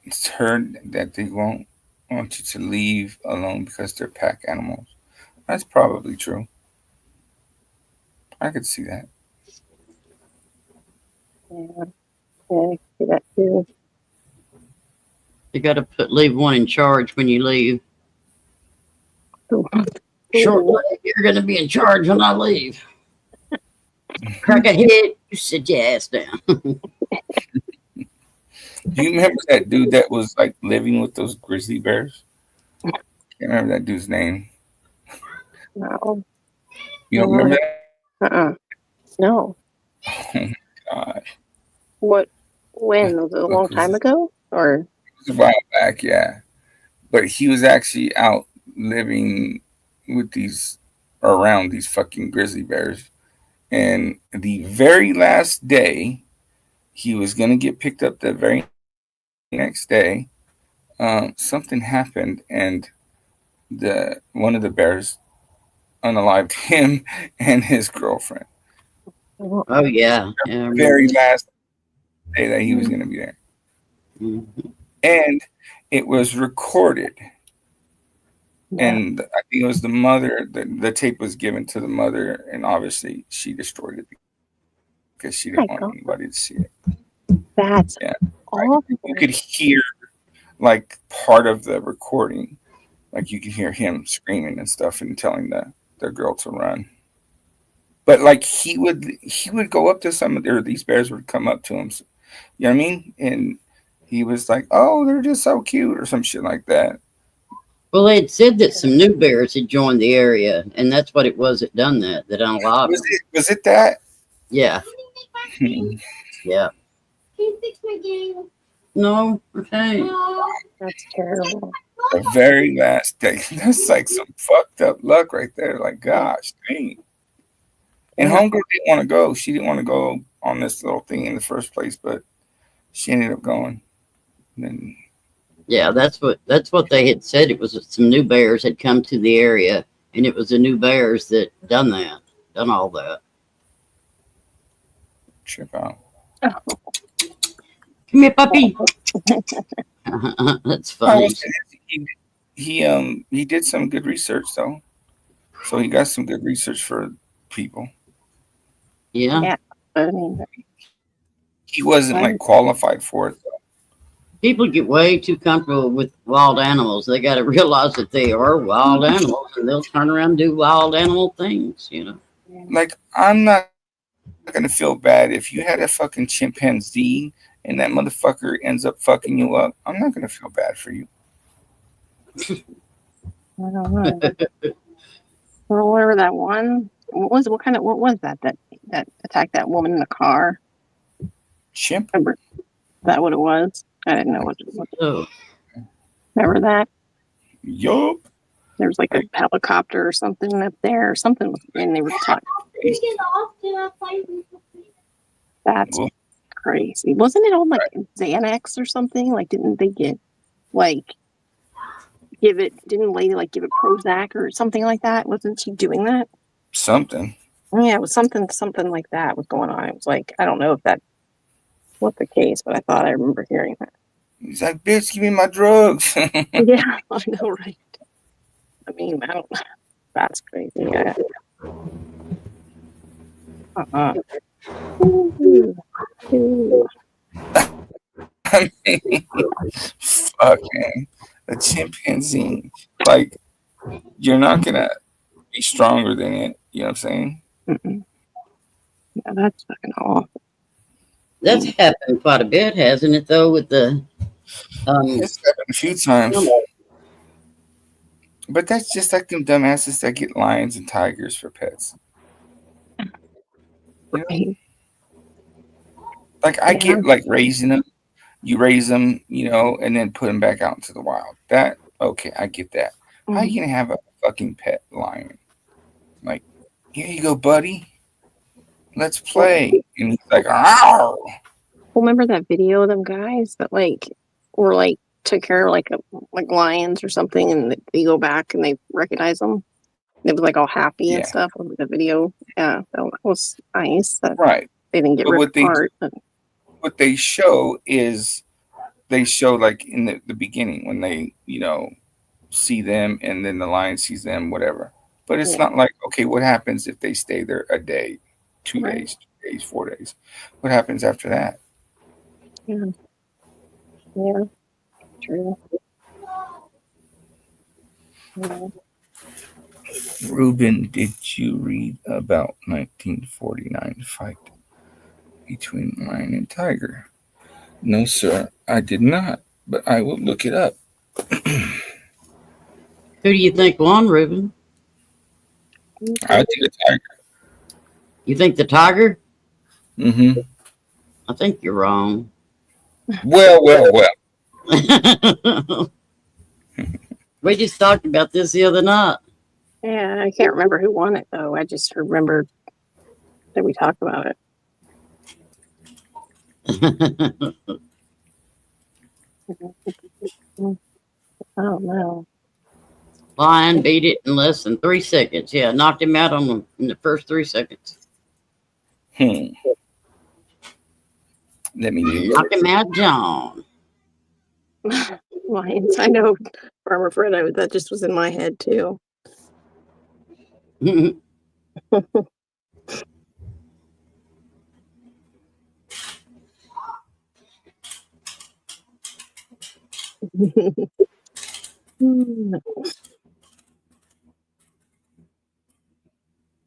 It's heard that they won't want you to leave alone because they're pack animals. That's probably true. I could see that. Yeah, I see that too. You got to leave one in charge when you leave. Ooh. Shortly, you're going to be in charge when I leave. Crack a head, you sit your ass down. Do you remember that dude that was like living with those grizzly bears? Can't remember that dude's name. No. You don't remember that? No. Oh my God. What? When? Was it a long time ago? Or? It was a while back, yeah. But he was actually out living with around these fucking grizzly bears. And the very last day, he was going to get picked up the very next day. Something happened, and one of the bears unalived him and his girlfriend. Oh, yeah. The very last day that he was going to be there. Mm-hmm. And it was recorded. Yeah. And I think it was the mother, the tape was given to the mother, and obviously she destroyed it because she didn't want anybody to see it. That's awful. You could hear like part of the recording, Like you could hear him screaming and stuff and telling the girl to run. But like he would go up to some of these bears would come up to him. You know what I mean? And he was like, "Oh, they're just so cute," or some shit like that. Well, they had said that some new bears had joined the area, and that's what it was that done that. That unlocked them. Was it that? Yeah. Yeah. Can you fix my game? No. Okay. That's terrible. The very last day. That's like some fucked up luck right there. Like, gosh, dang. And homegirl didn't want to go. She didn't want to go on this little thing in the first place, but she ended up going. And then, Yeah, that's what they had said. It was some new bears had come to the area, and it was the new bears that done all that. Trip out. Come here, puppy. That's funny. He did some good research though, so he got some good research for people. Yeah. I mean, he wasn't like qualified for it. People get way too comfortable with wild animals. They got to realize that they are wild animals, and they'll turn around and do wild animal things. You know. Like I'm not gonna feel bad if you had a fucking chimpanzee and that motherfucker ends up fucking you up. I'm not gonna feel bad for you. I don't know. Or whatever that one. What was that attacked that woman in the car? Chimp. Remember that what it was? I didn't know what it was. Oh. Remember that? Yup. There was like a helicopter or something up there or something, and they were talking. That's crazy. Wasn't it on like Xanax or something? Like, didn't they get like didn't lady like give it Prozac or something like that? Wasn't she doing that? Something. Yeah, it was something like that was going on. It was like, I don't know if that was the case, but I thought I remember hearing that. He's like, bitch, give me my drugs. Yeah, I know, right? I mean, I don't. That's crazy. Yeah. I mean, fuck, man. A chimpanzee. Like, you're not gonna be stronger than it. You know what I'm saying? Mm-mm. Yeah, that's fucking awful. That's happened quite a bit, hasn't it? Though, with the it's happened a few times. But that's just like them dumbasses that get lions and tigers for pets. You know? Like I get like raising them. You raise them, you know, and then put them back out into the wild. That okay, I get that. How are you gonna have a fucking pet lion? Like, here you go, buddy. Let's play. And he's like, "Ow!" Remember that video of them guys that were took care of like lions or something, and they go back and they recognize them. They was like all happy and stuff over the video. Yeah, that was nice. Right. They didn't get ripped apart. What they show is they show like in the beginning when they, you know, see them and then the lion sees them, whatever. But it's not like, okay, what happens if they stay there a day, 2 days, 3 days, 4 days? What happens after that? Yeah. Yeah. True. Yeah. Ruben, did you read about 1949 fight between lion and tiger? No, sir, I did not, but I will look it up. Who do you think won, Ruben? I think the tiger. You think the tiger? Mm-hmm. I think you're wrong. Well. We just talked about this the other night. Yeah, I can't remember who won it though. I just remember that we talked about it. I don't know. Lion beat it in less than 3 seconds. Yeah, knocked him out in the first 3 seconds. Let me knock him out, John. Lions. I know, Farmer Fred. That just was in my head too.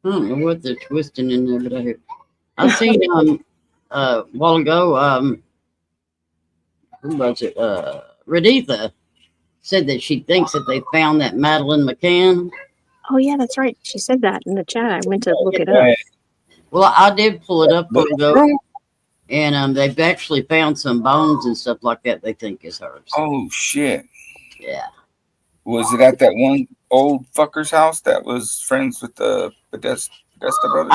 I don't know what they're twisting in there, but I seen a while ago, who was it? Raditha said that she thinks that they found that Madeline McCann. Oh yeah, that's right. She said that in the chat. I went to look it up. Well, I did pull it up a while ago, and they've actually found some bones and stuff like that they think is hers. Oh shit. Yeah. Was it at that one old fucker's house that was friends with the Podesta brothers?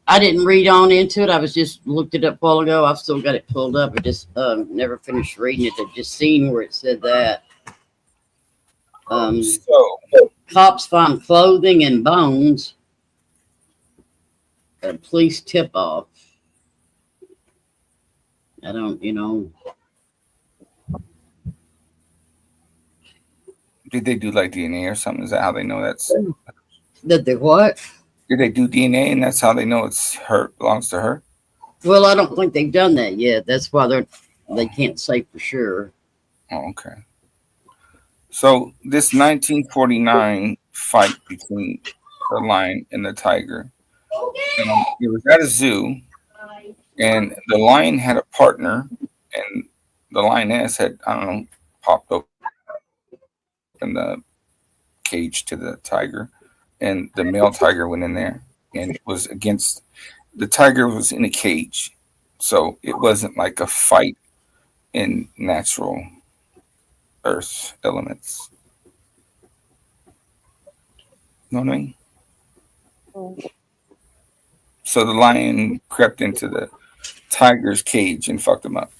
I didn't read on into it. I was just looked it up a while ago. I've still got it pulled up. I just never finished reading it. I just seen where it said that. So cops found clothing and bones. A police tip off. I don't, did they do like DNA or something? Is that how they know that's? Did they what? Did they do DNA and that's how they know it's her, belongs to her? Well, I don't think they've done that yet. That's why they can't say for sure. Oh, okay. So this 1949 fight between the lion and the tiger, it was at a zoo, and the lion had a partner, and the lioness had, I don't know, popped open the cage to the tiger, and the male tiger went in there and it was against, the tiger was in a cage, so it wasn't like a fight in natural earth elements. Know what I mean? So the lion crept into the tiger's cage and fucked him up.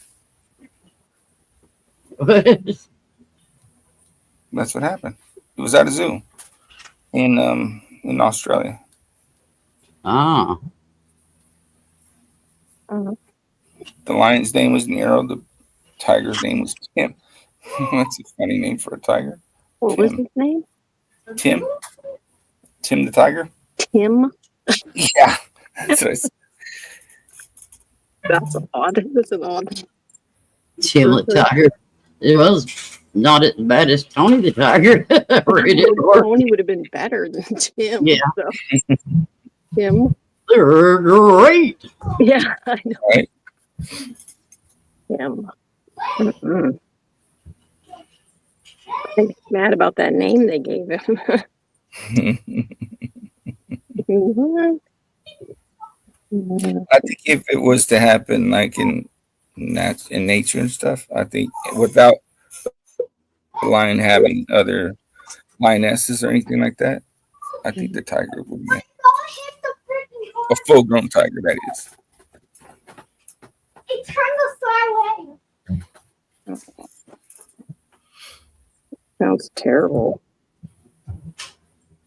That's what happened. It was at a zoo in Australia. Ah. The lion's name was Nero. The tiger's name was Tim. That's a funny name for a tiger. What was his name? Tim. Tim the tiger. Tim. Yeah, that's what I said. That's odd. That's an odd. Tim the tiger. It was not as bad as Tony the tiger. Tony would have been better than Tim. Yeah. So. Tim. They're great. Yeah, I know. Right. Tim. I'm mad about that name they gave him. I think if it was to happen like in nature and stuff, I think without the lion having other lionesses or anything like that, I think the tiger would be a full-grown tiger. That is. It's trying to fly away. Sounds terrible.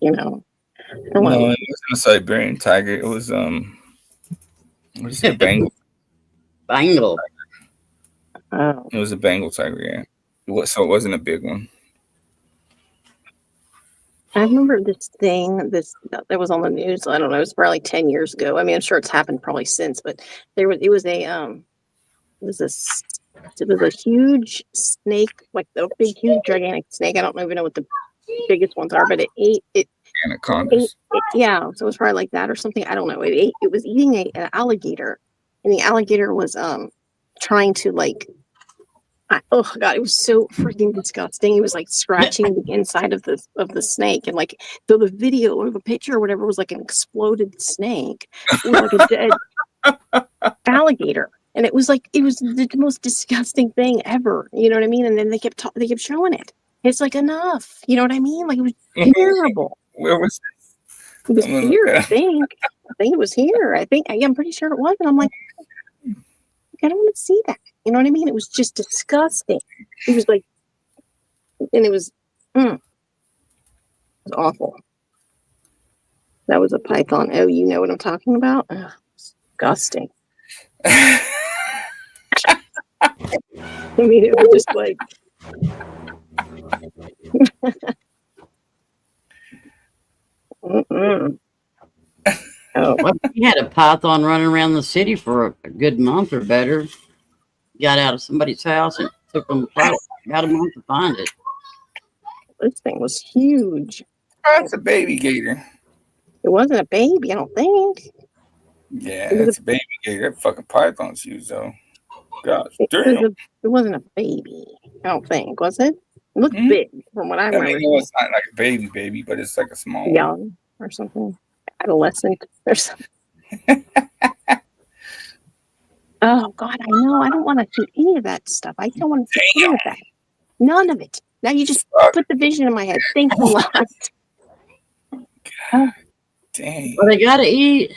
No, it wasn't a Siberian tiger. It was what's it, Bengal? Bengal. Oh. It was a Bengal tiger, yeah. So it wasn't a big one. I remember this thing that was on the news. I don't know. It was probably 10 years ago. I mean, I'm sure it's happened probably since, but it was a huge snake, like a big, huge, gigantic snake. I don't even know what the biggest ones are, but it ate anacondas. Yeah, so it was probably like that or something. I don't know. It was eating an alligator, and the alligator was trying to oh god, it was so freaking disgusting. It was like scratching the inside of the snake, and like so the video or the picture or whatever was like an exploded snake. It was like a dead alligator. And it was the most disgusting thing ever. You know what I mean? And then they kept showing it. It's like, enough. You know what I mean? Like, it was terrible. Where was it? It was here, I think. I think it was here. I'm pretty sure it was. And I'm like, I don't want to see that. You know what I mean? It was just disgusting. It was like, and it was awful. That was a python. Oh, you know what I'm talking about? Ugh, disgusting. I mean, it was just like Oh, well, we had a python running around the city for a good month or better. Got out of somebody's house and took them about a month to find it. This thing was huge. That's a baby gator. It wasn't a baby, I don't think. Yeah, It was it's a baby. Yeah, that fucking python shoes though. Gosh, It damn. wasn't a baby, I don't think, was it? It looked big from what I I mean, remember. no, it's not like a baby, but it's like a small one. Young or something. Adolescent or something. Oh God, I know. I don't want to see any of that stuff. I don't want to see any of that. None of it. Now you just put the vision in my head. Thanks a lot. Dang. Well, they gotta eat.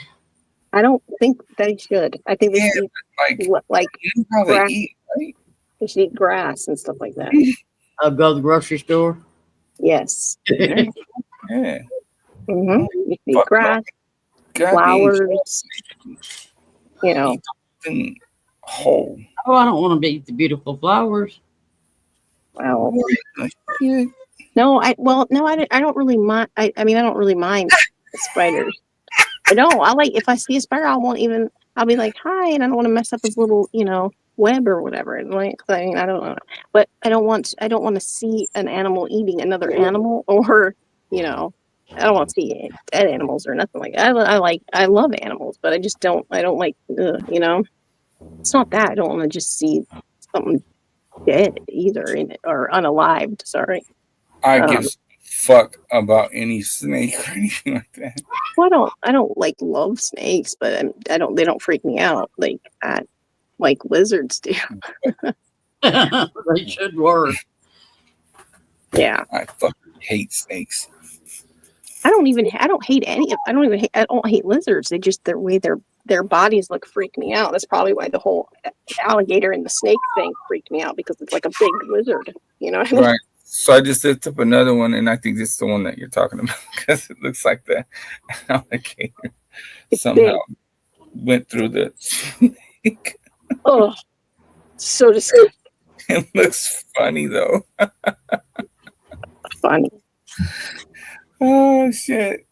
I don't think they should. I think they should eat like how they grass. eat, right? They should eat grass and stuff like that. I'll go to the grocery store. Yes. Yeah. Mm-hmm. You can eat grass, flowers. You know. Whole. Oh, I don't want to eat the beautiful flowers. Well, no, I don't really mind. I mean, I don't really mind spiders. I don't. I like if I see a spider, I'll be like, hi, and I don't want to mess up his little, web or whatever. And like, I mean, I don't know, but I don't want to see an animal eating another animal, or I don't want to see dead animals or nothing like that. I love animals, but I don't like, it's not that I don't want to just see something dead either in it or unalived. Sorry. I give a fuck about any snake or anything like that. Well, I don't like love snakes, but they don't freak me out like lizards do. They should work. Yeah. I fucking hate snakes. I don't hate lizards. They just their way their bodies look freak me out. That's probably why the whole alligator and the snake thing freaked me out, because it's like a big lizard. You know what I mean? Right. So I just looked up another one, and I think this is the one that you're talking about, because it looks like the alligator somehow went through the snake. Oh, so disgusting. It looks funny though. Funny. Oh shit.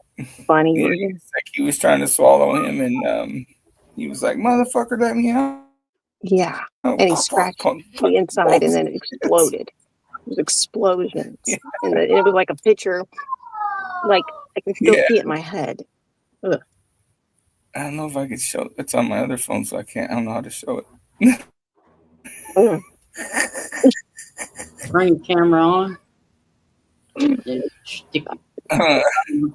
Funny. Yeah, it's like he was trying to swallow him, and he was like, "Motherfucker, let me out." Yeah. And he scratched the inside, and then it exploded. It was explosions. Yeah. And it was like a picture. Like I can still see it in my head. Ugh. I don't know if I could show it. It's on my other phone, so I don't know how to show it. Bring the camera on. Stick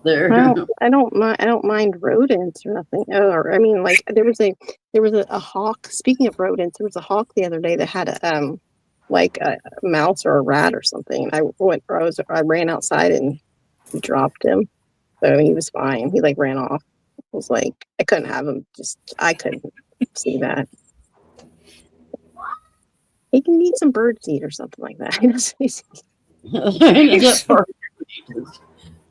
there. I don't mind rodents or nothing. Or I mean, like there was a hawk. Speaking of rodents, there was a hawk the other day that had a mouse or a rat or something. And I ran outside and dropped him. So he was fine. He ran off. I was like, I couldn't have him. I couldn't see that. He can eat some birdseed or something like that.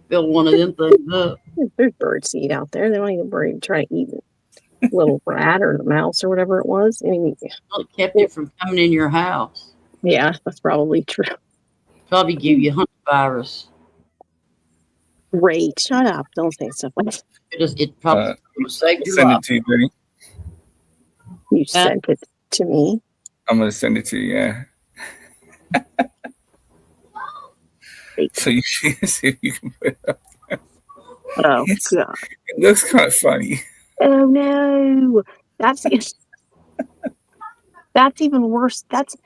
Fill one of them things up. There's birdseed out there. They don't even try to eat a little rat or the mouse or whatever it was. I mean, it kept it from coming in your house. Yeah, that's probably true. Probably give you hantavirus. Great. Shut up. Don't say stuff like that. It probably saved your send life. it to you, Betty. You sent it to me. I'm gonna send it to you. Yeah. So you can see if you can put it up there. Oh God! It looks kind of funny. Oh no, that's even worse. That's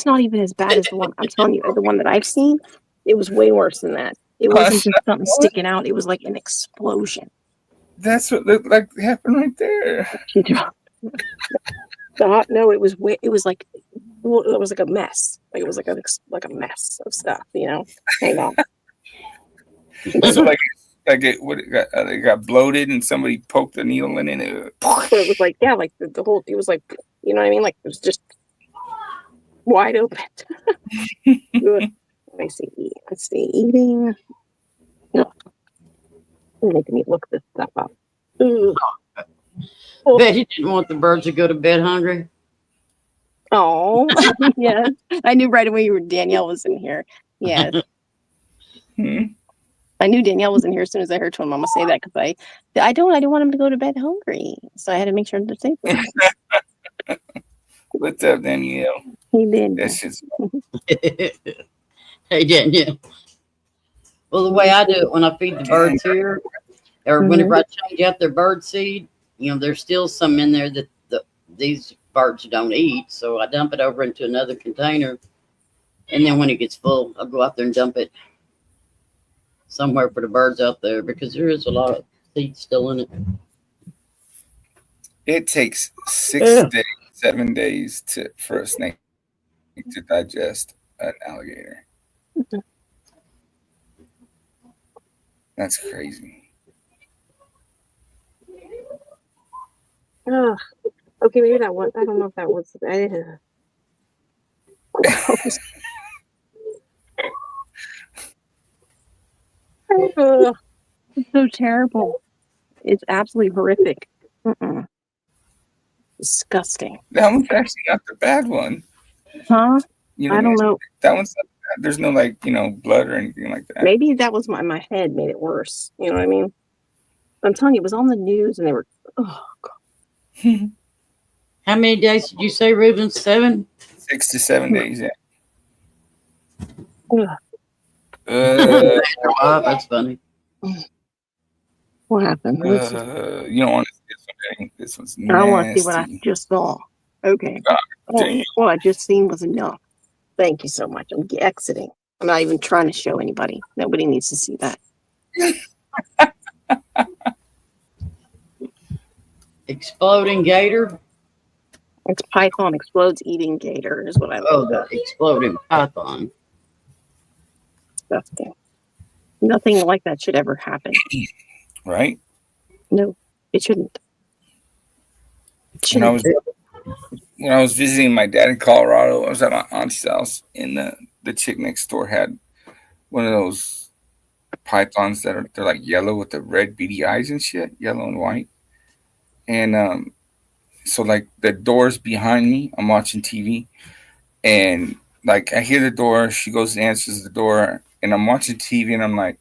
not even as bad as the one I'm telling you. The one that I've seen, it was way worse than that. It wasn't just something sticking out. It was like an explosion. That's what looked like happened right there. No, it was like. Well, it was like a mess. It was like a mess of stuff, Hang on. So it got bloated, and somebody poked a needle in it. So it was like the whole. It was like, you know what I mean? Like it was just wide open. Good. Let's see. Eating. No. Making me look this stuff up. Bet you didn't want the birds to go to bed hungry. Oh, yes. I knew right away Danielle was in here. Yes. I knew Danielle was in here as soon as I heard Twin Mama say that, because I don't want him to go to bed hungry. So I had to make sure to say that. What's up, Danielle? He did. That's just Hey, Danielle. Well, the way I do it when I feed the birds here, Or whenever I change out their bird seed, there's still some in there that these birds don't eat. So I dump it over into another container. And then when it gets full, I'll go out there and dump it somewhere for the birds out there because there is a lot of seed still in it. It takes 6 days, 7 days for a snake to digest an alligator. That's crazy. Okay, maybe that was. I don't know if that was. It's so terrible. It's absolutely horrific. Disgusting. That one's actually not the bad one. Huh? I don't know. That one's not bad. There's no blood or anything like that. Maybe that was my head made it worse. You know what I mean? I'm telling you, it was on the news and they were. Oh God. How many days did you say, Ruben? 7? 6 to 7 days. Yeah. That's funny. What happened? You don't want to see this one. This one's nasty. I want to see what I just saw. Okay. What I just seen was enough. Thank you so much. I'm exiting. I'm not even trying to show anybody. Nobody needs to see that. Exploding gator? It's python explodes eating gator is what I Oh, the exploding python. Disgusting. Nothing like that should ever happen. Right? No, it shouldn't. When I was visiting my dad in Colorado, I was at my auntie's house, and the chick next door had one of those pythons they're like yellow with the red beady eyes and shit, yellow and white. And so like the door's behind me, I'm watching TV, and like I hear the door, she goes and answers the door, and I'm watching TV, and I'm like,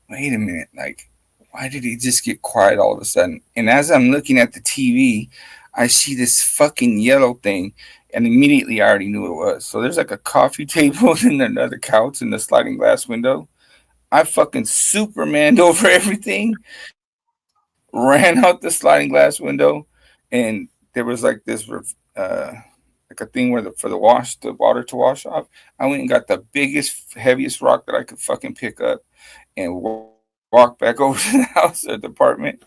wait a minute, like, why did it just get quiet all of a sudden? And as I'm looking at the TV, I see this fucking yellow thing, and immediately I already knew what it was. So there's like a coffee table and another couch and the sliding glass window. I fucking Supermaned over everything, ran out the sliding glass window, and there was like this like a thing where for the water to wash off. I went and got the biggest, heaviest rock that I could fucking pick up and walk back over to the house or the apartment.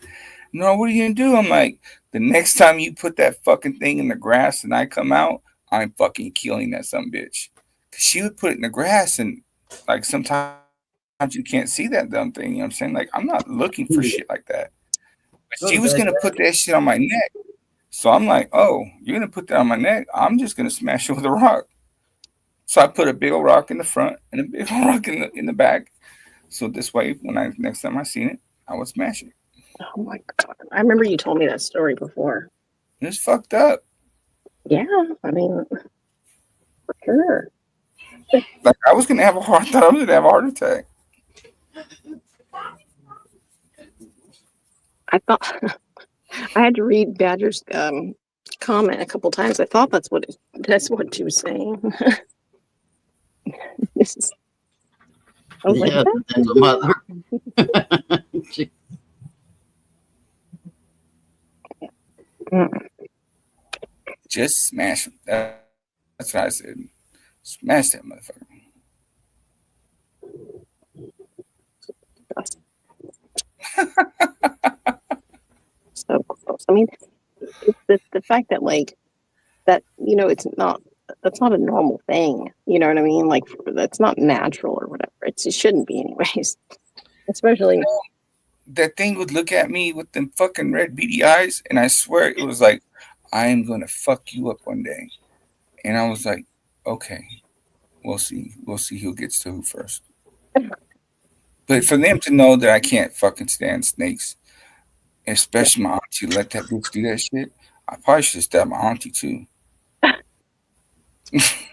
No, what are you gonna do? I'm like, the next time you put that fucking thing in the grass and I come out, I'm fucking killing that some bitch. Cause she would put it in the grass, and like sometimes you can't see that dumb thing. You know what I'm saying? Like, I'm not looking for shit like that. But she was gonna put that shit on my neck. So I'm like, oh, you're gonna put that on my neck? I'm just gonna smash it with a rock. So I put a big old rock in the front and a big old rock in the back. So this way, when next time I seen it, I would smash it. Oh my God. I remember you told me that story before. It's fucked up. Yeah, I mean, for sure. Like I was gonna have a heart attack. I thought I had to read Badger's comment a couple times. I thought that's what she was saying. This is. I was Yeah, like, that's a mother. Just smash him. That's what I said. Smash that motherfucker. So close. I mean, the fact that like that, it's not. That's not a normal thing. You know what I mean? Like that's not natural or whatever. It shouldn't be anyways. Especially. That thing would look at me with them fucking red beady eyes, and I swear it was like, I am gonna fuck you up one day. And I was like, okay, we'll see who gets to who first. But for them to know that I can't fucking stand snakes, especially my auntie, let that bitch do that shit, I probably should have stabbed my auntie too. It's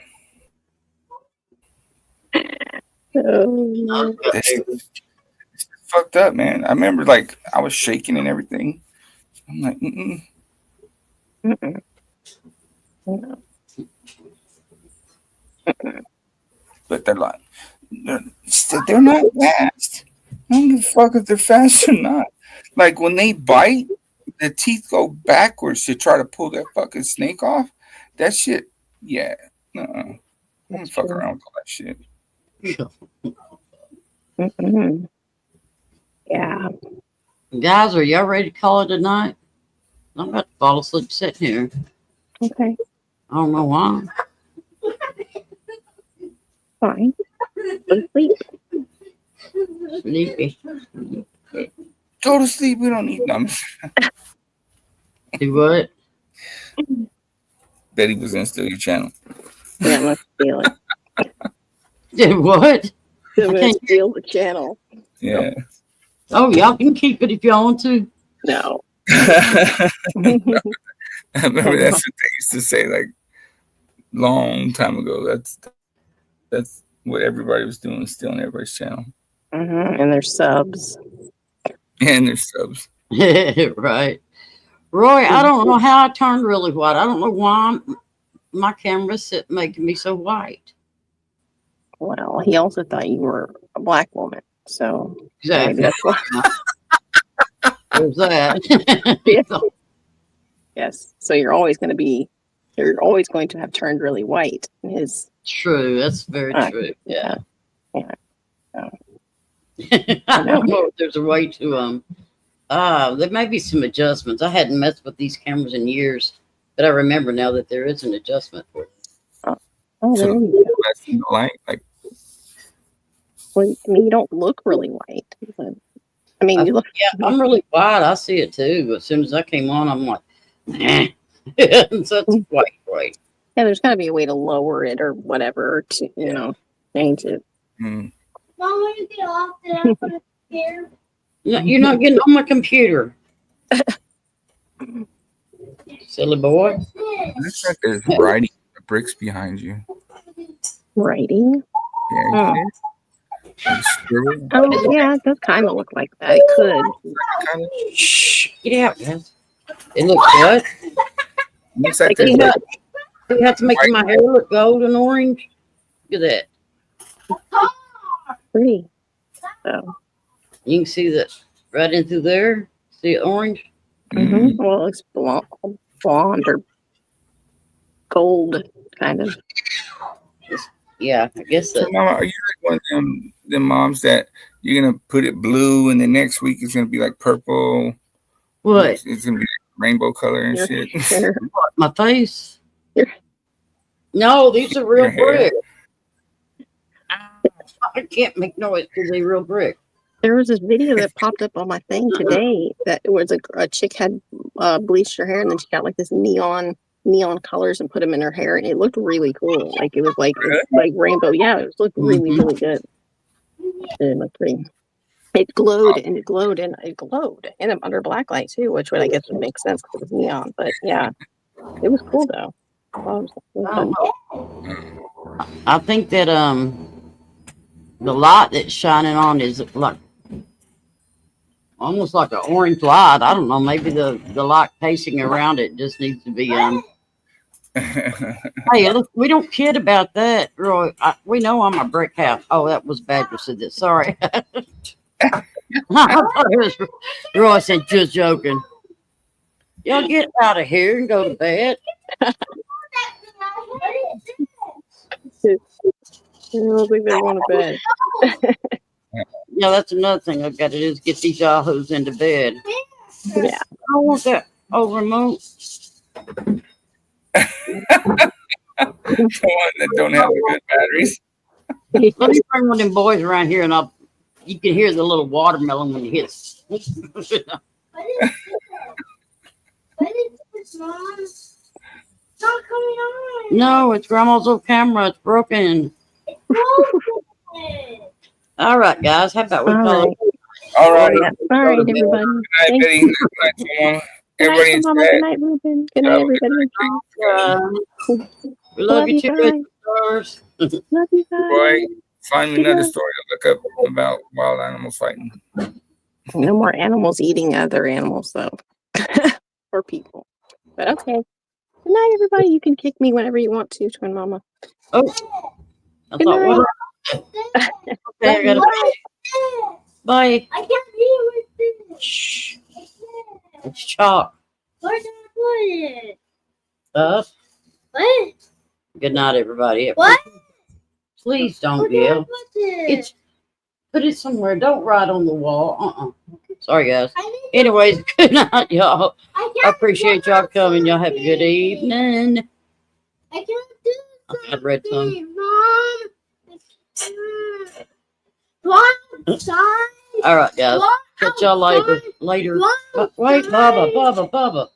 fucked up, man. I remember like I was shaking and everything. I'm like, But they're like, they're not fast. I don't give a fuck if they're fast or not. Like when they bite, the teeth go backwards to try to pull that fucking snake off. That shit, yeah. I don't fuck around with all that shit. Mm-mm. Yeah. Guys, are y'all ready to call it a night? I'm about to fall asleep sitting here. Okay. I don't know why. Fine. Go to sleep. Sleepy. Go to sleep. We don't need them. Do what? Betty was gonna steal your channel. Yeah, I'm gonna steal it. Did what? I'm gonna steal the channel. Yeah. Oh, y'all can keep it if y'all want to. No. I remember that's what they used to say like long time ago. That's what everybody was doing, stealing everybody's channel. And their subs. And their subs. Right. Roy, I don't know how I turned really white. I don't know why my camera's making me so white. Well, he also thought you were a black woman. So Exactly. maybe that's why. There's that. Yes. So you're always going to have turned really white in his. True. That's very true. Yeah. I don't know if there's a way to there may be some adjustments. I hadn't messed with these cameras in years, but I remember now that there is an adjustment for it. Oh, there you go. Light, like, well, I mean, you don't look really white. But, I mean, you look. Yeah, I'm really white. I see it too. But as soon as I came on, I'm like, nah. So it's white. Yeah, there's got to be a way to lower it or whatever to, change it. Mom, when you get off, did I put it here? No, you're not getting on my computer. Silly boy. looks like there's writing the bricks behind you. Writing? Yeah. Oh, yeah, it does kind of look like that. It could. Shh, get out, guys. It looks what? Looks like Do you have to make my hair look gold and orange? Look at that. Pretty. So. You can see that right in through there. See orange? Mm-hmm. Well, it's blonde or gold, kind of. Yeah, I guess so. Mama, are you like one of them moms that you're gonna put it blue and the next week it's gonna be like purple? What? It's gonna be like rainbow color and shit. What, my face? No, these are real brick. I can't make noise because they're real brick. There was this video that popped up on my thing today that it was a chick had bleached her hair and then she got like this neon colors and put them in her hair and it looked really cool. Like it was like rainbow. Yeah, it looked really really good. It looked pretty. It glowed and it glowed and it glowed and under black light too, which would I guess would make sense because it was neon. But yeah, it was cool though. I think that the light that's shining on is like almost like an orange light. I don't know. Maybe the light pacing around it just needs to be Hey, look, we don't kid about that, Roy. We know I'm a brick house. Oh, that was Badger said that. Sorry. Roy said, just joking. Y'all get out of here and go to bed. I don't think they're going to bed. Yeah, that's another thing I've got to do is get these yahoos into bed. Yeah. I want that remote. The one that don't have the good batteries. Let me bring one of them boys around here and you can hear the little watermelon when it hits. What is this, Mom? It's not coming on. No, it's Grandma's old camera. It's broken. It's broken. All right, guys. How about we call it? All right. All right, everybody. Good night, Betty. Good night, Mama. Everybody in Mama. bed. Good night, Ruben. Good night, everybody. We love you too, stars. Love you guys. Boy, find me another story to look up about wild animals fighting. No more animals eating other animals, though. Or people. But okay. Good night, everybody. You can kick me whenever you want to, Twin Mama. Oh. I thought, what? Okay, I gotta Bye. I can't deal with this. Shh. I can't. It's chalk. Where can I put it? Up. What? Good night, everybody. What? Please don't Where can I yell. put it? It's put it somewhere. Don't write on the wall. Sorry, guys. I need to- Anyways, good night, y'all. I I can't appreciate do y'all coming. Y'all have a good something. evening. I can't do I've read some. something, Mom. I can't. Go outside. All right, guys. Go Catch y'all later. outside. Later. Go Wait, outside. Bubba.